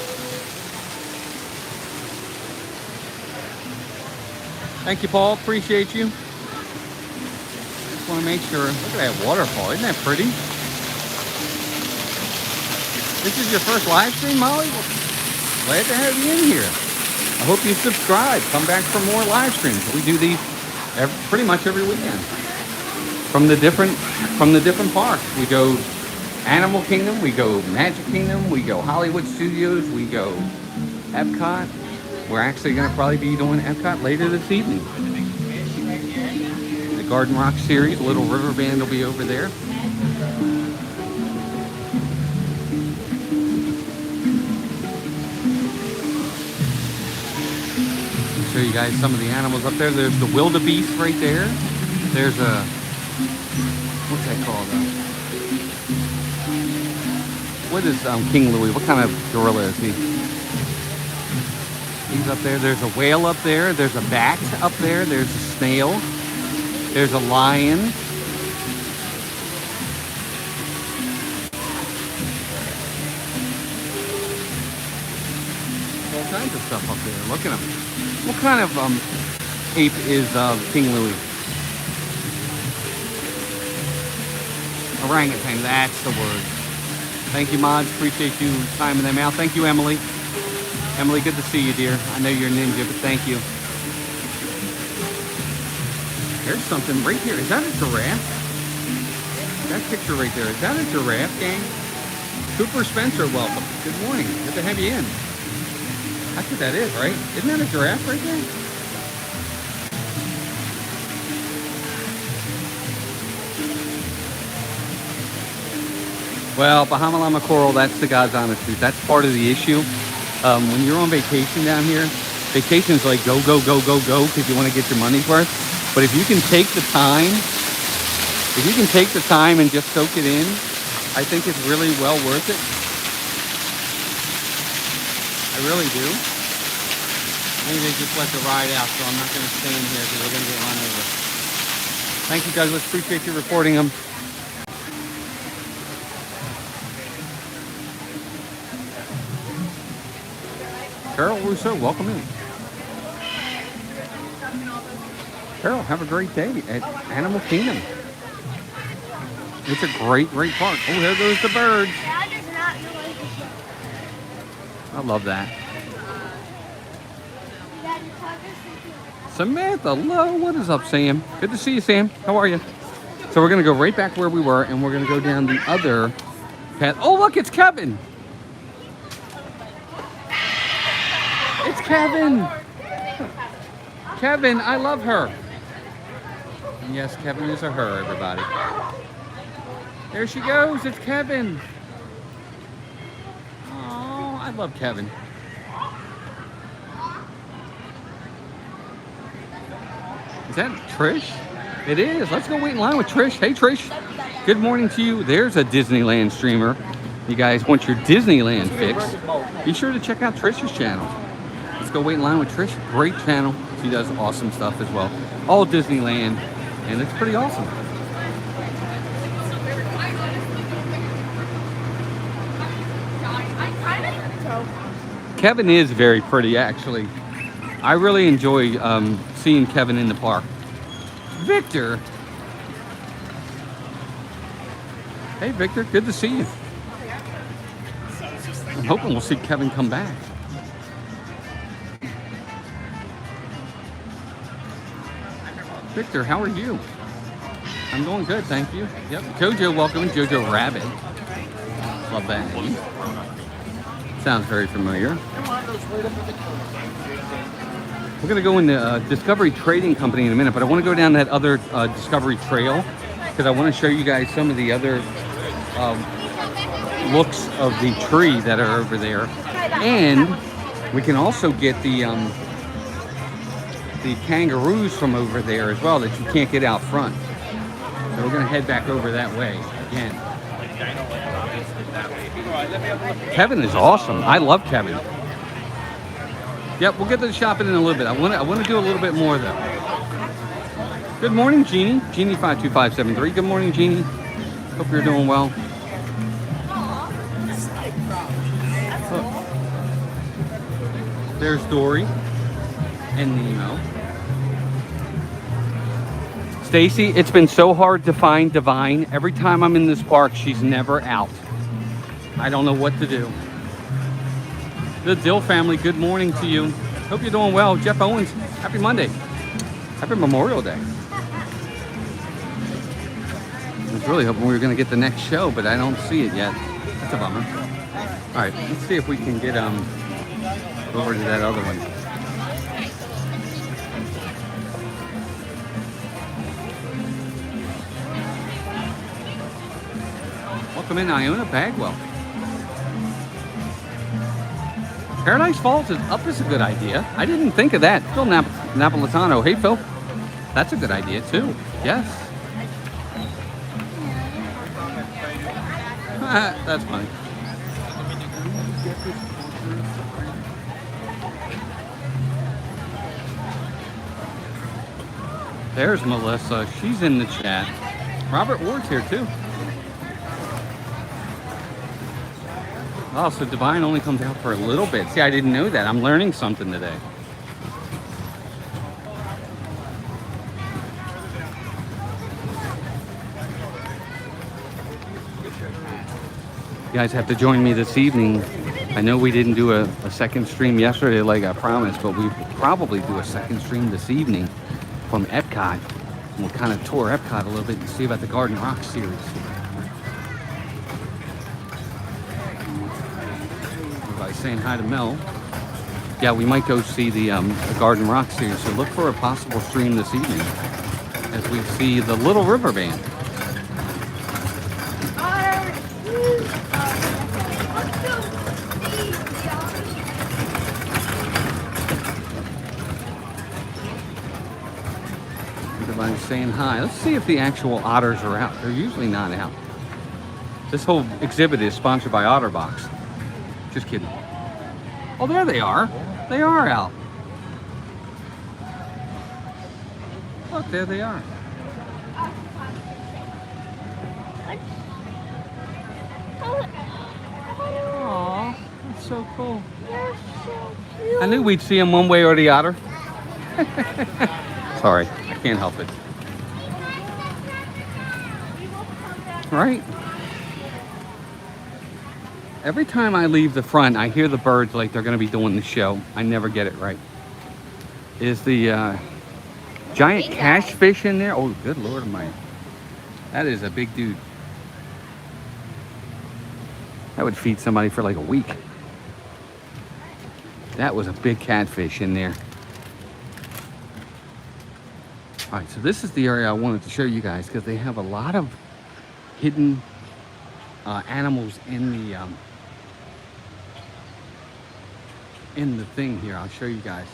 Thank you, Paul. Appreciate you. Just want to make sure. Look at that waterfall. Isn't that pretty? This is your first live stream, Molly? Well, glad to have you in here. I hope you subscribe. Come back for more live streams. We do these pretty much every weekend. From the different parks. We go Animal Kingdom, we go Magic Kingdom, we go Hollywood Studios, we go Epcot. We're actually going to probably be doing Epcot later this evening. The Garden Rock series, Little River Band will be over there. I'll show you guys some of the animals up there. There's the wildebeest right there. There's a, what's that called? What is King Louis? What kind of gorilla is he? He's up there. There's a whale up there. There's a bat up there. There's a snail. There's a lion. kinds of stuff up there. Look at them. What kind of ape is King Louis? Orangutan, that's the word. Thank you, mods. Appreciate you timing them out. Thank you, Emily. Emily, good to see you, dear. I know you're a ninja, but thank you. There's something right here. Is that a giraffe? That picture right there, is that a giraffe, gang? Cooper Spencer, welcome. Good morning. Good to have you in. That's what that is, right? Isn't that a giraffe right there? Well, Bahama Lama Coral, that's the God's honest truth. That's part of the issue. When you're on vacation down here, vacation's like go, go, go, go, go, because you want to get your money's worth. But if you can take the time, and just soak it in, I think it's really well worth it. I really do. Maybe they just let the ride out, so I'm not going to stand here because we're going to get run over. Thank you, Douglas. Appreciate you reporting them. Carol Rousseau, welcome in. Carol, have a great day at Animal Kingdom. It's a great, great park. Oh, there goes the birds. I love that. Samantha, hello. What is up, Sam? Good to see you, Sam. How are you? So we're going to go right back where we were, and we're going to go down the other path. Oh, look, it's Kevin. It's Kevin. Kevin, I love her. And yes, Kevin is a her, everybody. There she goes. It's Kevin. Oh, I love Kevin. Is that Trish? It is. Let's go wait in line with Trish. Hey, Trish. Good morning to you. There's a Disneyland streamer. You guys want your Disneyland fix? Be sure to check out Trish's channel. Let's go wait in line with Trish. Great channel. She does awesome stuff as well. All Disneyland. And it's pretty awesome. Kevin is very pretty, actually. I really enjoy seeing Kevin in the park. Victor. Hey, Victor. Good to see you. I'm hoping we'll see Kevin come back. Victor, how are you? I'm doing good, thank you. Yep, Jojo, welcome. Jojo Rabbit. Love that name. Sounds very familiar. We're going to go into Discovery Trading Company in a minute, but I want to go down that other Discovery Trail because I want to show you guys some of the other looks of the tree that are over there. And we can also get the kangaroos from over there as well that you can't get out front. So we're going to head back over that way again. Kevin is awesome. I love Kevin. Yep, we'll get to the shopping in a little bit. I want to do a little bit more though. Good morning, Jeannie. Jeannie52573. Good morning, Jeannie. Hope you're doing well. Look. There's Dory and Nemo. Stacy, it's been so hard to find Divine. Every time I'm in this park, she's never out. I don't know what to do. The Dill family, good morning to you. Hope you're doing well. Jeff Owens, happy Monday. Happy Memorial Day. I was really hoping we were going to get the next show, but I don't see it yet. That's a bummer. All right, let's see if we can get over to that other one. Welcome in, Iona Bagwell. Paradise Falls is up is a good idea. I didn't think of that. Phil Napolitano. Hey, Phil. That's a good idea, too. Yes. That's funny. There's Melissa. She's in the chat. Robert Ward's here, too. Oh, so Divine only comes out for a little bit. See, I didn't know that. I'm learning something today. You guys have to join me this evening. I know we didn't do a second stream yesterday like I promised, but we probably do a second stream this evening from Epcot. And we'll kind of tour Epcot a little bit and see about the Garden Rock series. Everybody's saying hi to Mel. Yeah, we might go see the Garden Rock series, so look for a possible stream this evening as we see the Little River Band. Everybody's saying hi. Let's see if the actual otters are out. They're usually not out. This whole exhibit is sponsored by OtterBox. Just kidding. Oh, there they are. They are out. Look, there they are. Aw, that's so cool. I knew we'd see them one way or the other. Sorry, I can't help it. Right? Every time I leave the front, I hear the birds like they're going to be doing the show. I never get it right. Is the giant catfish in there? Oh, good Lord almighty. That is a big dude. That would feed somebody for like a week. That was a big catfish in there. All right, so this is the area I wanted to show you guys because they have a lot of hidden animals in the thing here. I'll show you guys.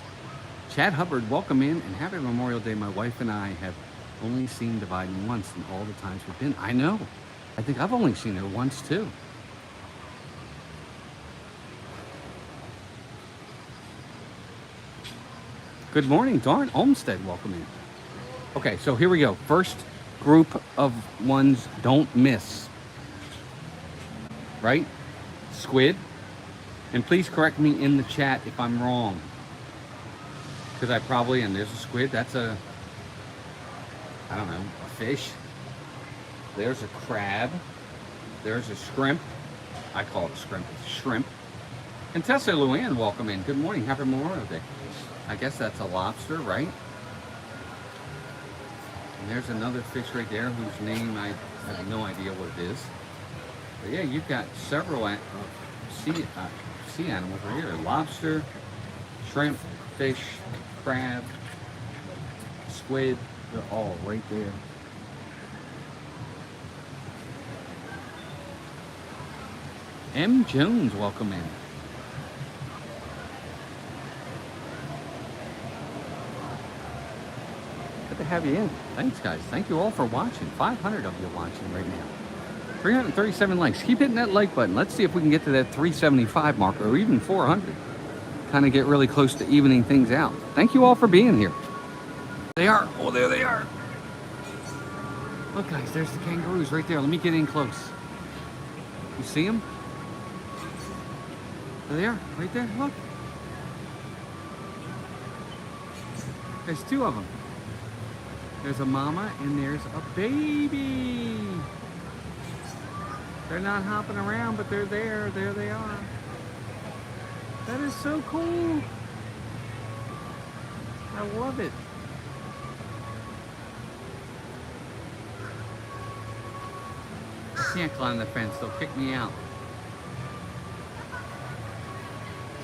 Chad Hubbard, welcome in and happy Memorial Day. My wife and I have only seen Divine once in all the times we've been. I know. I think I've only seen her once too. Good morning, Darn Olmsted, welcome in. Okay, so here we go. First group of ones, don't miss. Right? Squid. And please correct me in the chat if I'm wrong. Because I probably, and there's a squid, that's a, I don't know, a fish. There's a crab. There's a shrimp. I call it a shrimp, it's a shrimp. And Tessa Luann, welcome in. Good morning, happy Memorial Day. I guess that's a lobster, right? And there's another fish right there whose name I have no idea what it is. But yeah, you've got several sea animals right here. Lobster, shrimp, fish, crab, squid. They're all right there. M. Jones, welcome in. Good to have you in. Thanks, guys. Thank you all for watching. 500 of you watching right now. 337 likes. Keep hitting that like button. Let's see if we can get to that 375 mark or even 400. Kind of get really close to evening things out. Thank you all for being here. They are. Oh, there they are. Look, guys, there's the kangaroos right there. Let me get in close. You see them? There they are, right there. Look. There's two of them. There's a mama and there's a baby. They're not hopping around, but they're there. There they are. That is so cool. I love it. I can't climb the fence, they'll kick me out.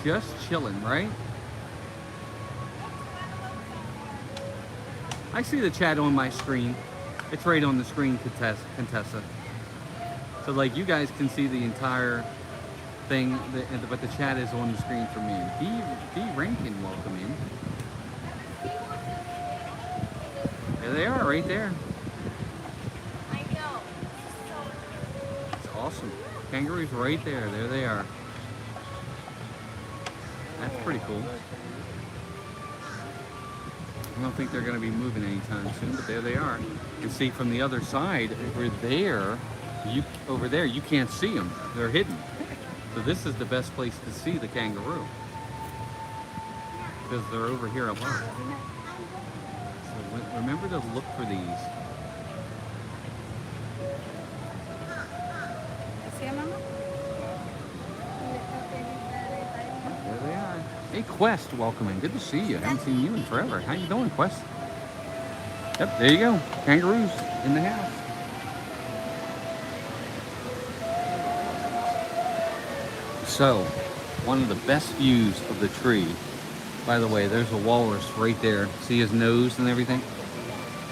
Just chilling, right? I see the chat on my screen. It's right on the screen, Contessa. So like you guys can see the entire thing, but the chat is on the screen for me. B. Rankin, welcome in. There they are, right there. I know. It's awesome. Kangaroos right there. There they are. That's pretty cool. I don't think they're going to be moving anytime soon, but there they are. You can see from the other side over there, you can't see them. They're hidden. So this is the best place to see the kangaroo. Because they're over here a lot. So remember to look for these. See him, Mama? There they are. Hey, Quest, welcome in. Good to see you. I haven't seen you in forever. How you doing, Quest? Yep, there you go. Kangaroos in the house. So, one of the best views of the tree. By the way, there's a walrus right there. See his nose and everything?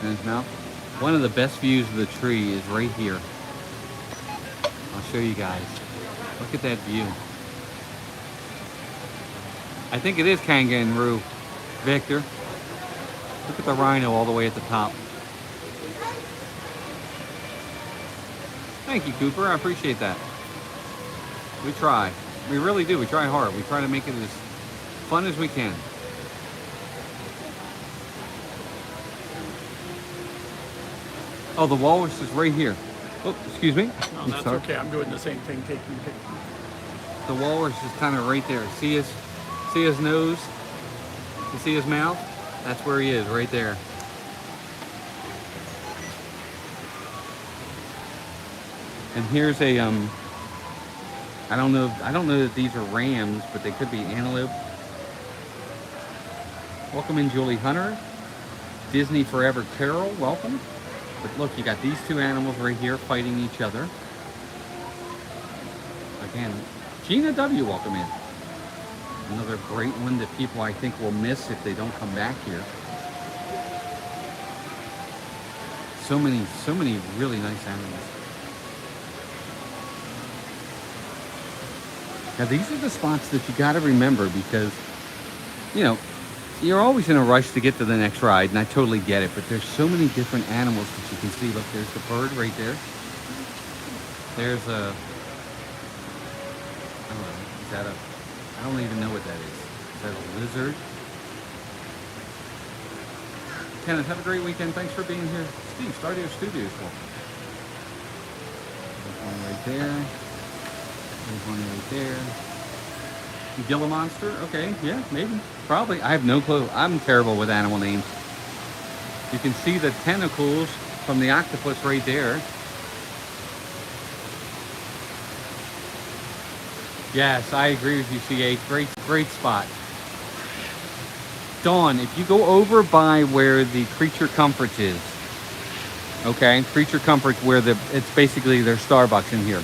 And his mouth? One of the best views of the tree is right here. I'll show you guys. Look at that view. I think it is kangaroo, Victor. Look at the rhino all the way at the top. Thank you, Cooper. I appreciate that. We try. We really do. We try hard. We try to make it as fun as we can. Oh, the walrus is right here. Oh, excuse me. No, that's okay. I'm doing the same thing, taking pictures. The walrus is kind of right there. See his nose? You see his mouth? That's where he is, right there. And here's a I don't know that these are rams, but they could be antelope. Welcome in, Julie Hunter. Disney Forever Carol, welcome. But look, you got these two animals right here fighting each other. Again, Gina W, welcome in. Another great one that people I think will miss if they don't come back here. So many really nice animals. Now these are the spots that you got to remember because, you know, you're always in a rush to get to the next ride, and I totally get it, but there's so many different animals that you can see. Look, there's the bird right there. There's a, I don't know, is that a, I don't even know what that is. Is that a lizard? Kenneth, have a great weekend. Thanks for being here. Steve, Stardio Studios. There's one right there. There's one right there. Gila Monster? Okay, yeah, maybe. Probably. I have no clue. I'm terrible with animal names. You can see the tentacles from the octopus right there. Yes, I agree with you, CH. Great spot. Dawn, if you go over by where the Creature Comforts is, okay, Creature Comforts where it's basically their Starbucks in here.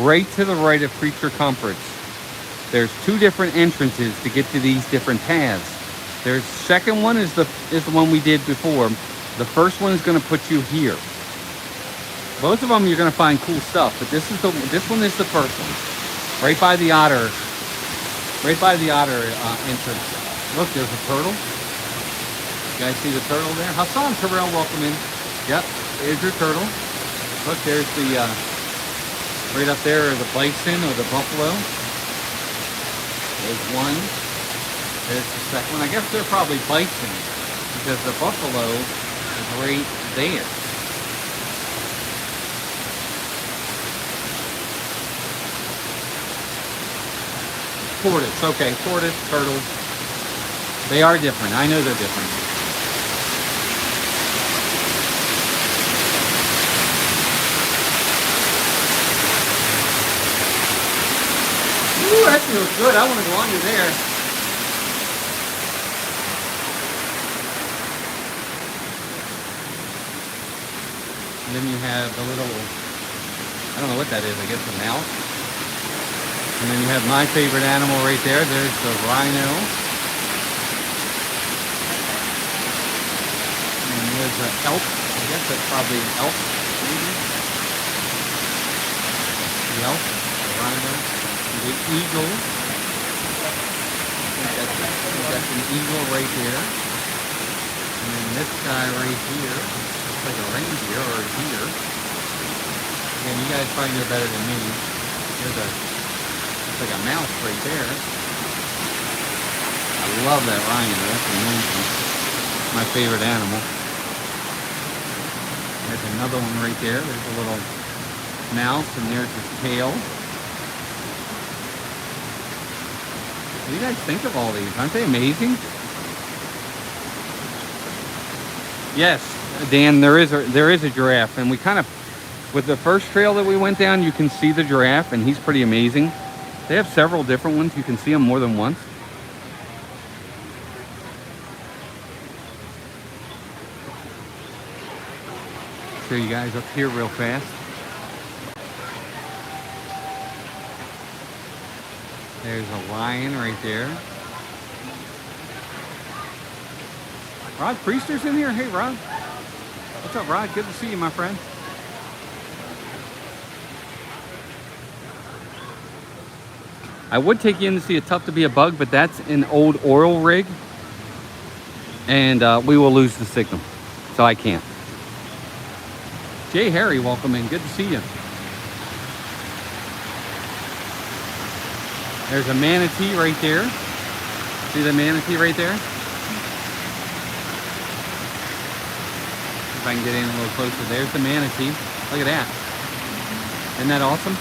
Right to the right of Creature Comforts, there's two different entrances to get to these different paths. There's second one is the one we did before. The first one is going to put you here. Both of them you're going to find cool stuff, but this one is the first one. Right by the otter. Right by the otter entrance. Look, there's a turtle. You guys see the turtle there? Hassan Terrell, welcome in. Yep, there's your turtle. Look, there's the right up there are the bison or the buffalo. There's one. There's the second one. I guess they're probably bison because the buffalo is right there. Tortoise. Okay, tortoise, turtle. They are different. I know they're different. Ooh, that feels good. I want to go under there. And then you have the little, I don't know what that is. I guess a mouse. And then you have my favorite animal right there. There's the rhino. And there's an elk. I guess that's probably an elk, maybe. The elk, the rhino. The eagle. I think that's an eagle right there. And then this guy right here. Looks like a reindeer or a deer. Again, you guys probably know better than me. There's like a mouse right there. I love that rhino. That's amazing. My favorite animal. There's another one right there. There's a little mouse, and there's his tail. What do you guys think of all these? Aren't they amazing? Yes, Dan, there is a giraffe, and we kind of, with the first trail that we went down, you can see the giraffe, and he's pretty amazing. They have several different ones. You can see them more than once. Show you guys up here real fast. There's a lion right there. Rod Priester's in here. Hey, Rod. What's up, Rod? Good to see you, my friend. I would take you in to see a Tough to Be a Bug, but that's an old oil rig. And we will lose the signal. So I can't. Jay Harry, welcome in. Good to see you. There's a manatee right there. See the manatee right there? If I can get in a little closer. There's the manatee. Look at that. Isn't that awesome?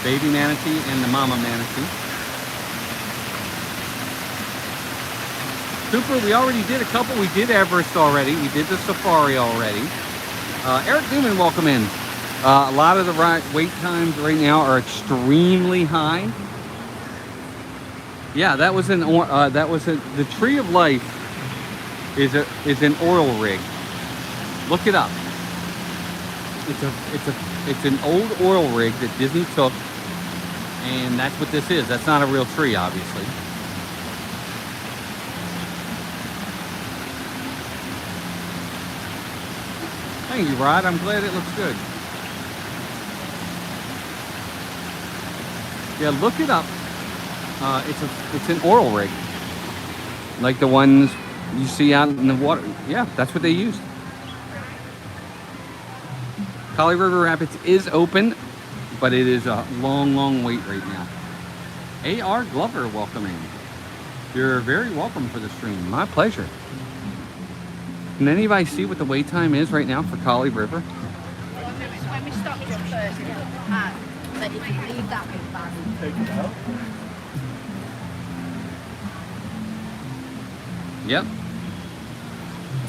Baby manatee and the mama manatee. Cooper, we already did a couple. We did Everest already. We did the safari already. Eric Newman, welcome in. A lot of the wait times right now are extremely high. Yeah, that was the Tree of Life is an oil rig. Look it up. It's an old oil rig that Disney took, and that's what this is. That's not a real tree, obviously. Thank you, Rod. I'm glad it looks good. Yeah, look it up. It's an oil rig, like the ones you see out in the water. Yeah, that's what they used. Kali River Rapids is open, but it is a long, long wait right now. A.R. Glover, welcome in. You're very welcome for the stream. My pleasure. Can anybody see what the wait time is right now for Kali River? When we stopped just first, but if you leave that big bag, take it out. Yep.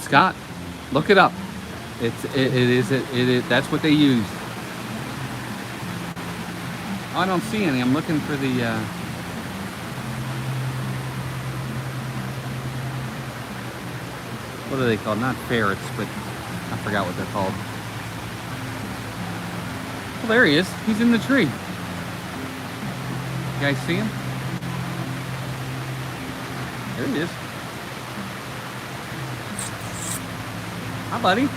Scott, look it up. It is that's what they use. Oh, I don't see any. I'm looking for the what are they called? Not ferrets, but I forgot what they're called. Well, there he is. He's in the tree. You guys see him? There he is. Hi, buddy.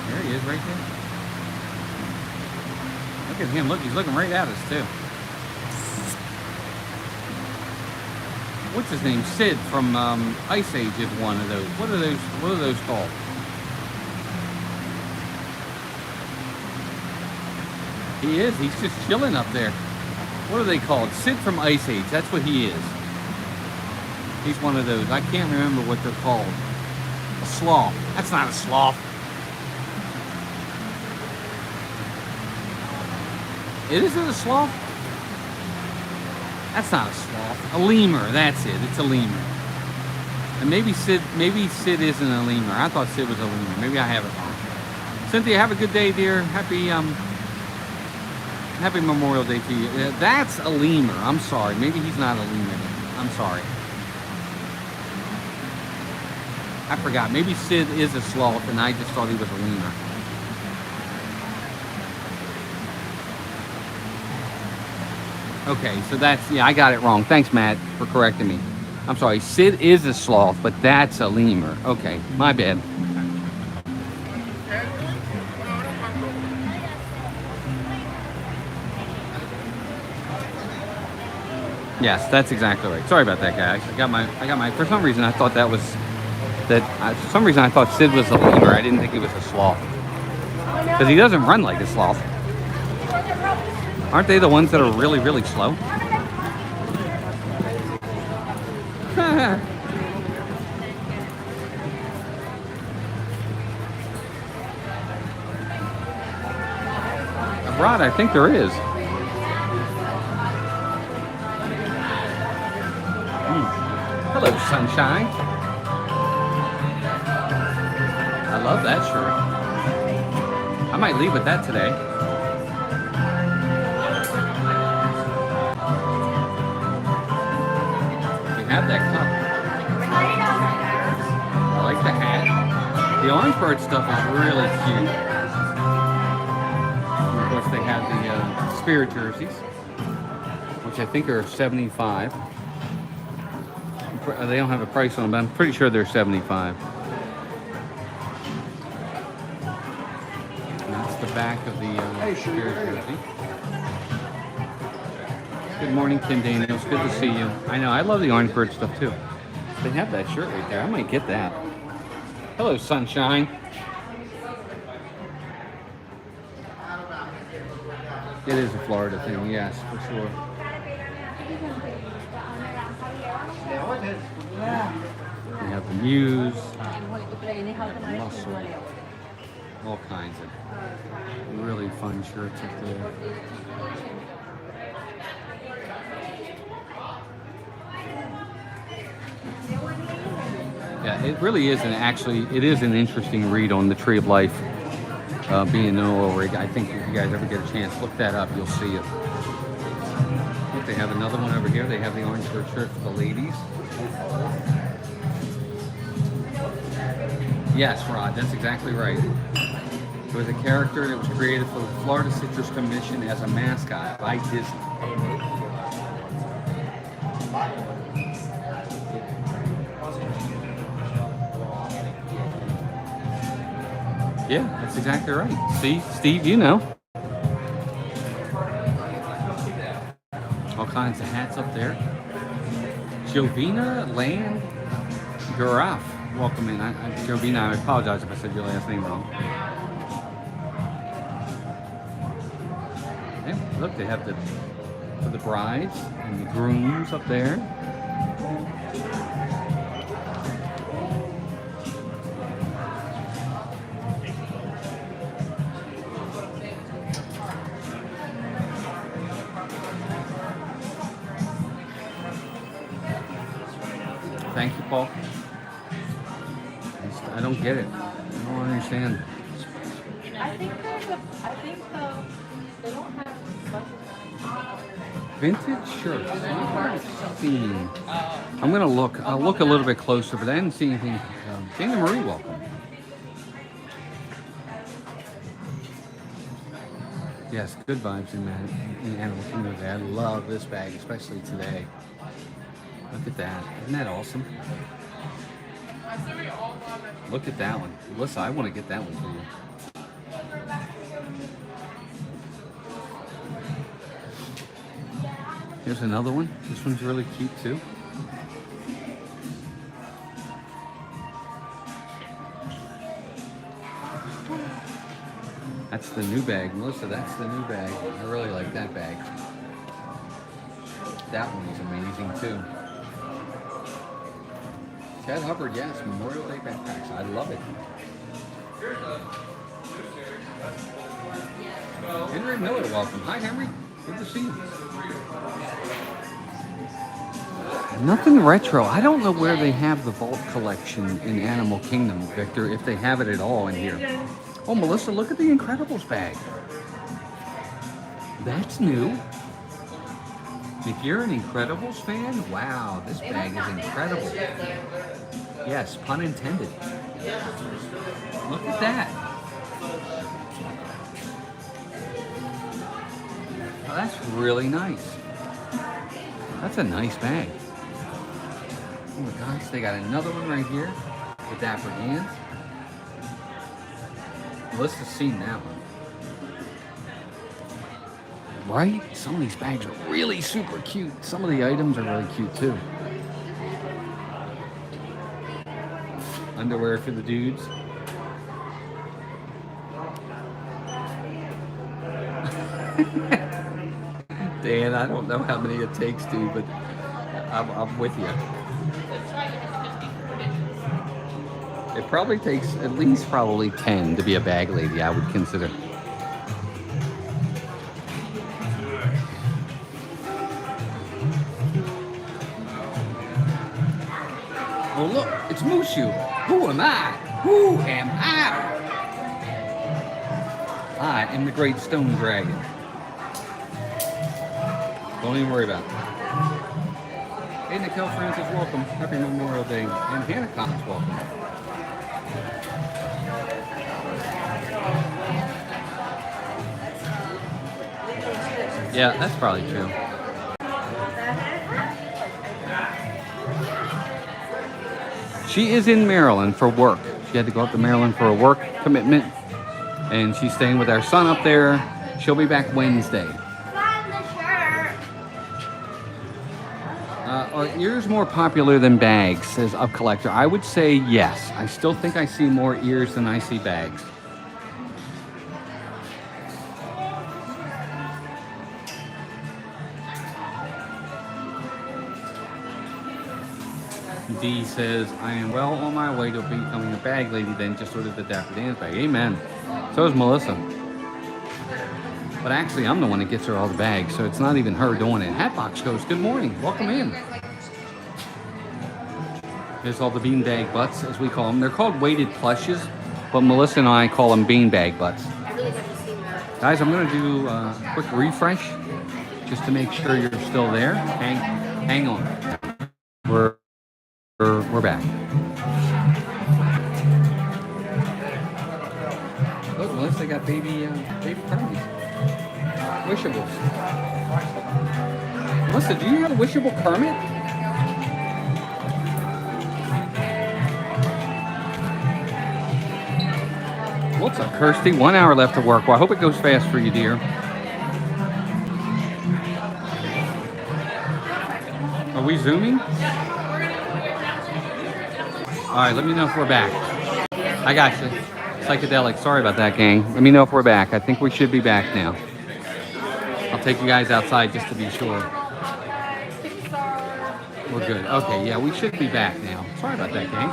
There he is right there. Look at him. Look, he's looking right at us, too. What's his name? Sid from Ice Age is one of those. What are those called? He is. He's just chilling up there. What are they called? Sid from Ice Age. That's what he is. He's one of those. I can't remember what they're called. A sloth. That's not a sloth. It isn't a sloth? That's not a sloth. A lemur. That's it. It's a lemur. And maybe Sid isn't a lemur. I thought Sid was a lemur. Maybe I have it wrong. Cynthia, have a good day, dear. Happy Memorial Day to you. That's a lemur. I'm sorry. Maybe he's not a lemur. I'm sorry. I forgot. Maybe Sid is a sloth, and I just thought he was a lemur. Okay, so that's, yeah, I got it wrong. Thanks, Matt, for correcting me. I'm sorry. Sid is a sloth, but that's a lemur. Okay, my bad. Yes, that's exactly right. Sorry about that, guys. I got my. For some reason, I thought that was for some reason, I thought Sid was a lemur. I didn't think he was a sloth because he doesn't run like a sloth. Aren't they the ones that are really, really slow? Rod, I think there is. Hello, sunshine. I love that shirt. I might leave with that today. We have that cup. I like the hat. The orange bird stuff is really cute. And of course, they have the Spirit jerseys, which I think are 75. They don't have a price on them, but I'm pretty sure they're 75. And that's the back of the Spirit jersey. Good morning, Kim Daniels. Good to see you. I know, I love the orange bird stuff too. They have that shirt right there. I might get that. Hello, sunshine. It is a Florida thing, yes, for sure. We have the Muse, Muscle, all kinds of really fun shirts up there. Yeah, it really is it is an interesting read on the Tree of Life, being an oil rig. I think if you guys ever get a chance, look that up, you'll see it. Look, they have another one over here. They have the orange shirt for the ladies. Yes, Rod, that's exactly right. It was a character that was created for the Florida Citrus Commission as a mascot by Disney. Yeah, that's exactly right. See, Steve, you know. All kinds of hats up there. Jovina Land Garaf, welcome in. Jovina, I apologize if I said your last name wrong. Yeah, look, they have for the brides and the grooms up there. Thank you, Paul. I don't get it. I don't understand. I think they don't have Vintage shirts. I'm gonna look. I'll look a little bit closer, but I didn't see anything. Dana Marie, welcome. Yes, good vibes in Animal Kingdom. I love this bag, especially today. Look at that. Isn't that awesome? Look at that one. Melissa, I want to get that one for you. Here's another one. This one's really cute too. That's the new bag. Melissa, that's the new bag. I really like that bag. That one is amazing too. Chad Hubbard, yes, Memorial Day backpacks. I love it. Henry Miller, welcome. Hi, Henry. Good to see you. Nothing retro. I don't know where they have the vault collection in Animal Kingdom, Victor, if they have it at all in here. Oh, Melissa, look at the Incredibles bag. That's new. If you're an Incredibles fan, wow, this bag is incredible. Yes, pun intended. Look at that. Oh, that's really nice. That's a nice bag. Oh my gosh, they got another one right here with Dapper Hands. Melissa's seen that one. Right? Some of these bags are really super cute. Some of the items are really cute too. Underwear for the dudes. Dan, I don't know how many it takes to, but I'm with you. It probably takes at least probably 10 to be a bag lady, I would consider. Oh look, it's Mushu. Who am I? Who am I? I am the great stone dragon. Don't even worry about it. Hey, Nicole Francis, welcome. Happy Memorial Day. And Hannah Collins, welcome. Yeah, that's probably true. She is in Maryland for work. She had to go up to Maryland for a work commitment. And she's staying with our son up there. She'll be back Wednesday. Are ears more popular than bags, says Up Collector? I would say yes. I still think I see more ears than I see bags. D says, I am well on my way to becoming a bag lady then, just ordered the Dapper Dance bag. Amen. So is Melissa. But actually, I'm the one that gets her all the bags, so it's not even her doing it. Hatbox goes, good morning. Welcome in. There's all the beanbag butts, as we call them. They're called weighted plushes, but Melissa and I call them beanbag butts. Guys, I'm going to do a quick refresh just to make sure you're still there. Hang on. We're back. Look, Melissa got baby Kermit. Wishables. Melissa, do you have a wishable Kermit? What's up, Kirsty? 1 hour left to work. Well, I hope it goes fast for you, dear. Are we zooming? All right, let me know if we're back. I got you. Psychedelic. Sorry about that, gang. Let me know if we're back. I think we should be back now. I'll take you guys outside just to be sure. We're good. Okay, yeah, we should be back now. Sorry about that, gang.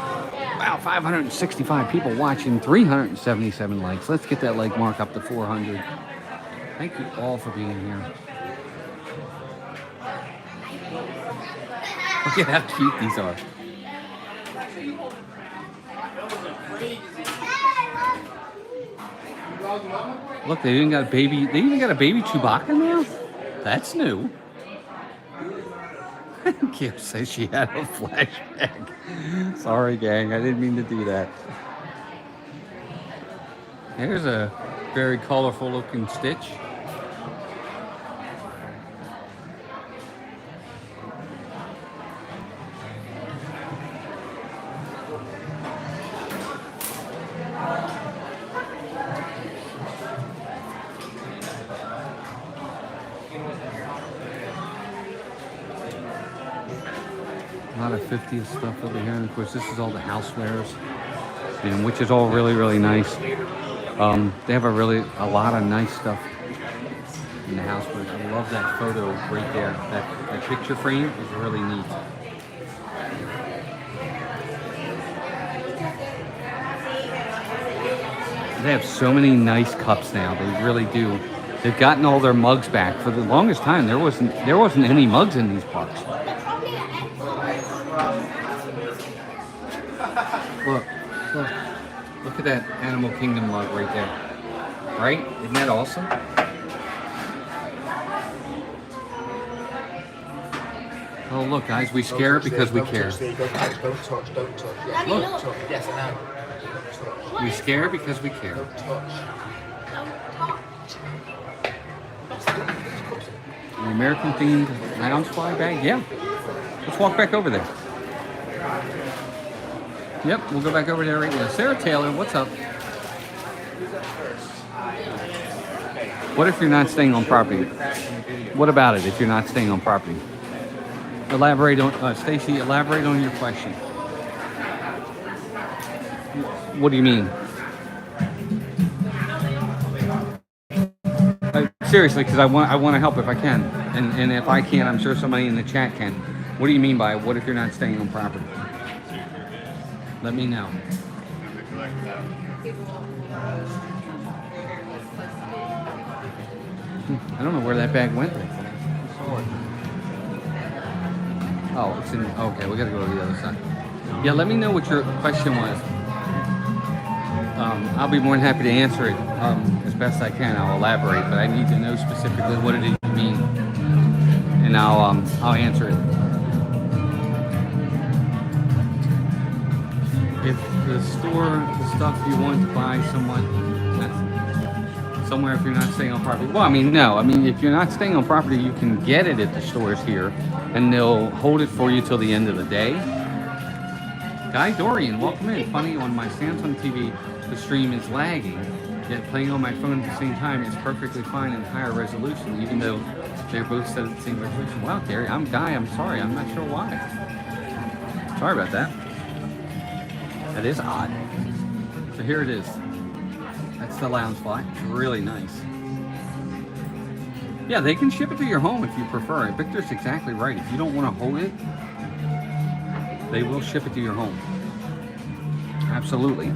Wow, 565 people watching, 377 likes. Let's get that like mark up to 400. Thank you all for being here. Look at how cute these are. Look, they even got a baby. They even got a baby Chewbacca now. That's new. Kim says she had a flashback. Sorry, gang. I didn't mean to do that. Here's a very colorful looking Stitch. A lot of 50th stuff over here, and of course this is all the housewares, and which is all really, really nice. They have a lot of nice stuff in the housewares. I love that photo right there. That picture frame is really neat. They have so many nice cups now. They really do. They've gotten all their mugs back. For the longest time, there wasn't any mugs in these parks. Look at that Animal Kingdom mug right there. Right? Isn't that awesome? Oh, look, guys, we scare it because we care. Don't touch. Look. Yes, I know. We scare because we care. An American themed lounge fly bag? Yeah. Let's walk back over there. Yep, we'll go back over there right now. Sarah Taylor, what's up? What if you're not staying on property? What about it if you're not staying on property? Elaborate on, Stacy, elaborate on your question. What do you mean? Seriously, because I want to help if I can. And if I can't, I'm sure somebody in the chat can. What do you mean by what if you're not staying on property? Let me know. I don't know where that bag went. Oh, it's in. Okay, we gotta go to the other side. Yeah, let me know what your question was. I'll be more than happy to answer it as best I can. I'll elaborate, but I need to know specifically what it is you mean, and I'll answer it. If the store, the stuff you want to buy somewhere, if you're not staying on property. Well, I mean, no. I mean, if you're not staying on property, you can get it at the stores here, and they'll hold it for you till the end of the day. Guy Dorian, welcome in. Funny, on my Samsung TV, the stream is lagging, yet playing on my phone at the same time is perfectly fine in higher resolution, even though they're both set at the same resolution. Wow, Gary, I'm sorry. I'm not sure why. Sorry about that. That is odd. So here it is. That's the lounge fly. It's really nice. Yeah, they can ship it to your home if you prefer. Victor's exactly right. If you don't want to hold it, they will ship it to your home. Absolutely.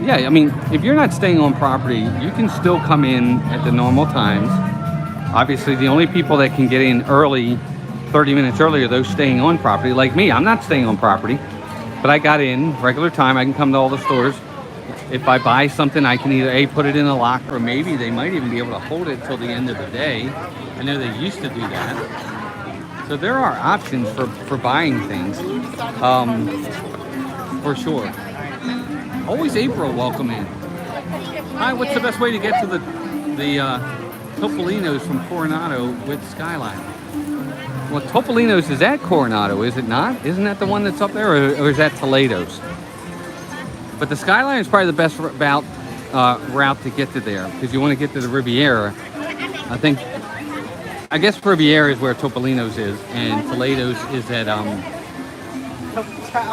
Yeah, I mean, if you're not staying on property, you can still come in at the normal times. Obviously, the only people that can get in early, 30 minutes early, are those staying on property. Like me, I'm not staying on property, but I got in regular time. I can come to all the stores. If I buy something, I can either put it in a lock, or maybe they might even be able to hold it till the end of the day. I know they used to do that. So there are options for buying things, for sure. Always April, welcome in. Hi, what's the best way to get to the Topolino's from Coronado with Skyline? Well, Topolino's is at Coronado, is it not? Isn't that the one that's up there, or is that Toledo's? But the Skyline is probably the best route to get to there, because you want to get to the Riviera. I guess Riviera is where Topolino's is, and Toledo's is at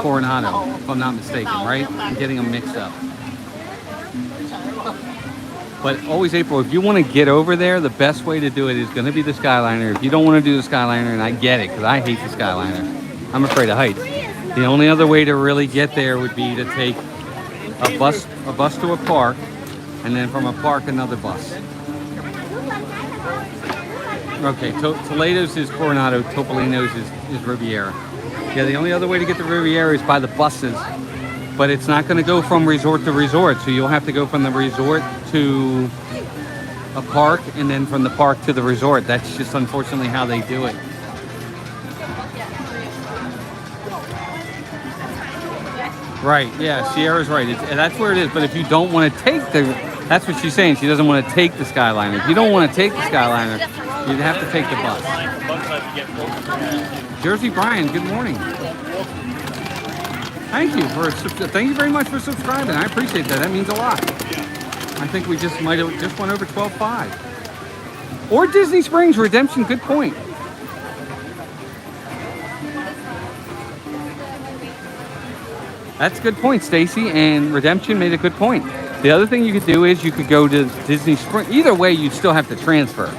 Coronado, if I'm not mistaken, right? I'm getting them mixed up. But always April, if you want to get over there, the best way to do it is going to be the Skyliner. If you don't want to do the Skyliner, and I get it, because I hate the Skyliner. I'm afraid of heights. The only other way to really get there would be to take a bus to a park, and then from a park, another bus. Okay, Toledo's is Coronado, Topolino's is Riviera. Yeah, the only other way to get to Riviera is by the buses, but it's not going to go from resort to resort, so you'll have to go from the resort to a park, and then from the park to the resort. That's just unfortunately how they do it. Right, yeah, Sierra's right. That's where it is, but if you don't want to take that's what she's saying, she doesn't want to take the Skyliner. If you don't want to take the Skyliner, you'd have to take the bus. Jersey Brian, good morning. Thank you very much for subscribing. I appreciate that. That means a lot. I think we just might have just went over 12.5. Or Disney Springs Redemption, good point. That's a good point, Stacy, and Redemption made a good point. The other thing you could do is you could go to Disney Springs. Either way, you'd still have to transfer.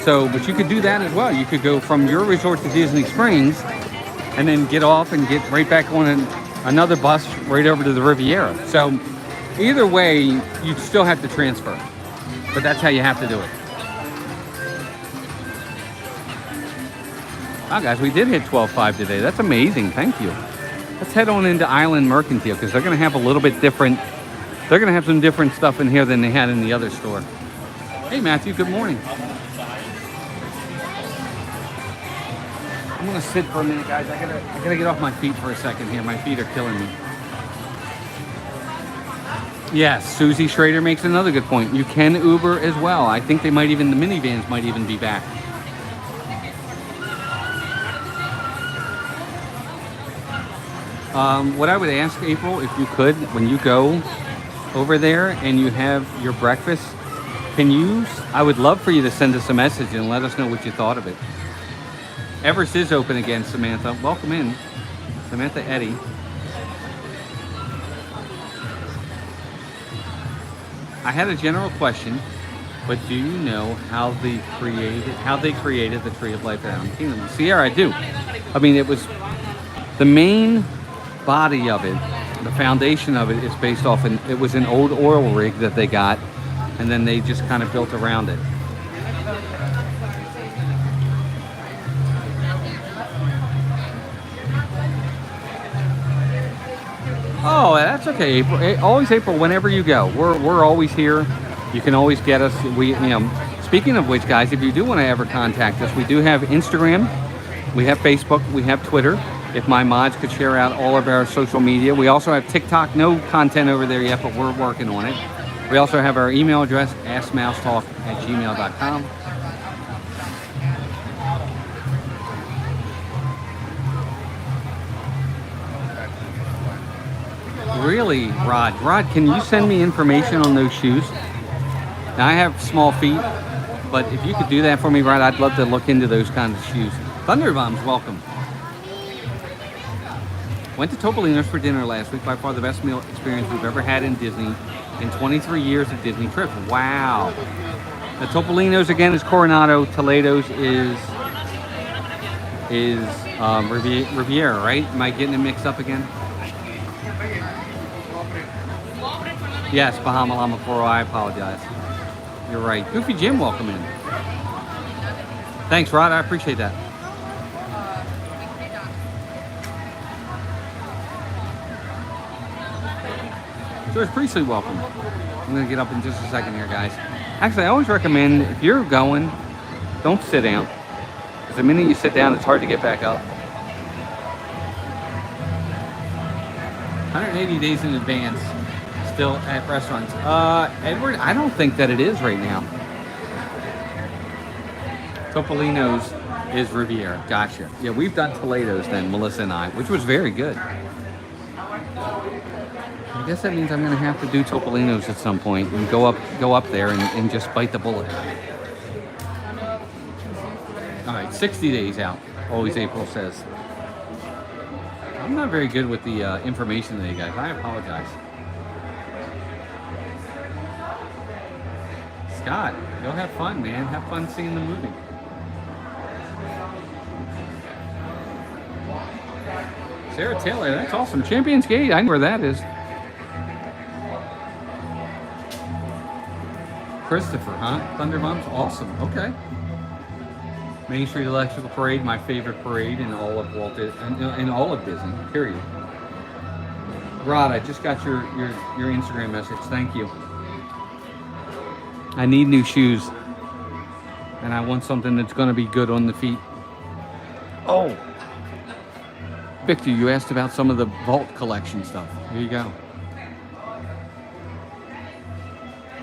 So, but you could do that as well. You could go from your resort to Disney Springs and then get off and get right back on another bus right over to the Riviera. So either way, you'd still have to transfer. But that's how you have to do it. Wow, guys, we did hit 12.5 today. That's amazing. Thank you. Let's head on into Island Mercantile, because they're going to have a little bit different. They're going to have some different stuff in here than they had in the other store. Hey, Matthew, good morning. I'm going to sit for a minute, guys. I gotta get off my feet for a second here. My feet are killing me. Yes, Susie Schrader makes another good point. You can Uber as well. I think the minivans might even be back. What I would ask, April, if you could, when you go over there and you have your breakfast, I would love for you to send us a message and let us know what you thought of it. Everest is open again, Samantha. Welcome in, Samantha Eddy. I had a general question, but do you know how they created the Tree of Life at Animal Kingdom? Sierra, I do. I mean, it was the main body of it the foundation of it is based off, it was an old oil rig that they got, and then they just kind of built around it. Oh, that's okay, April. Always April, whenever you go. We're always here. You can always get us. Speaking of which, guys, if you do want to ever contact us, we do have Instagram, we have Facebook, we have Twitter. If my mods could share out all of our social media. We also have TikTok. No content over there yet, but we're working on it. We also have our email address, askmousetalk@gmail.com. Really, Rod? Rod, can you send me information on those shoes? Now, I have small feet, but if you could do that for me, Rod, I'd love to look into those kinds of shoes. Thunderbombs, welcome. Went to Topolino's for dinner last week. By far the best meal experience we've ever had in Disney in 23 years of Disney trips. Wow. The Topolino's again is Coronado. Toledo's is Riviera, right? Am I getting it mixed up again? Yes, Bahama Llama Coral. I apologize. You're right. Goofy Jim, welcome in. Thanks, Rod. I appreciate that. George Priestley, welcome. I'm going to get up in just a second here, guys. Actually, I always recommend, if you're going, don't sit down. Because the minute you sit down, it's hard to get back up. 180 days in advance, still at restaurants. Edward, I don't think that it is right now. Topolino's is Riviera. Gotcha. Yeah, we've done Toledo's then, Melissa and I, which was very good. I guess that means I'm going to have to do Topolino's at some point and go up there and just bite the bullet. All right, 60 days out, always April says. I'm not very good with the information today, guys. I apologize. Scott, go have fun, man. Have fun seeing the movie. Sarah Taylor, that's awesome. Champions Gate, I know where that is. Christopher, huh? Thunderbombs, awesome. Okay. Main Street Electrical Parade, my favorite parade in all of in all of Disney. Period. Rod, I just got your Instagram message. Thank you. I need new shoes, and I want something that's going to be good on the feet. Oh, Victor, you asked about some of the Vault collection stuff. Here you go.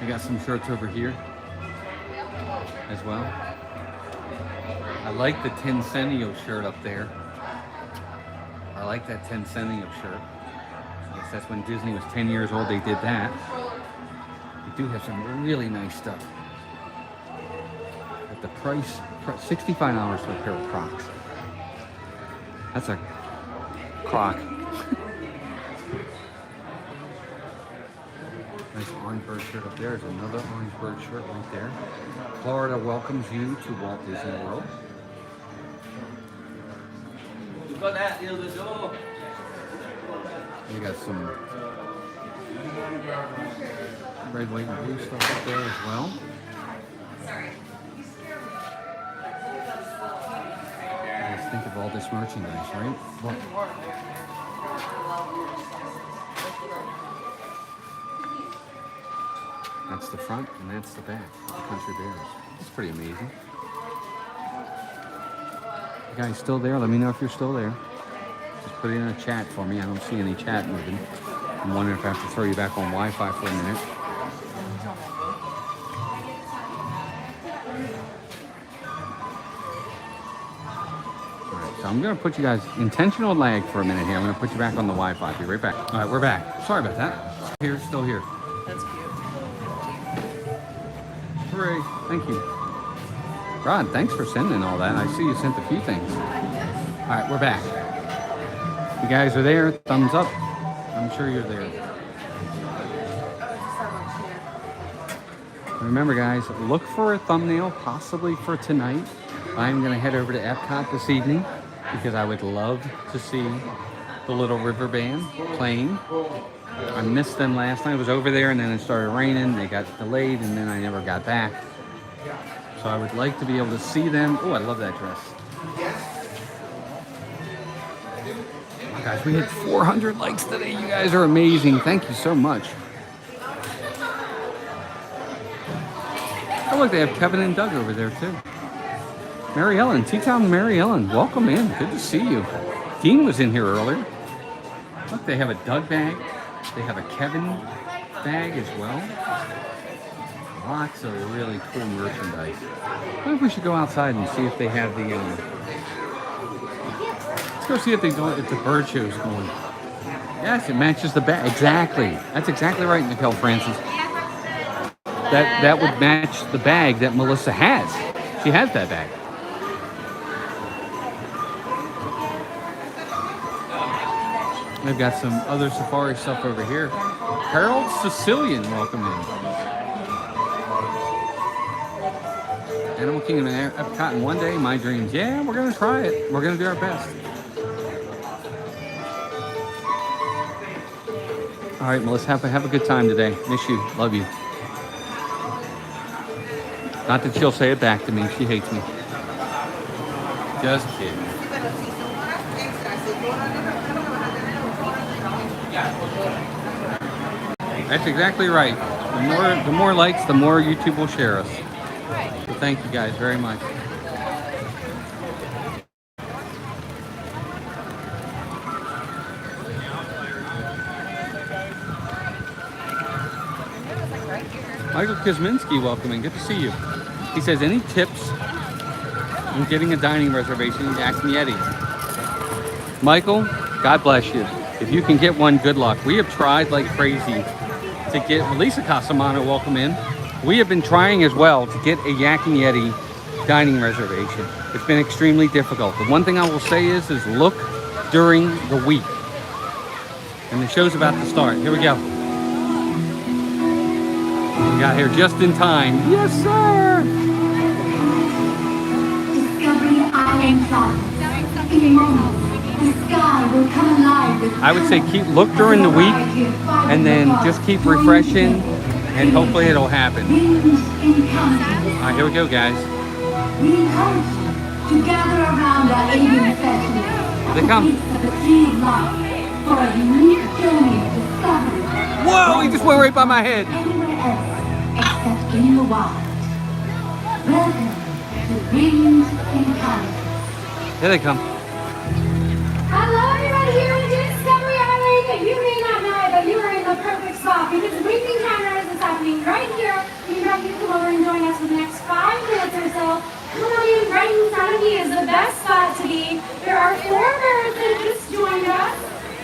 I got some shirts over here as well. I like the Tencenio shirt up there. I like that Tencenio shirt. I guess that's when Disney was 10 years old, they did that. They do have some really nice stuff. At the price, $65 for a pair of Crocs. That's a Croc. Nice orange bird shirt up there. There's another orange bird shirt right there. Florida welcomes you to Walt Disney World. You got that near the door. You got some red, white, and blue stuff up there as well. Let's think of all this merchandise, right? Look. That's the front and that's the back of the Country Bears. That's pretty amazing. You guys still there? Let me know if you're still there. Just put it in a chat for me. I don't see any chat moving. I'm wondering if I have to throw you back on Wi-Fi for a minute. Alright, so I'm going to put you guys, intentional lag for a minute here. I'm going to put you back on the Wi-Fi. Be right back. Alright, we're back. Sorry about that. Still here. That's cute. Hooray. Thank you. Rod, thanks for sending all that. I see you sent a few things. All right, we're back. You guys are there. Thumbs up. I'm sure you're there. Remember, guys, look for a thumbnail, possibly for tonight. I'm going to head over to Epcot this evening because I would love to see the little river band playing. I missed them last night. I was over there and then it started raining. They got delayed and then I never got back. So I would like to be able to see them. Oh, I love that dress. Oh, guys, we hit 400 likes today. You guys are amazing. Thank you so much. Oh, look, they have Kevin and Doug over there too. Mary Ellen, T-Town Mary Ellen, welcome in. Good to see you. Dean was in here earlier. Look, they have a Doug bag. They have a Kevin bag as well. Lots of really cool merchandise. I wonder if we should go outside and see if they have the. Let's go see if they don't. If the bird show is going. Yes, it matches the bag exactly. That's exactly right, Nicole Francis. That would match the bag that Melissa has. She has that bag. They've got some other safari stuff over here. Harold Sicilian, welcome in. Animal Kingdom and Epcot in one day, my dreams. Yeah, we're gonna try it. We're gonna do our best. All right, Melissa, have a good time today. Miss you, love you. Not that she'll say it back to me. She hates me. Just kidding. That's exactly right. The more likes, the more YouTube will share us. So thank you guys very much. Michael Kuzminski, welcome in. Good to see you. He says, any tips on getting a dining reservation in Yak and Yeti? Michael, God bless you. If you can get one, good luck. We have tried like crazy to get Lisa Casamano, welcome in. We have been trying as well to get a Yak and Yeti dining reservation. It's been extremely difficult. The one thing I will say is look during the week. And the show's about to start. Here we go. We got here just in time. Yes, sir. Discovering Island Plaza. In a moment, the sky will come alive with I would say look during the week and then just keep refreshing and hopefully it'll happen. All right, here we go, guys. We encourage you to gather around our avian festival. Here they come. For a unique journey of discovery. Whoa, he just went right by my head. Anywhere else except in the wild. Welcome to Wings Encounters. Here they come. Hello, everybody here in Discovery Island. You may not know it, but you are in the perfect spot because Wings Encounters is happening right here. We invite you to come over and join us for the next 5 minutes or so. Come on in, right in front of me is the best spot to be. There are 4 birds that just joined us.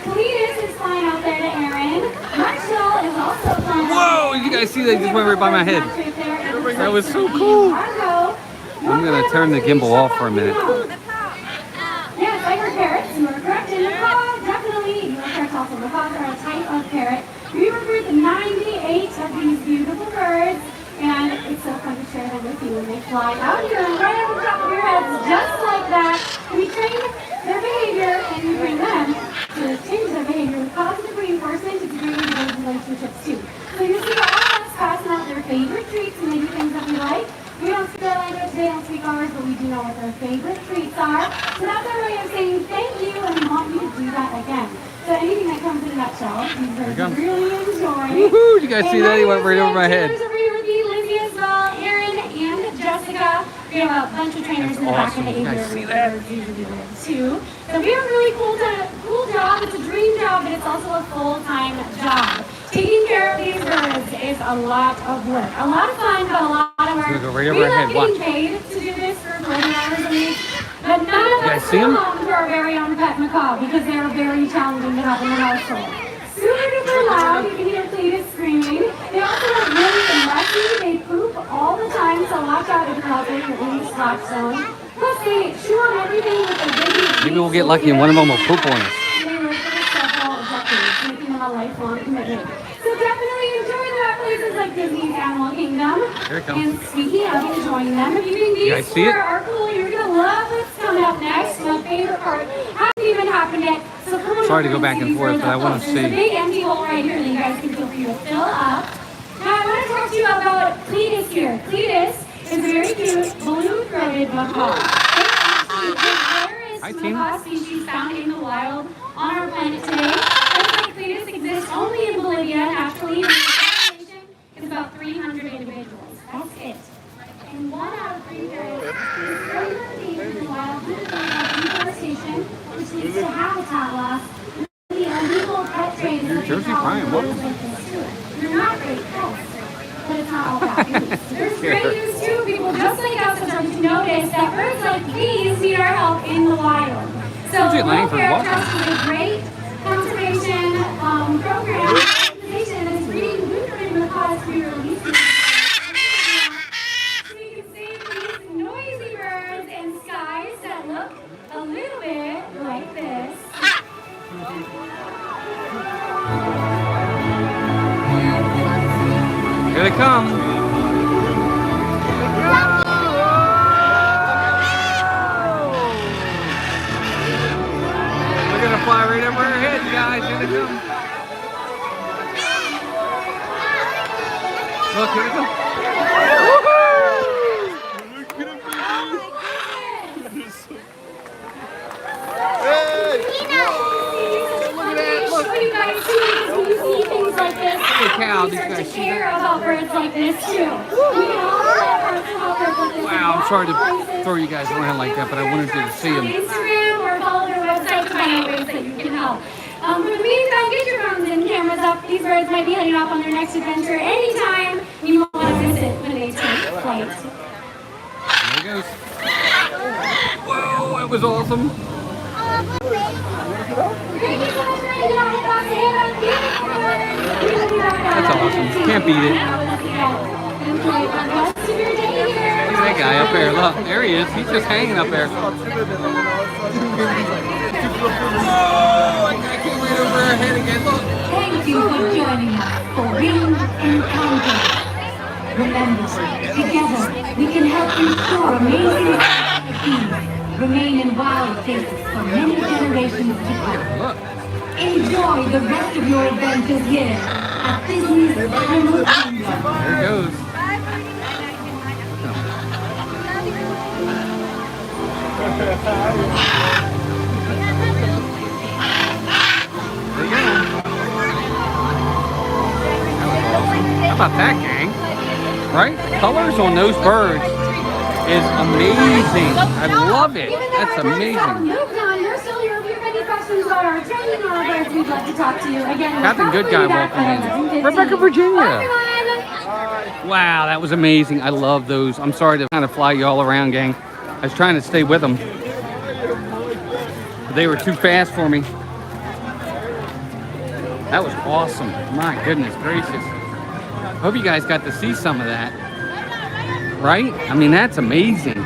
Cletus is flying out there to Aaron. Marshall is also flying out. Whoa, you guys see they just went right by my head. That was so cool. I'm going to turn the gimbal off for a minute. Yes, I heard parrots. You are correct. And macaws, definitely. You are correct also. Macaws are a type of parrot. We recruit 98 of these beautiful birds. And it's so fun to share them with you when they fly out here and right on the top of your heads, just like that. We train their behavior and we bring them to change their behavior with positive reinforcement to create those relationships too. So you see all of us passing out their favorite treats and they do things that we like. We don't speak our language, they don't speak ours, but we do know what their favorite treats are. So that's our way of saying thank you and we want you to do that again. So anything that comes in a nutshell, these birds really enjoy. Woohoo! You guys see that? He went right over my head. Jessica, we have a bunch of trainers in the back of the aviary where birds usually live too. So we have a really cool job. It's a dream job, but it's also a full-time job. Taking care of these birds is a lot of work. A lot of fun, but a lot of work. Go right over we our love head. getting paid to do this for 40 hours a week. But none of us come home to our very own pet macaw because they are very challenging to have in the household. Super duper loud, you can hear Cletus screaming. They also are really messy, they poop all the time, so watch out if you're out there, you're in the slot zone. Plus they chew on everything with their big Maybe we'll get lucky and one of them will poop on us. they live for several decades, making them a lifelong commitment. So definitely enjoy them at places like Disney's Animal Kingdom. Here it comes. And speaking of enjoying them, if you think You guys these see it? are cool, you're going to love what's coming up next. My favorite part. Happy even happened yet. So come on. Sorry to go back and forth, but I want to see. There's a big empty hole right here that you guys can feel free to fill up. Now I want to talk to you about Cletus here. Cletus is a very cute blue-throated macaw. It's the rarest macaw species found in the wild on our planet today. Cletus exists only in Bolivia, naturally. The population is about 300 individuals. That's it. And 1 out of 3 birds is further endangered in the wild due to deforestation, which leads to habitat loss. The illegal pet trade is Jersey Prime. You're not great pets, but it's not all bad news. There's great news too. People just like us are starting to notice that birds like these need our help in the wild. So Local Trust is a great conservation program organization that is breeding blue-throated macaws for your release. So you can save these noisy birds in skies that look a little bit like this. Here they come. They're gonna fly right over our heads, guys. Here they come. Look, here they come. Cow, these guys see care about birds like this too. Wow, I'm sorry to throw you guys around like that, but I wanted you to see them. Instagram or follow their website to find out ways that you can help. But in the meantime, get your phones and cameras up. These birds might be heading off on their next adventure anytime you want to visit when they take flight. There it goes. Whoa, that was awesome. That's awesome. Can't beat it. Look at that guy up there. Look, there he is. He's just hanging up there. Oh, that guy came right over our head again. Look. Thank you for joining us for Real Encounters. Remember, together we can help restore amazing species, remain in wild places for many generations to come. Enjoy the rest of your adventures here at Disney's Animal Kingdom. There it goes. There you go. How about that, gang? Right? Colors on those birds is amazing. I love it. That's amazing. Captain Good Guy welcome in. Rebecca, Virginia. Wow, that was amazing. I love those. I'm sorry to kind of fly you all around, gang. I was trying to stay with them, but they were too fast for me. That was awesome. My goodness gracious. Hope you guys got to see some of that. Right? I mean, that's amazing.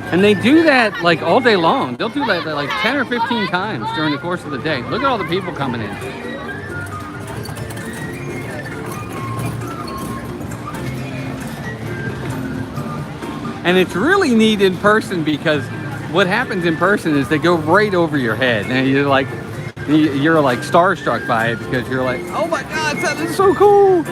And they do that like all day long. They'll do that like 10 or 15 times during the course of the day. Look at all the people coming in. And it's really neat in person because what happens in person is they go right over your head. And you're like starstruck by it because you're like, oh my God, that is so cool.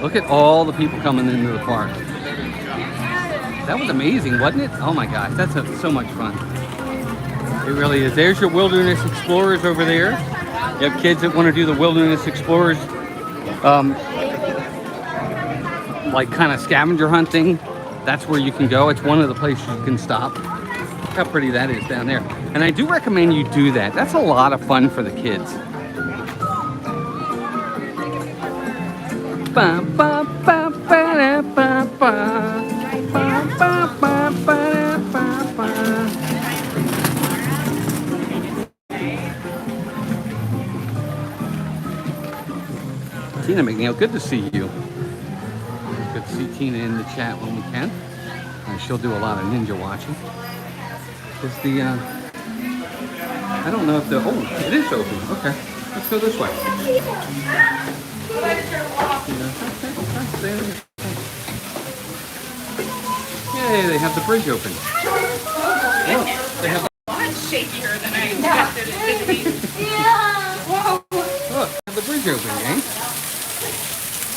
Look at all the people coming into the park. That was amazing, wasn't it? Oh my gosh, that's so much fun. It really is. There's your Wilderness Explorers over there. You have kids that want to do the Wilderness Explorers, like kind of scavenger hunting. That's where you can go. It's one of the places you can stop. Look how pretty that is down there. And I do recommend you do that. That's a lot of fun for the kids. Tina McNeil, good to see you. Good to see Tina in the chat when we can. She'll do a lot of ninja watching. Is the I don't know if the it is open. Okay. Let's go this way. Yay, they have the bridge open. Look, they have shakier than I expected it to be. Whoa! Look, have the bridge open, gang.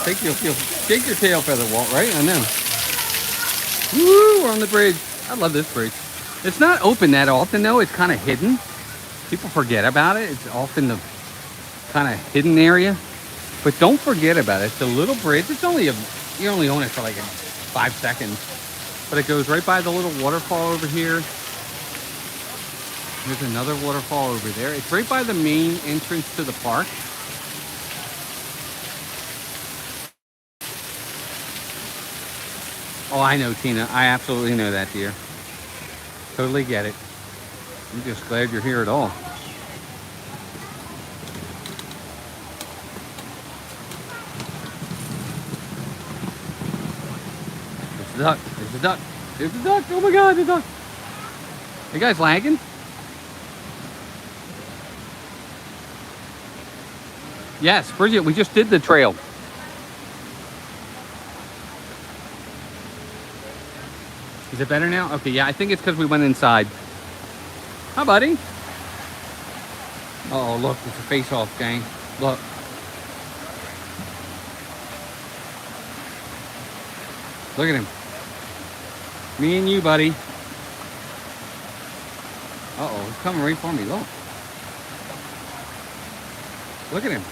Shake your tail feather, Walt, right? I know. Woo, we're on the bridge. I love this bridge. It's not open that often, though. It's kind of hidden. People forget about it. It's often the kind of hidden area. But don't forget about it. It's a little bridge. It's only you only own it for like 5 seconds. But it goes right by the little waterfall over here. There's another waterfall over there. It's right by the main entrance to the park. Oh, I know, Tina. I absolutely know that, dear. Totally get it. I'm just glad you're here at all. There's the duck. There's the duck. There's the duck. Oh my God, the duck. You guys lagging? Yes, Bridget, we just did the trail. Is it better now? Okay, yeah, I think it's because we went inside. Hi, buddy. Uh oh, look, it's a face-off, gang. Look. Look at him. Me and you, buddy. Uh-oh, he's coming right for me. Look. Look at him.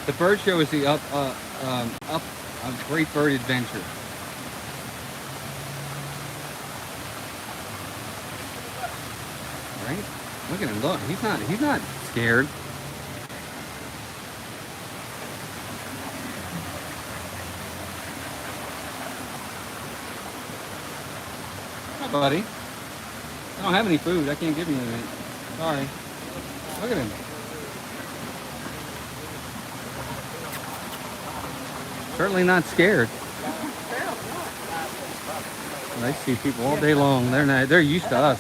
The bird show is the up Great Bird Adventure. Right? Look at him. Look, he's not scared. Hi, buddy. I don't have any food. I can't give you anything. Sorry. Look at him. Certainly not scared. I see people all day long. They're used to us.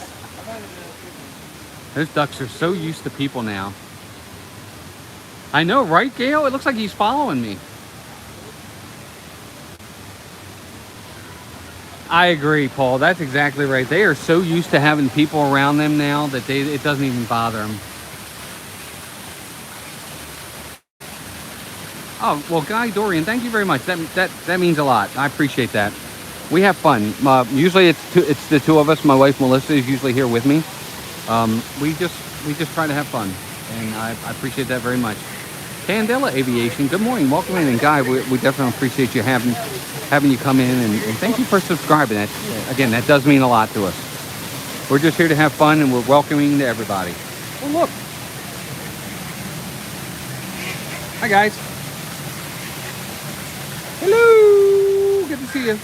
Those ducks are so used to people now. I know, right, Gail? It looks like he's following me. I agree, Paul. That's exactly right. They are so used to having people around them now that it doesn't even bother them. Oh, well, Guy Dorian, thank you very much. That means a lot. I appreciate that. We have fun. Usually it's the two of us. My wife Melissa is usually here with me. We just try to have fun, and I appreciate that very much. Candela Aviation, good morning. Welcome in, and Guy, we definitely appreciate you having you come in, and thank you for subscribing. Again, that does mean a lot to us. We're just here to have fun, and we're welcoming to everybody. Oh, look. Hi, guys. Hello. Good to see you.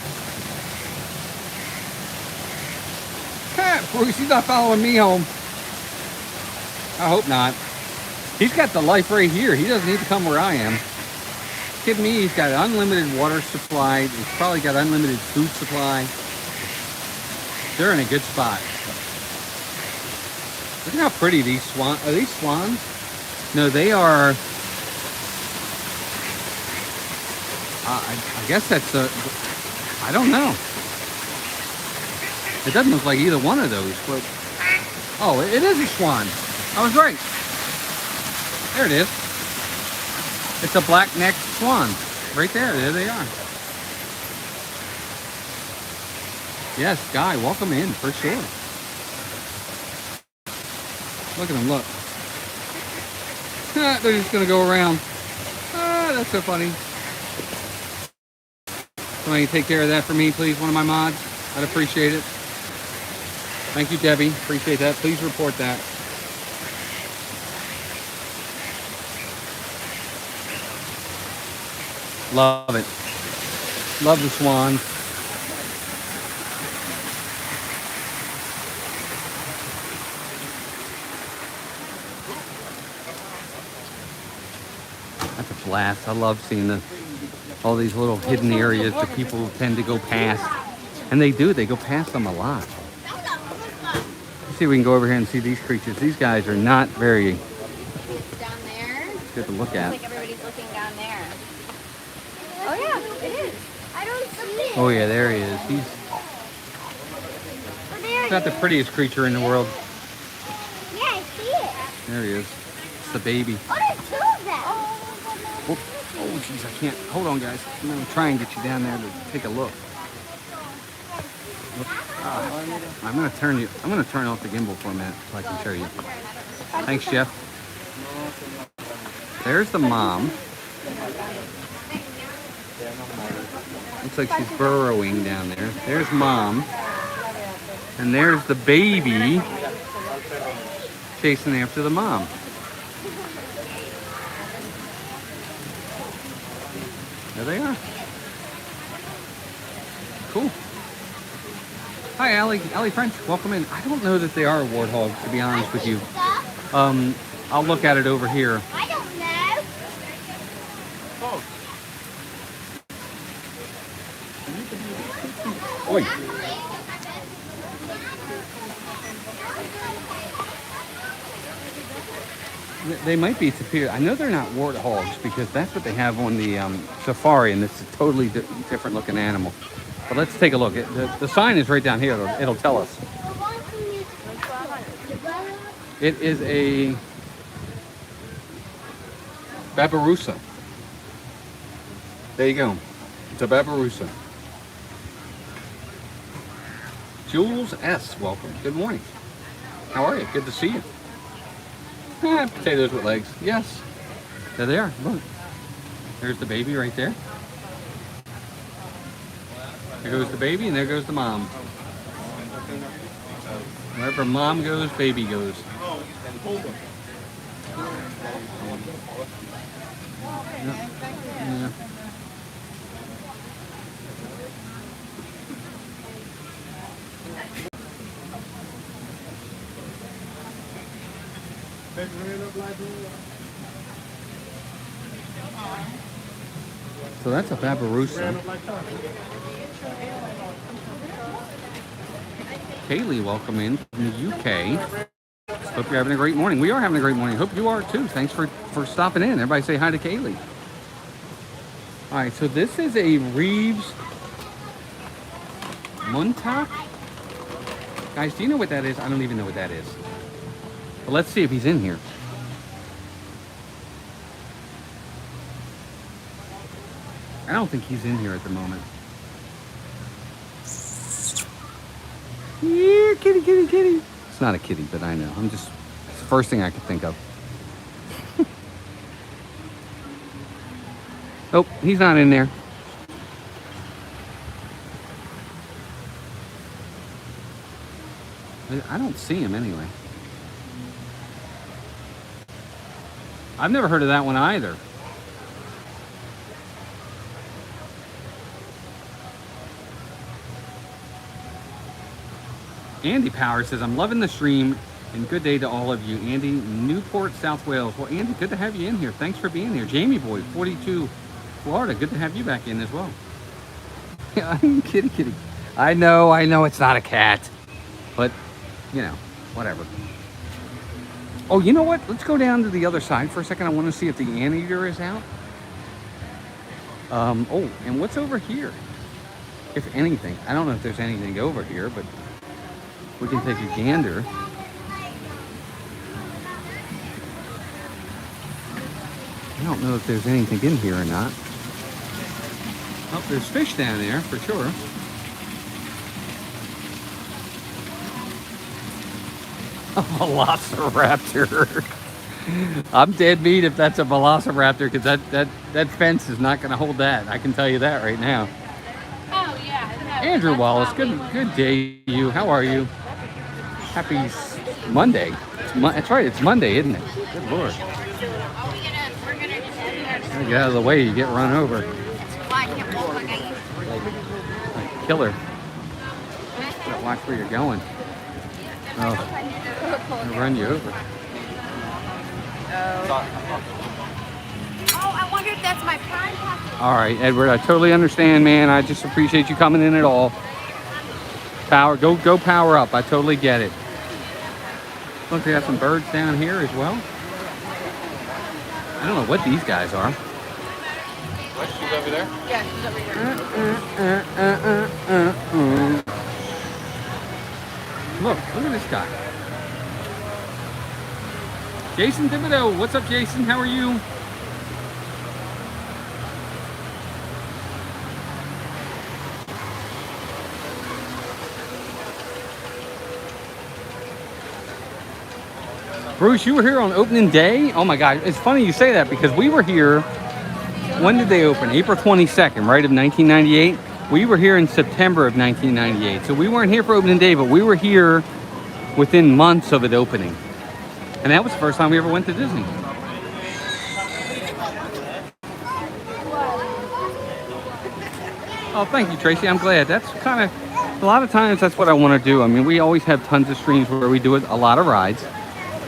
Bruce, he's not following me home. I hope not. He's got the life right here. He doesn't need to come where I am. Kidding me, he's got unlimited water supply. He's probably got unlimited food supply. They're in a good spot. Look at how pretty these swans. Are these swans? No, they are. I guess that's a. I don't know. It doesn't look like either one of those, but oh, it is a swan. I was right. There it is. It's a black-necked swan. Right there. There they are. Yes, Guy, welcome in for sure. Look at them, look. They're just gonna go around. That's so funny. Somebody take care of that for me, please, one of my mods. I'd appreciate it. Thank you, Debbie. Appreciate that. Please report that. Love it. Love the swans. That's a blast. I love seeing all these little hidden areas that people tend to go past. And they do. They go past them a lot. Let's see if we can go over here and see these creatures. These guys are not very Down there. good to look Looks at. like everybody's looking down there. Oh yeah, it is. I don't see it. Oh yeah, there he is. He's not the prettiest creature in the world. Yeah, I see it. There he is. It's the baby. Oh, there's two of them. Whoop. Oh jeez, I can't. Hold on, guys. I'm gonna try and get you down there to take a look. I'm gonna turn off the gimbal for a minute so I can show you. Thanks, Jeff. There's the mom. Looks like she's burrowing down there. There's mom. And there's the baby chasing after the mom. There they are. Cool. Hi, Allie French. Welcome in. I don't know that they are warthogs, to be honest with you. I'll look at it over here. I don't know. Oi. They might be tapir. I know they're not warthogs because that's what they have on the safari, and it's a totally different looking animal. But let's take a look. The sign is right down here. It'll tell us. It is a babirusa. There you go. It's a babirusa. Jules S. Welcome. Good morning. How are you? Good to see you. Potatoes with legs. Yes. There they are. Look. There's the baby right there. There goes the baby and there goes the mom. Wherever mom goes, baby goes. Yeah. Yeah. So that's a babirusa. Kaylee, welcome in from the UK. Hope you're having a great morning. We are having a great morning. Hope you are too. Thanks for stopping in. Everybody say hi to Kaylee. All right, so this is a Reeves Muntak. Guys, do you know what that is? I don't even know what that is. But let's see if he's in here. I don't think he's in here at the moment. Yeah, kitty, kitty, kitty. It's not a kitty, but I know. It's the first thing I could think of. Oh, he's not in there. I don't see him anyway. I've never heard of that one either. Andy Power says, I'm loving the stream and good day to all of you. Andy, Newport, South Wales. Well, Andy, good to have you in here. Thanks for being here. Jamie Boy, 42, Florida. Good to have you back in as well. Kitty, kitty. I know it's not a cat, but you know, whatever. Oh, you know what? Let's go down to the other side for a second. I want to see if the anteater is out. Oh, and what's over here? If anything, I don't know if there's anything over here, but we can take a gander. I don't know if there's anything in here or not. Oh, there's fish down there for sure. A velociraptor. I'm dead meat if that's a velociraptor, because that fence is not going to hold that. I can tell you that right now. Oh yeah. Andrew Wallace, good day to you. How are you? Happy Monday. That's right, it's Monday, isn't it? Good Lord. Get out of the way, you get run over. Like killer. Gotta watch where you're going. Oh, I'll run you over. Oh, I wonder if that's my prime package. All right, Edward, I totally understand, man. I just appreciate you coming in at all. Go power up. I totally get it. Look, they got some birds down here as well. I don't know what these guys are. What? She's over there? Yeah, she's over here. Look at this guy. Jason Thibodeau. What's up, Jason? How are you? Bruce, you were here on opening day? Oh my God, it's funny you say that because we were here, when did they open? April 22nd, right, of 1998? We were here in September of 1998. So we weren't here for opening day, but we were here within months of it opening. And that was the first time we ever went to Disney. Oh, thank you, Tracy. I'm glad. That's kind of, a lot of times that's what I want to do. I mean, we always have tons of streams where we do a lot of rides,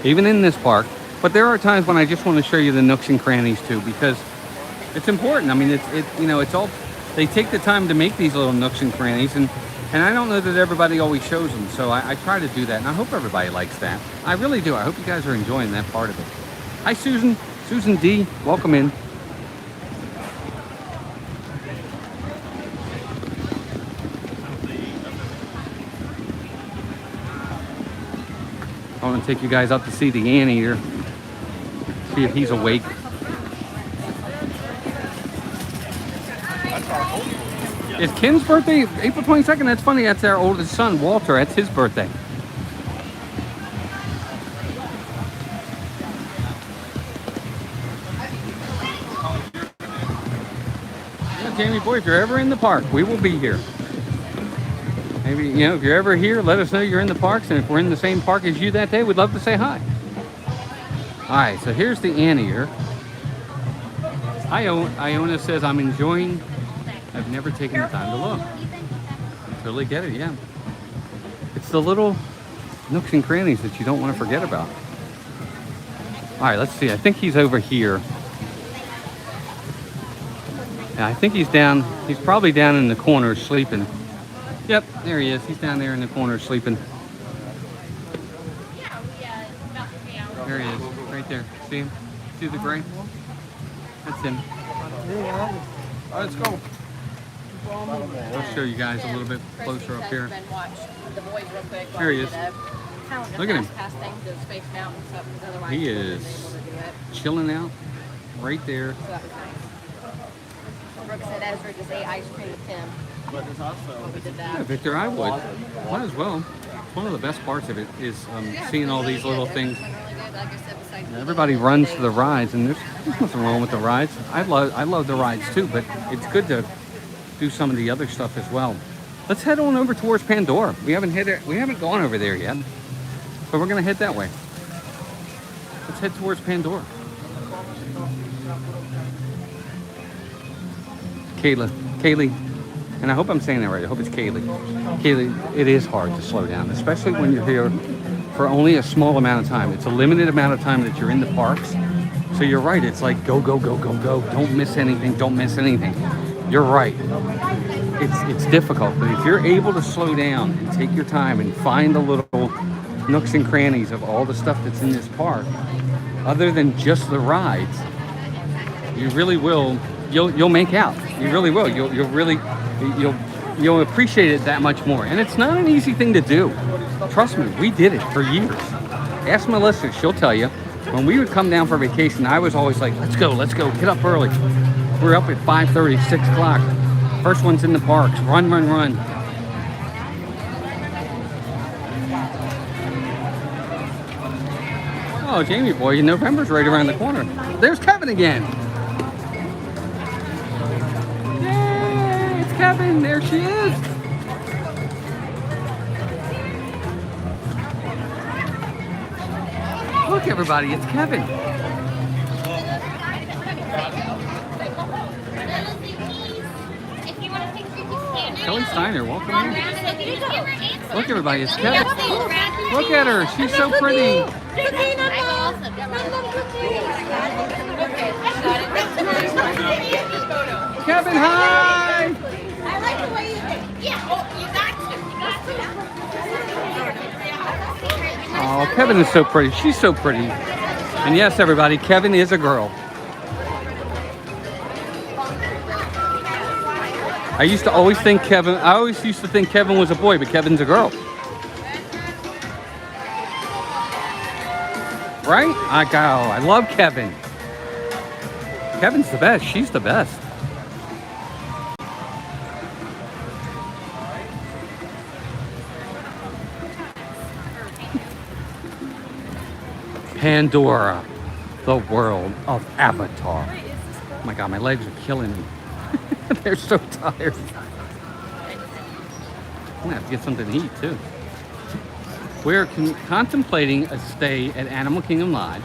even in this park. But there are times when I just want to show you the nooks and crannies too, because it's important. I mean, it's all, they take the time to make these little nooks and crannies, and I don't know that everybody always shows them. So I try to do that, and I hope everybody likes that. I really do. I hope you guys are enjoying that part of it. Hi, Susan. Susan D. Welcome in. I want to take you guys up to see the anteater. See if he's awake. It's Ken's birthday, April 22nd. That's funny. That's our oldest son, Walter. That's his birthday. Yeah, Jamie boy, if you're ever in the park, we will be here. Maybe, if you're ever here, let us know you're in the parks. And if we're in the same park as you that day, we'd love to say hi. All right, so here's the anteater. Iona says, I'm enjoying. I've never taken the time to look. Totally get it, yeah. It's the little nooks and crannies that you don't want to forget about. All right, let's see. I think he's over here. Yeah, I think he's down. He's probably down in the corner sleeping. Yep, there he is. He's down there in the corner sleeping. There he is, right there. See him? See the gray? That's him. All right, let's go. I'll show you guys a little bit closer up here. There he is. Look at him. He is chilling out right there. Brooke said Ezra just ate ice cream with him. But there's also... Yeah, Victor, I would. Might as well. One of the best parts of it is seeing all these little things. Everybody runs to the rides, and there's nothing wrong with the rides. I love the rides too, but it's good to do some of the other stuff as well. Let's head on over towards Pandora. We haven't gone over there yet, but we're gonna head that way. Let's head towards Pandora. Kaylee, and I hope I'm saying that right. I hope it's Kaylee. Kaylee, it is hard to slow down, especially when you're here for only a small amount of time. It's a limited amount of time that you're in the parks. So you're right. It's like go, go, go, go, go. Don't miss anything. Don't miss anything. You're right. It's difficult, but if you're able to slow down and take your time and find the little nooks and crannies of all the stuff that's in this park, other than just the rides, you really will. You'll make out. You really will. You'll appreciate it that much more. And it's not an easy thing to do. Trust me, we did it for years. Ask Melissa, she'll tell you. When we would come down for vacation, I was always like, let's go, get up early. We're up at 5:30, 6 o'clock. First one's in the parks. Run, run, run. Oh, Jamie boy, November's right around the corner. There's Kevin again. Yay, it's Kevin. There she is. Look, everybody, it's Kevin. Kelly Steiner, welcome in. Look, everybody, it's Kevin. Look at her, she's so pretty. Kevin, hi! I like the way you think. Yeah, oh, you got to. Oh, Kevin is so pretty. She's so pretty. And yes, everybody, Kevin is a girl. I used to always think Kevin was a boy, but Kevin's a girl. Right? I love Kevin. Kevin's the best. She's the best. Pandora, the world of Avatar. Oh my God, my legs are killing me. They're so tired. I'm gonna have to get something to eat too. We're contemplating a stay at Animal Kingdom Lodge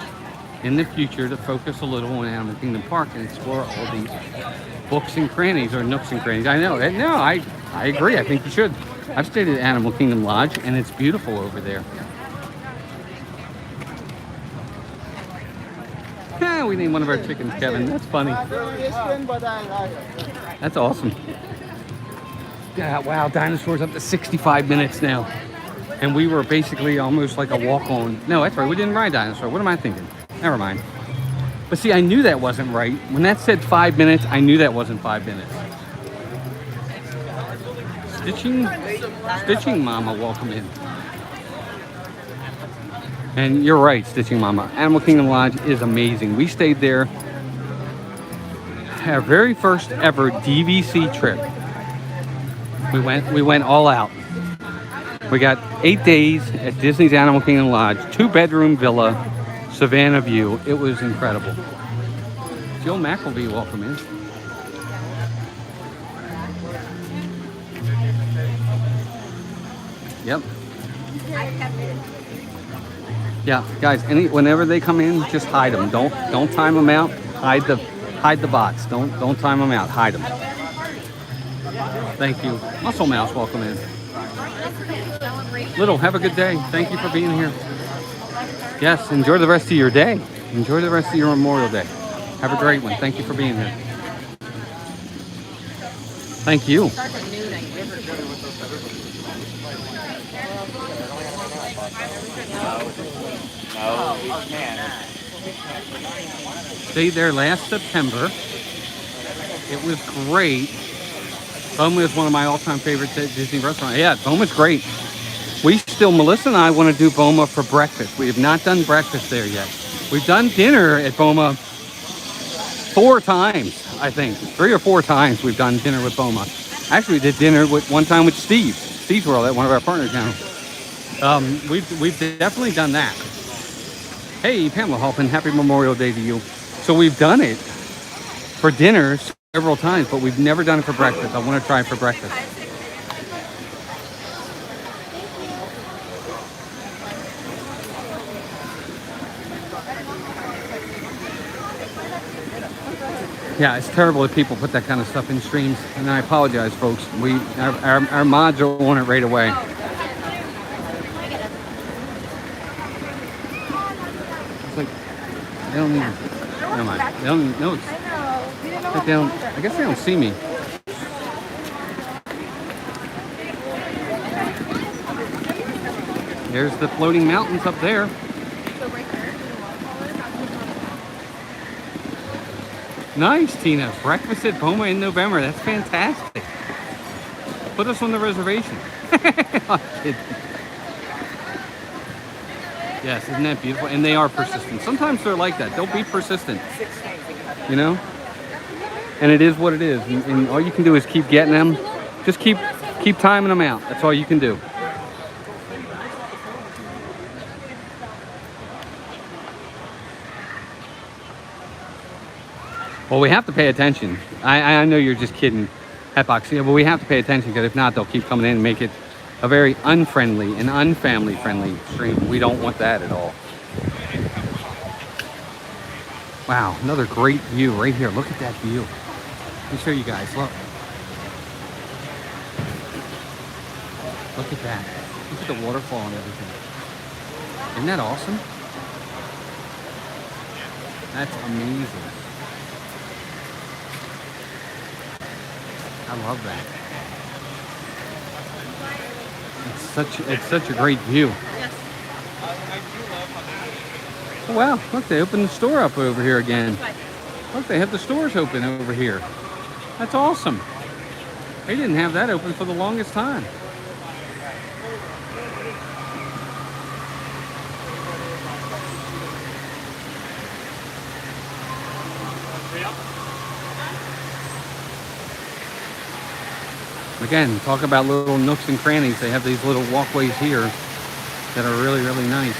in the future to focus a little on Animal Kingdom Park and explore all these books and crannies, or nooks and crannies. I know. No, I agree. I think you should. I've stayed at Animal Kingdom Lodge and it's beautiful over there. Yeah, we named one of our chickens Kevin. That's funny. That's awesome. Yeah, wow, dinosaurs up to 65 minutes now. And we were basically almost like a walk-on. No, that's right, we didn't ride dinosaur. What am I thinking? Never mind. But see, I knew that wasn't right. When that said 5 minutes, I knew that wasn't 5 minutes. Stitching Mama, welcome in. And you're right, Stitching Mama. Animal Kingdom Lodge is amazing. We stayed there our very first ever DVC trip. We went all out. We got 8 days at Disney's Animal Kingdom Lodge, 2-bedroom villa, Savannah View. It was incredible. Jill McElvey, welcome in. Yep. Yeah, guys. Whenever they come in, just hide them. Don't time them out. Hide the bots. Don't time them out. Hide them. Thank you. Muscle Mouse, welcome in. Little, have a good day. Thank you for being here. Yes, enjoy the rest of your day. Enjoy the rest of your Memorial Day. Have a great one. Thank you for being here. Thank you. Stayed there last September. It was great. Boma is one of my all-time favorites at Disney restaurant. Yeah, Boma's great. Melissa and I want to do Boma for breakfast. We have not done breakfast there yet. We've done dinner at Boma 4 times, I think. 3 or 4 times we've done dinner with Boma. Actually, we did dinner one time with Steve's World at one of our partner channels. We've definitely done that. Hey, Pamela Halpin, happy Memorial Day to you. So we've done it for dinner several times, but we've never done it for breakfast. I want to try it for breakfast. Yeah, it's terrible that people put that kind of stuff in streams, and I apologize, folks. Our mods are on it right away. It's like they don't even. Never mind. They don't know. Like I guess they don't see me. There's the floating mountains up there. Nice, Tina. Breakfast at Boma in November. That's fantastic. Put us on the reservation. I'm kidding. Yes, isn't that beautiful? And they are persistent. Sometimes they're like that. They'll be persistent. You know? And it is what it is. And all you can do is keep getting them. Just keep timing them out. That's all you can do. Well, we have to pay attention. I know you're just kidding, Hetbox. Yeah, but we have to pay attention, because if not, they'll keep coming in and make it a very unfriendly and unfamily-friendly stream. We don't want that at all. Wow, another great view right here. Look at that view. Let me show you guys. Look. Look at that. Look at the waterfall and everything. Isn't that awesome? That's amazing. I love that. It's such a great view. Oh, wow, look, they opened the store up over here again. Look, they have the stores open over here. That's awesome. They didn't have that open for the longest time. Again, talk about little nooks and crannies. They have these little walkways here that are really, really nice.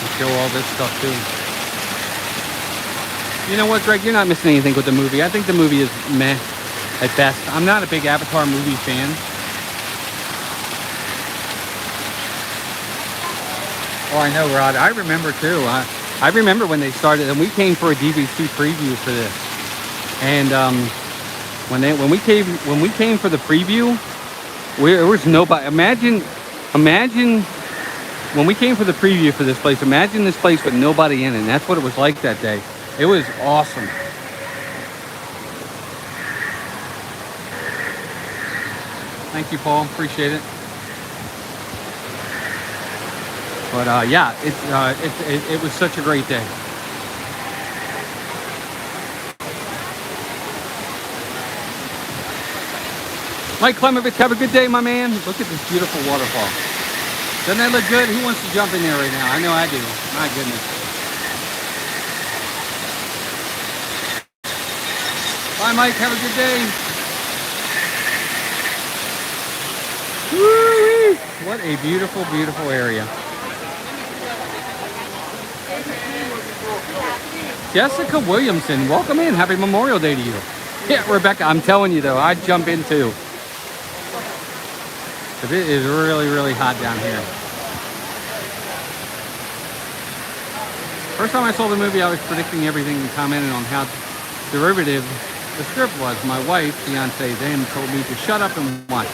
And show all this stuff too. You know what, Greg? You're not missing anything with the movie. I think the movie is meh at best. I'm not a big Avatar movie fan. Oh, I know, Rod. I remember too. I remember when they started, and we came for a DVC preview for this. And when we came for the preview, there was nobody. Imagine when we came for the preview for this place. Imagine this place with nobody in it. And that's what it was like that day. It was awesome. Thank you, Paul. Appreciate it. But yeah, it was such a great day. Mike Klemovich, have a good day, my man. Look at this beautiful waterfall. Doesn't that look good? Who wants to jump in there right now? I know I do. My goodness. Bye, Mike. Have a good day. Woo-wee. What a beautiful, beautiful area. Jessica Williamson, welcome in. Happy Memorial Day to you. Yeah, Rebecca, I'm telling you though, I'd jump in too. It is really, really hot down here. First time I saw the movie, I was predicting everything and commenting on how derivative the script was. My wife, fiance, then told me to shut up and watch.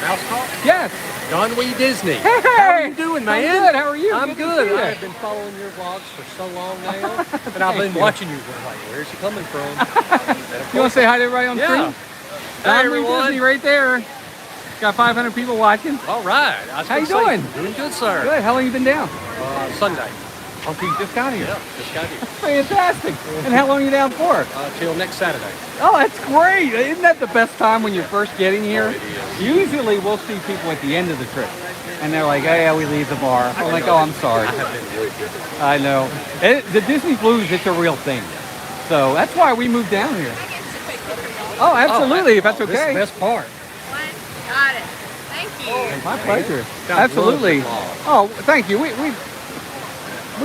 Mouse call? Yes. Don Wee Disney. Hey, how are you doing, man? I'm good. How are you? I'm good. I've been following your vlogs for so long now, and I've been watching you. We're like, where's she coming from? You want to say hi to everybody on screen? Hi, Don Wee everyone. Disney right there. Got 500 people watching. All right. How you doing? Doing good, sir. Good. How long you been down? Sunday. Okay, you just got here. Yeah, just got here. Fantastic. And how long are you down for? Till next Saturday. Oh, that's great. Isn't that the best time when you're first getting here? Usually we'll see people at the end of the trip. And they're like, oh yeah, we leave the bar. I'm like, oh, I'm sorry. I know. The Disney Blues, it's a real thing. So that's why we moved down here. Oh, absolutely, if that's okay. This is the best part. Got it. Thank you. My pleasure. Absolutely. Oh, thank you. We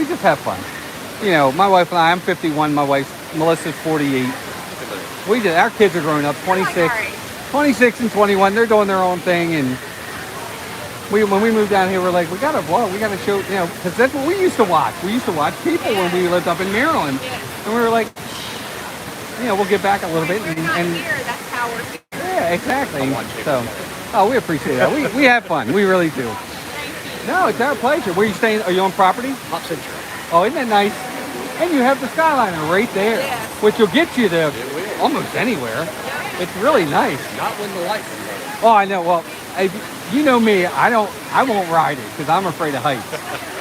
just have fun. You know, my wife and I, I'm 51, my wife, Melissa's 48. Our kids are growing up, 26 and 21. They're doing their own thing. And when we moved down here, we're like, we got to vlog. We got to show, you know, because that's what we used to watch. We used to watch people when we lived up in Maryland. And we were like, you know, we'll get back a little bit. And Here, that's how we're here. yeah, exactly. So, oh, we appreciate that. We have fun. We really do. No, it's our pleasure. Where are you staying? Are you on property? Pop Century. Oh, isn't that nice? And you have the Skyliner right there, which will get you to almost anywhere. It's really nice. Not when the lights are Oh, I know. Well, you know me. I won't ride it because I'm afraid of heights.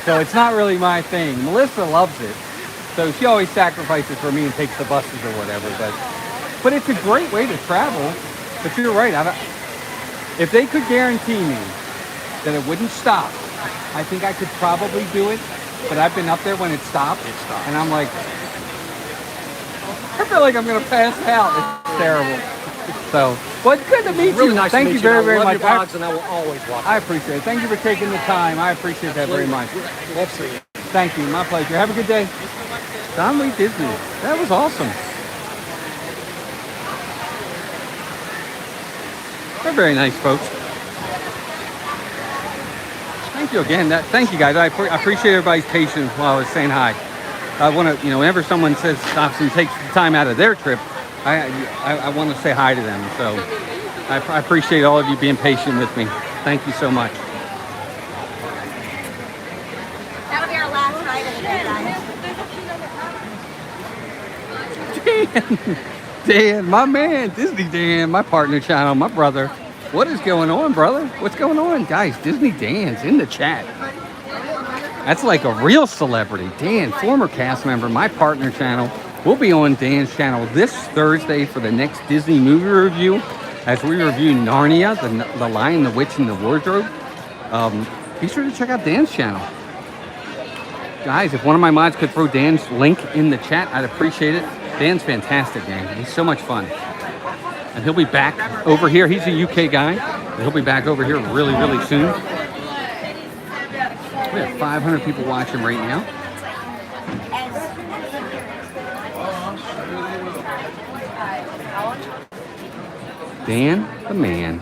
So it's not really my thing. Melissa loves it. So she always sacrifices for me and takes the buses or whatever. But it's a great way to travel. But you're right. If they could guarantee me that it wouldn't stop, I think I could probably do it. But I've been up there when it stopped. And I'm like, I feel like I'm going to pass out. It's terrible. So, well, it's good to meet really you. Nice Thank to meet you very, very I love much. Your vlogs, and I will always watch I appreciate it. Thank you for taking the time. I appreciate that very much. Love seeing you. Thank you. My pleasure. Have a good day. Don Wee Disney. That was awesome. They're very nice folks. Thank you again. Thank you guys. I appreciate everybody's patience while I was saying hi. I want to, you know, whenever someone stops and takes the time out of their trip, I want to say hi to them. So I appreciate all of you being patient with me. Thank you so much. That'll be our last ride of the day, guys. Dan, my man, Disney Dan, my partner channel, my brother. What is going on, brother? What's going on? Guys, Disney Dan's in the chat. That's like a real celebrity. Dan, former cast member, my partner channel. We'll be on Dan's channel this Thursday for the next Disney movie review as we review Narnia, the Lion, the Witch, and the Wardrobe. Be sure to check out Dan's channel. Guys, if one of my mods could throw Dan's link in the chat, I'd appreciate it. Dan's fantastic, man. He's so much fun. And he'll be back over here. He's a UK guy. And he'll be back over here really, really soon. We have 500 people watching right now. Dan, the man.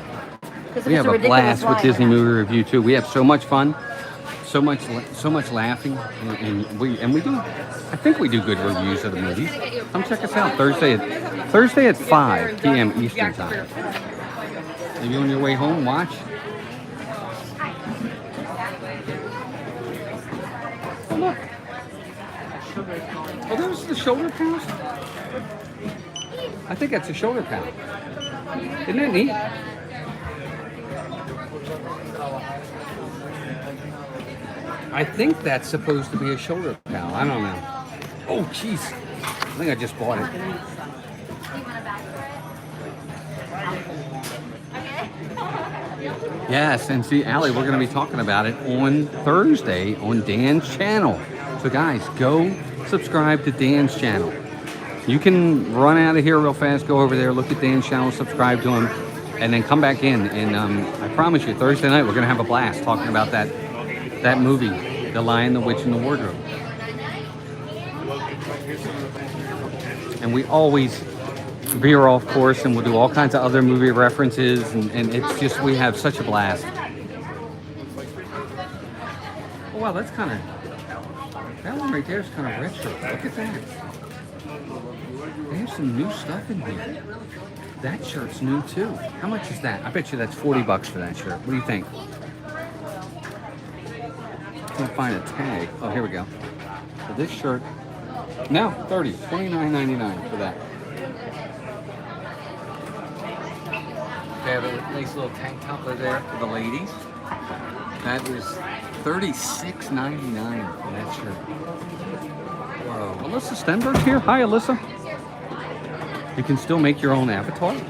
We have a blast with Disney movie review too. We have so much fun, so much laughing, and we do. I think we do good reviews of the movies. Come check us out Thursday at 5 p.m. Eastern time. Maybe on your way home, watch. Oh look! Oh, those are the shoulder pads. I think that's a shoulder pad. Isn't that neat? I think that's supposed to be a shoulder pal. I don't know. Oh, jeez. I think I just bought it. Yes, and see, Allie, we're going to be talking about it on Thursday on Dan's channel. So, guys, go subscribe to Dan's channel. You can run out of here real fast, go over there, look at Dan's channel, subscribe to him, and then come back in. And I promise you, Thursday night, we're going to have a blast talking about that movie, The Lion, the Witch, and the Wardrobe. And we always veer off course, and we'll do all kinds of other movie references, and it's just, we have such a blast. Oh, wow, that's kind of, that one right there is kind of retro. Look at that. They have some new stuff in here. That shirt's new too. How much is that? I bet you that's 40 bucks for that shirt. What do you think? Can't find a tag. Oh, here we go. For this shirt, no, 30, $29.99 for that. They have a nice little tank top over there for the ladies. That is $36.99 for that shirt. Whoa. Alyssa Stenberg's here. Hi, Alyssa. You can still make your own avatar. You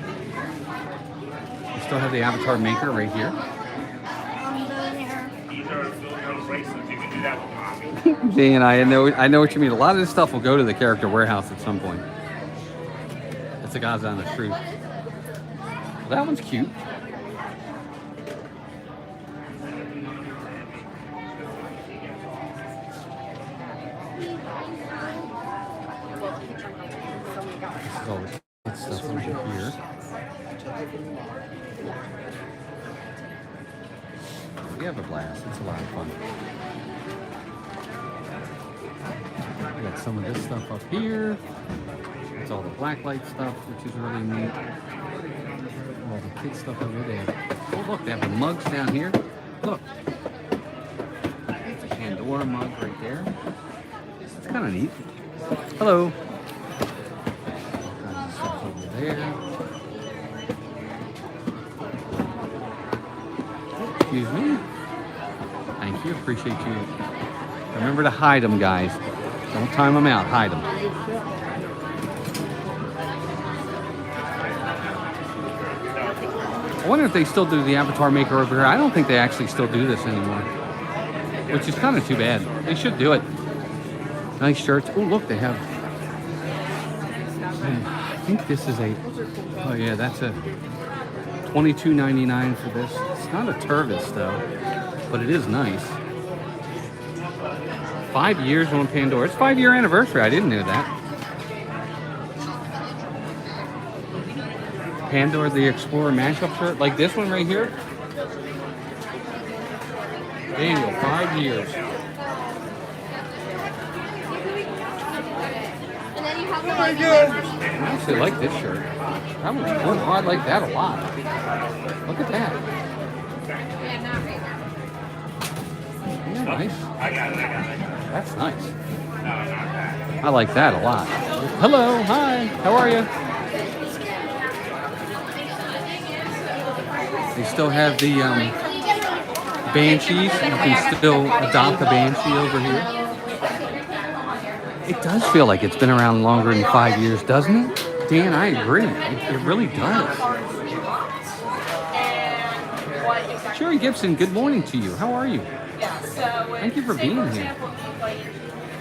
still have the avatar maker right here. Dan, I know what you mean. A lot of this stuff will go to the character warehouse at some point. That's the God's honest truth. Well, that one's cute. Oh, it's stuff over here. We have a blast. It's a lot of fun. We got some of this stuff up here. It's all the blacklight stuff, which is really neat. All the kid stuff over there. Oh, look, they have the mugs down here. Look. It's a Pandora mug right there. It's kind of neat. Hello. There. Excuse me. Thank you. Appreciate you. Remember to hide them, guys. Don't time them out. Hide them. I wonder if they still do the avatar maker over here. I don't think they actually still do this anymore, which is kind of too bad. They should do it. Nice shirts. Oh, look, they have. I think this is a. Oh yeah, that's a $22.99 for this. It's not a Tervis though, but it is nice. 5 years on Pandora. It's 5-year anniversary. I didn't know that. Pandora the Explorer mashup shirt, like this one right here. Daniel, 5 years. Very good. I actually like this shirt. That one's cool. I like that a lot. Look at that. Isn't that nice? That's nice. I like that a lot. Hello, hi, how are you? They still have the banshees. You can still adopt a banshee over here. It does feel like it's been around longer than 5 years, doesn't it? Dan, I agree. It really does. Sherry Gibson, good morning to you. How are you? Thank you for being here.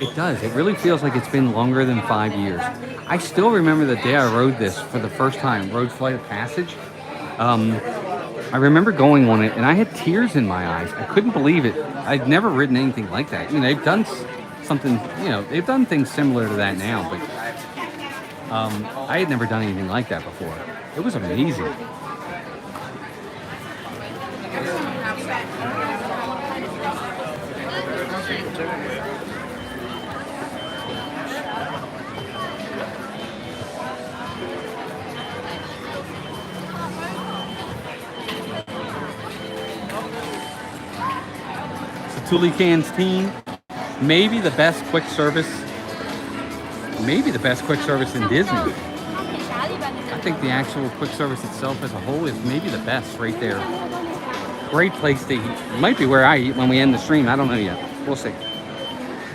It does. It really feels like it's been longer than 5 years. I still remember the day I rode this for the first time, rode Flight of Passage. I remember going on it, and I had tears in my eyes. I couldn't believe it. I'd never ridden anything like that. You know, they've done something, you know, they've done things similar to that now, but I had never done anything like that before. It was amazing. Tule Canteen, maybe the best quick service in Disney. I think the actual quick service itself as a whole is maybe the best right there. Great place to eat. It might be where I eat when we end the stream. I don't know yet. We'll see.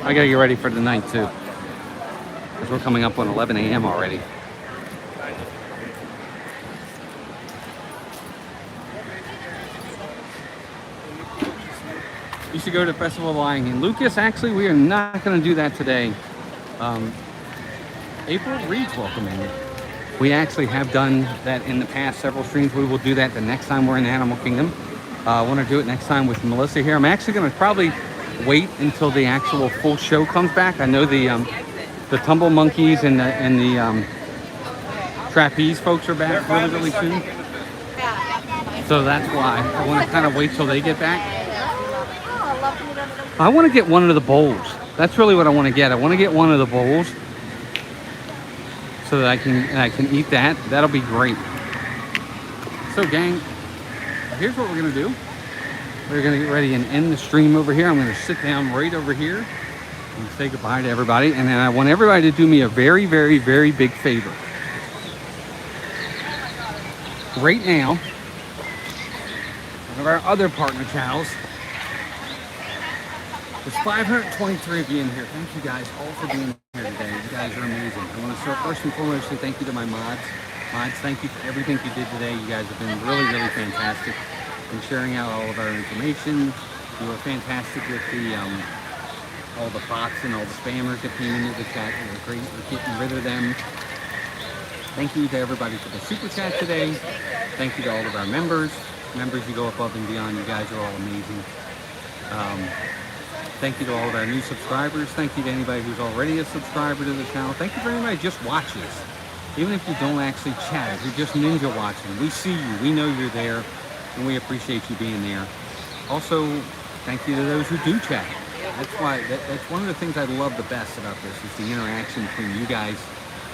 I gotta get ready for the night too, because we're coming up on 11 a.m. already. You should go to Festival of Lying. And Lucas, actually, we are not going to do that today. April Reed's welcoming. We actually have done that in the past several streams. We will do that the next time we're in Animal Kingdom. I want to do it next time with Melissa here. I'm actually going to probably wait until the actual full show comes back. I know the Tumble Monkeys and the Trapeze folks are back really soon. So that's why I want to kind of wait till they get back. I want to get one of the bowls. That's really what I want to get. I want to get one of the bowls so that I can eat that. That'll be great. So gang, here's what we're going to do. We're going to get ready and end the stream over here. I'm going to sit down right over here and say goodbye to everybody. And then I want everybody to do me a very, very, very big favor. Right now, one of our other partner channels, there's 523 of you in here. Thank you guys all for being here today. You guys are amazing. I want to start first and foremost say thank you to my mods. Mods, thank you for everything you did today. You guys have been really, really fantastic in sharing out all of our information. You were fantastic with the all the bots and all the spammers that came into the chat. You were great for getting rid of them. Thank you to everybody for the super chat today. Thank you to all of our members. Members, you go above and beyond. You guys are all amazing. Thank you to all of our new subscribers. Thank you to anybody who's already a subscriber to the channel. Thank you for anybody who just watches. Even if you don't actually chat, if you're just ninja watching, we see you, we know you're there, and we appreciate you being there. Also, thank you to those who do chat. That's one of the things I love the best about this is the interaction between you guys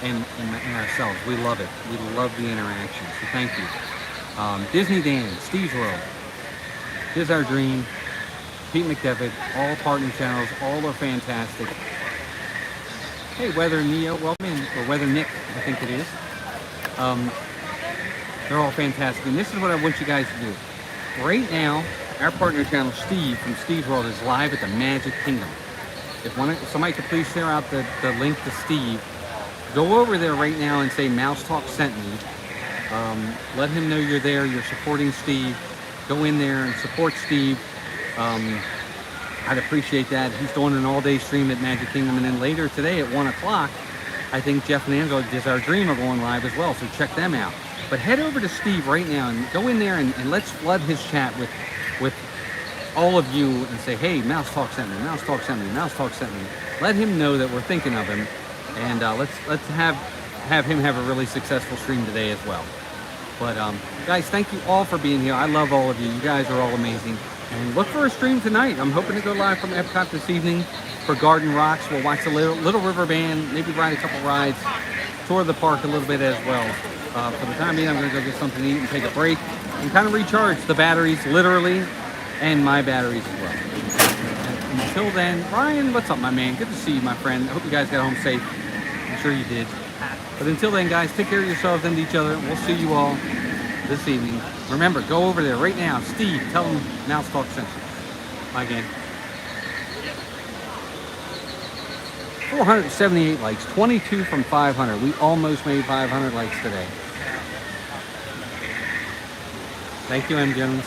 and ourselves. We love it. We love the interaction, so thank you. Disney Dan, Steve's World, Here's Our Dream, Pete McDevitt, all partner channels, all are fantastic. Hey, Weather Neo, welcome in, or Weather Nick, I think it is. They're all fantastic, and this is what I want you guys to do. Right now, our partner channel, Steve, from Steve's World, is live at the Magic Kingdom. If somebody could please share out the link to Steve, go over there right now and say Mouse Talk sent me. Let him know you're there, you're supporting Steve. Go in there and support Steve. I'd appreciate that. He's doing an all-day stream at Magic Kingdom, and then later today at 1 o'clock, I think Jeff and Angela, Is Our Dream, are going live as well, so check them out. But head over to Steve right now and go in there and let's flood his chat with all of you and say, hey, Mouse Talk sent me, Mouse Talk sent me, Mouse Talk sent me. Let him know that we're thinking of him, and let's have him have a really successful stream today as well. But guys, thank you all for being here. I love all of you. You guys are all amazing. And look for a stream tonight. I'm hoping to go live from Epcot this evening for Garden Rocks. We'll watch the Little River Band, maybe ride a couple rides, tour the park a little bit as well. For the time being, I'm going to go get something to eat and take a break and kind of recharge the batteries, literally, and my batteries as well. And until then, Ryan, what's up, my man? Good to see you, my friend. I hope you guys got home safe. I'm sure you did. But until then, guys, take care of yourselves and each other. We'll see you all this evening. Remember, go over there right now. Steve, tell him Mouse Talk sent you. Bye, gang. 478 likes, 22 from 500. We almost made 500 likes today. Thank you, M. Jones.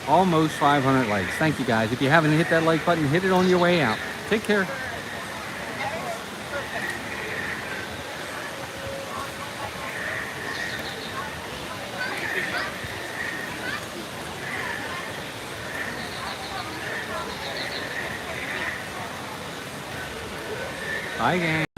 Almost 500 likes. Thank you, guys. If you haven't hit that like button, hit it on your way out. Take care. Bye, gang.